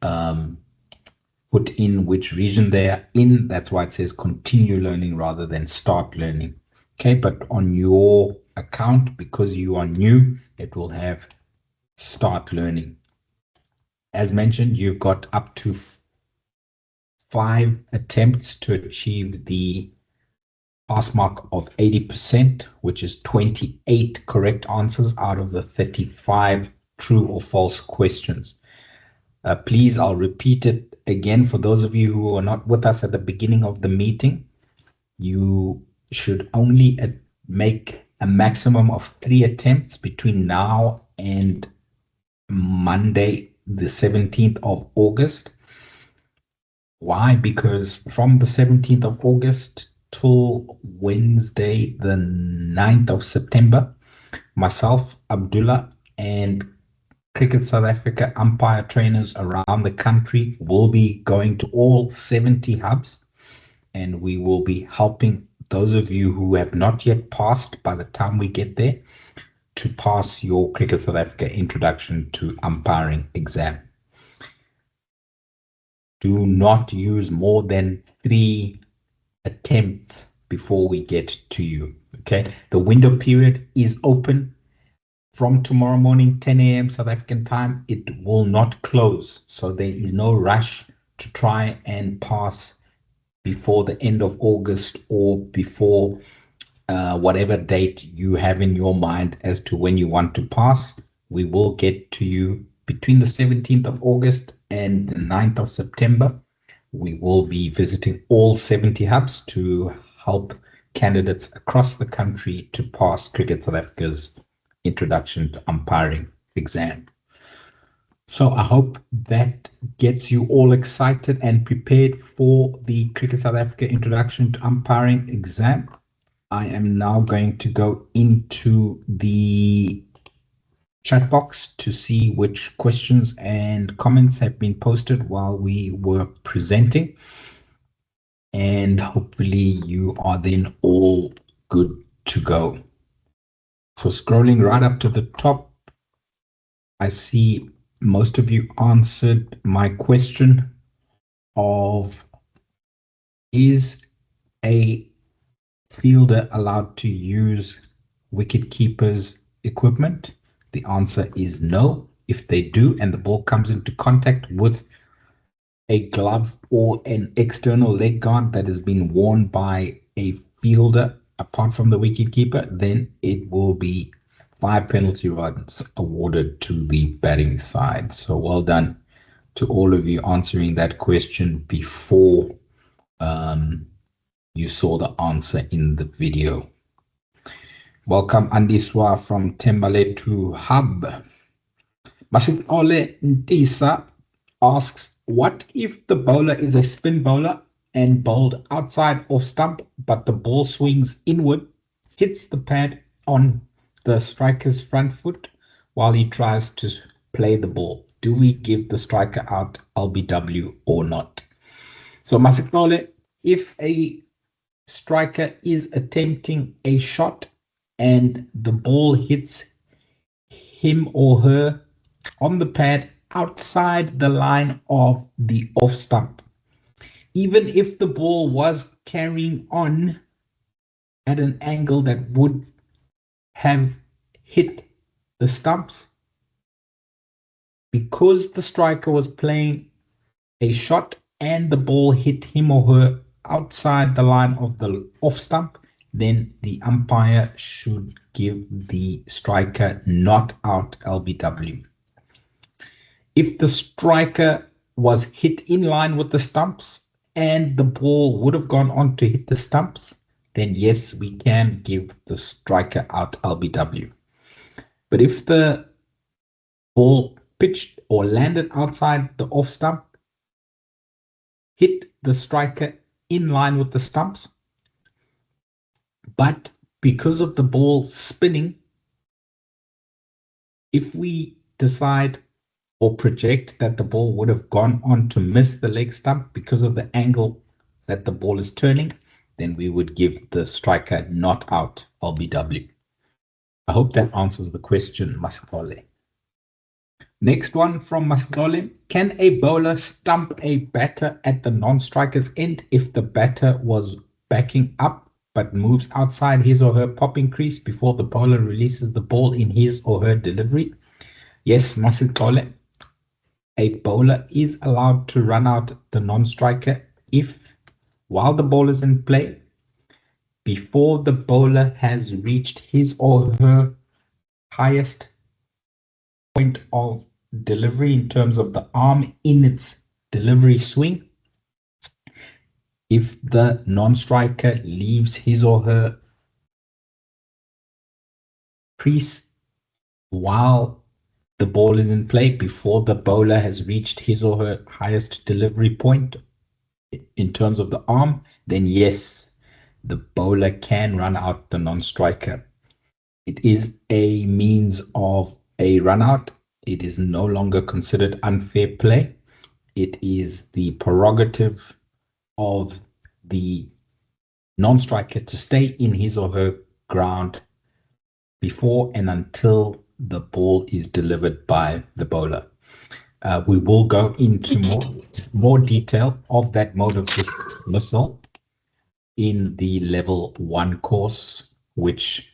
put in which region they are in. That's why it says continue learning rather than start learning. Okay, but on your account, because you are new, it will have start learning. As mentioned, you've got up to 5 attempts to achieve the pass mark of 80%, which is 28 correct answers out of the 35 true or false questions. Please, I'll repeat it again for those of you who are not with us at the beginning of the meeting. You should only make a maximum of 3 attempts between now and Monday, the 17th of August. Why? Because from the 17th of August till Wednesday, the 9th of September, myself, Abdullah, and Cricket South Africa umpire trainers around the country will be going to all 70 hubs, and we will be helping those of you who have not yet passed by the time we get there to pass your Cricket South Africa Introduction to Umpiring exam. Do not use more than 3 attempts before we get to you. Okay, the window period is open from tomorrow morning 10 a.m. South African time. It will not close, so there is no rush to try and pass before the end of August or before whatever date you have in your mind as to when you want to pass. We will get to you between the 17th of August and the 9th of September. We will be visiting all 70 hubs to help candidates across the country to pass Cricket South Africa's Introduction to Umpiring exam. So I hope that gets you all excited and prepared for the Cricket South Africa Introduction to Umpiring exam. I am now going to go into the chat box to see which questions and comments have been posted while we were presenting. And hopefully you are then all good to go. So scrolling right up to the top, I see most of you answered my question of, is a fielder allowed to use wicketkeeper's equipment? The answer is no. If they do, and the ball comes into contact with a glove or an external leg guard that has been worn by a fielder apart from the wicketkeeper, then it will be 5 penalty runs awarded to the batting side. So well done to all of you answering that question before you saw the answer in the video. Welcome Andiswa from Tembale to Hub. Masit Ole Ntisa asks, what if the bowler is a spin bowler and bowled outside off stump, but the ball swings inward, hits the pad on the striker's front foot while he tries to play the ball? Do we give the striker out LBW or not? So Masikole, if a striker is attempting a shot and the ball hits him or her on the pad outside the line of the off stump, even if the ball was carrying on at an angle that would have hit the stumps, because the striker was playing a shot and the ball hit him or her outside the line of the off stump, then the umpire should give the striker not out LBW. If the striker was hit in line with the stumps and the ball would have gone on to hit the stumps, then yes, we can give the striker out LBW. But if the ball pitched or landed outside the off stump, hit the striker in line with the stumps, but because of the ball spinning, if we decide or project that the ball would have gone on to miss the leg stump because of the angle that the ball is turning, then we would give the striker not out LBW. I hope that answers the question, Masikole. Next one from Masikole. Can a bowler stump a batter at the non-striker's end if the batter was backing up but moves outside his or her popping crease before the bowler releases the ball in his or her delivery? Yes, Masikole. A bowler is allowed to run out the non-striker if, while the ball is in play, before the bowler has reached his or her highest point of delivery in terms of the arm in its delivery swing, if the non-striker leaves his or her crease while the ball is in play, before the bowler has reached his or her highest delivery point in terms of the arm, then yes, the bowler can run out the non-striker. It is a means of a run out. It is no longer considered unfair play. It is the prerogative of the non-striker to stay in his or her ground before and until the ball is delivered by the bowler. We will go into more detail of that mode of dismissal in the level 1 course, which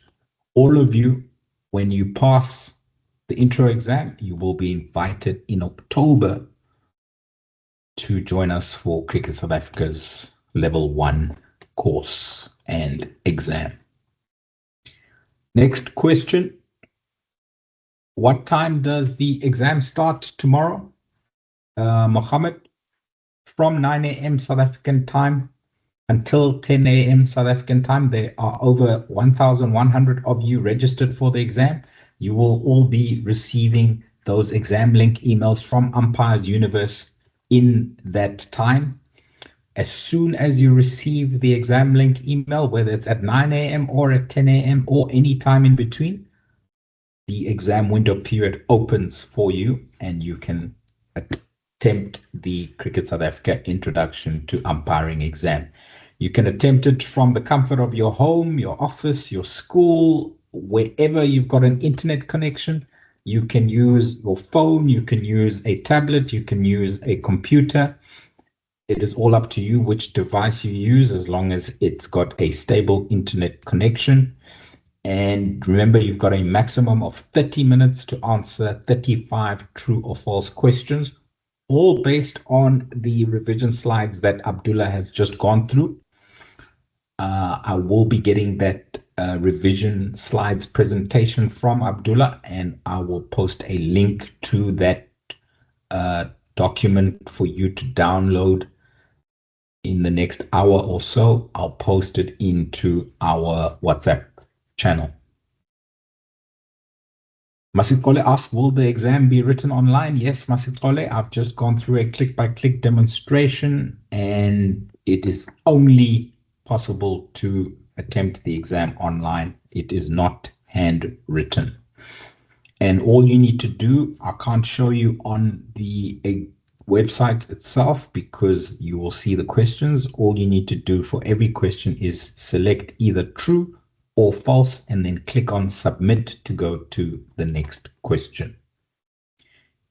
all of you, when you pass the intro exam, you will be invited in October to join us for Cricket South Africa's level 1 course and exam. Next question. What time does the exam start tomorrow? Mohammed, from 9 a.m. South African time until 10 a.m. South African time. There are over 1,100 of you registered for the exam. You will all be receiving those exam link emails from Umpires Universe in that time. As soon as you receive the exam link email, whether it's at 9 a.m. or at 10 a.m. or any time in between, the exam window period opens for you and you can attempt the Cricket South Africa Introduction to Umpiring exam. You can attempt it from the comfort of your home, your office, your school, wherever you've got an internet connection. You can use your phone, you can use a tablet, you can use a computer. It is all up to you which device you use, as long as it's got a stable internet connection. And remember, you've got a maximum of 30 minutes to answer 35 true or false questions, all based on the revision slides that Abdullah has just gone through. I will be getting that revision slides presentation from Abdullah, and I will post a link to that document for you to download in the next hour or so. I'll post it into our WhatsApp channel. Masitole asks, will the exam be written online? Yes, Masitole, I've just gone through a click-by-click demonstration, and it is only possible to attempt the exam online. It is not handwritten. And all you need to do, I can't show you on the website itself because you will see the questions. All you need to do for every question is select either true or false and then click on submit to go to the next question.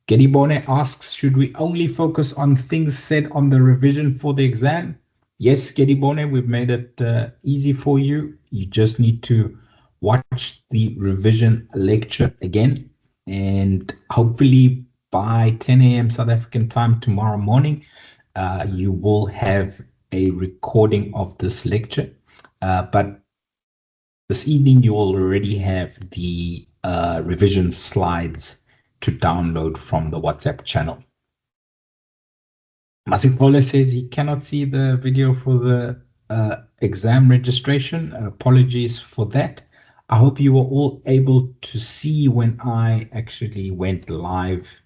Gedibone asks, should we only focus on things said on the revision for the exam? Yes, Gedibone, we've made it easy for you. You just need to watch the revision lecture again, and hopefully by 10 a.m. South African time tomorrow morning, you will have a recording of this lecture. But this evening, you will already have the revision slides to download from the WhatsApp channel. Masipole says he cannot see the video for the exam registration. Apologies for that. I hope you were all able to see when I actually went live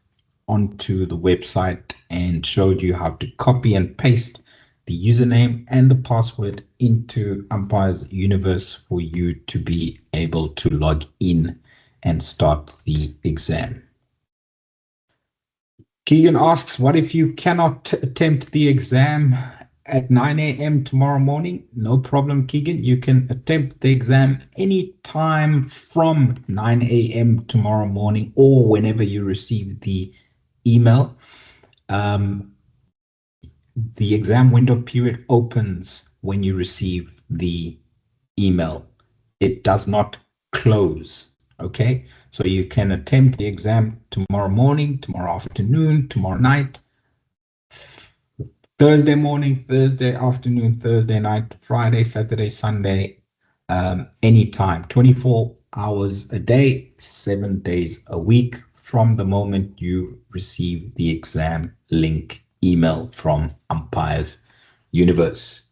onto the website and showed you how to copy and paste the username and the password into Umpire's Universe for you to be able to log in and start the exam. Keegan asks, what if you cannot attempt the exam at 9 a.m. tomorrow morning? No problem, Keegan. You can attempt the exam any time from 9 a.m. tomorrow morning or whenever you receive the email. The exam window period opens when you receive the email. It does not close. Okay, so you can attempt the exam tomorrow morning, tomorrow afternoon, tomorrow night, Thursday morning, Thursday afternoon, Thursday night, Friday, Saturday, Sunday, anytime, 24 hours a day, 7 days a week from the moment you receive the exam link email from Umpire's Universe.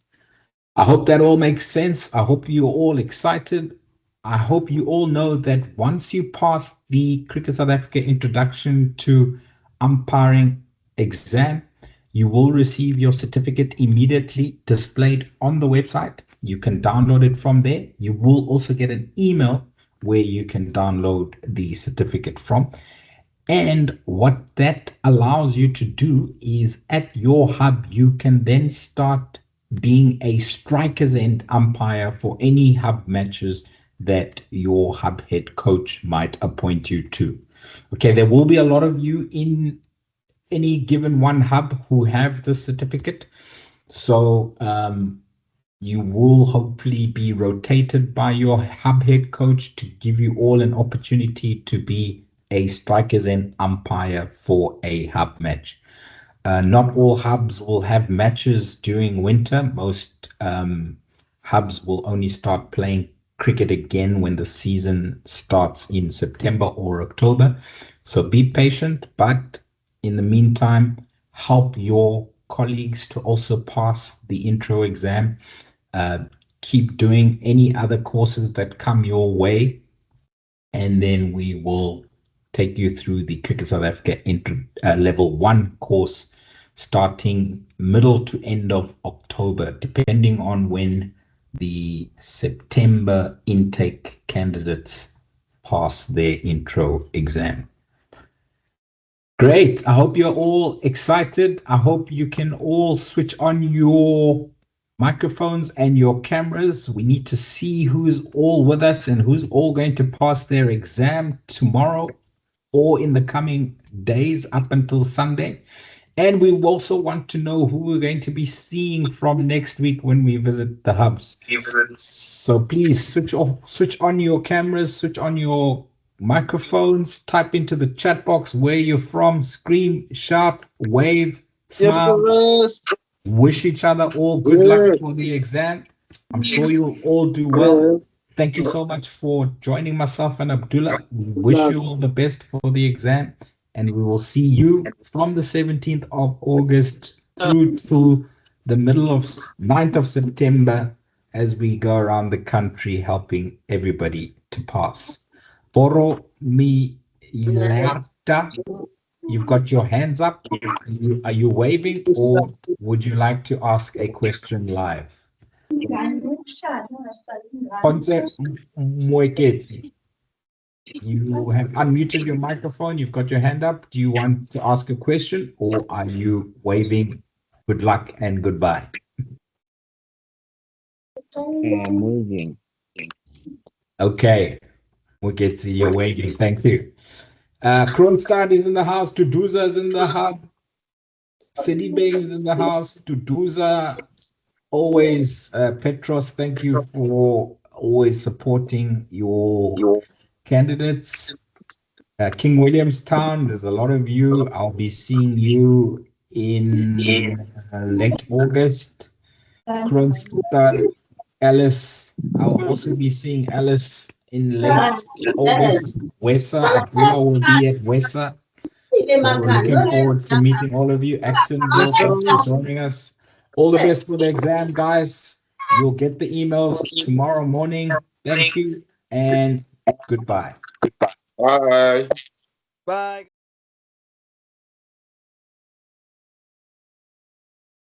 I hope that all makes sense. I hope you're all excited. I hope you all know that once you pass the Cricket South Africa Introduction to Umpiring exam, you will receive your certificate immediately displayed on the website. You can download it from there. You will also get an email where you can download the certificate from. And what that allows you to do is at your hub, you can then start being a strikers end umpire for any hub matches that your hub head coach might appoint you to. Okay, there will be a lot of you in any given one hub who have the certificate. So you will hopefully be rotated by your hub head coach to give you all an opportunity to be a strikers end umpire for a hub match. Not all hubs will have matches during winter. Most hubs will only start playing cricket again when the season starts in September or October. So be patient, but in the meantime, help your colleagues to also pass the intro exam. Keep doing any other courses that come your way, and then we will take you through the Cricket South Africa Level 1 course starting middle to end of October, depending on when the September intake candidates pass their intro exam. Great. I hope you're all excited. I hope you can all switch on your microphones and your cameras. We need to see who's all with us and who's all going to pass their exam tomorrow or in the coming days up until Sunday. And we also want to know who we're going to be seeing from next week when we visit the hubs. So please switch on your cameras, switch on your microphones, type into the chat box where you're from, scream, shout, wave, smile, wish each other all good luck for the exam. I'm sure you'll all do well. Thank you so much for joining myself and Abdullah. We wish you all the best for the exam, and we will see you from the 17th of August through to the middle of 9th of September as we go around the country helping everybody to pass. Boro mi Ilerta, you've got your hands up. Are you waving, or would you like to ask a question live? Ponce Mwekezi, you have unmuted your microphone. You've got your hand up. Do you want to ask a question, or are you waving good luck and goodbye? I'm waving. Okay, Mwekezi, you're waving. Thank you. Kronstadt is in the house. Tuduza is in the hub. Sidibeng is in the house. Tuduza, always. Petros, thank you for always supporting your candidates. King Williamstown, there's a lot of you. I'll be seeing you in late August. Kronstadt, Alice, I'll also be seeing Alice in late August. Wesa, Abdullah will be at Wesa. So we're looking forward to meeting all of you. Actonville, thanks for joining us. All the best for the exam, guys. You'll get the emails tomorrow morning. Thank you and goodbye. Bye. Bye.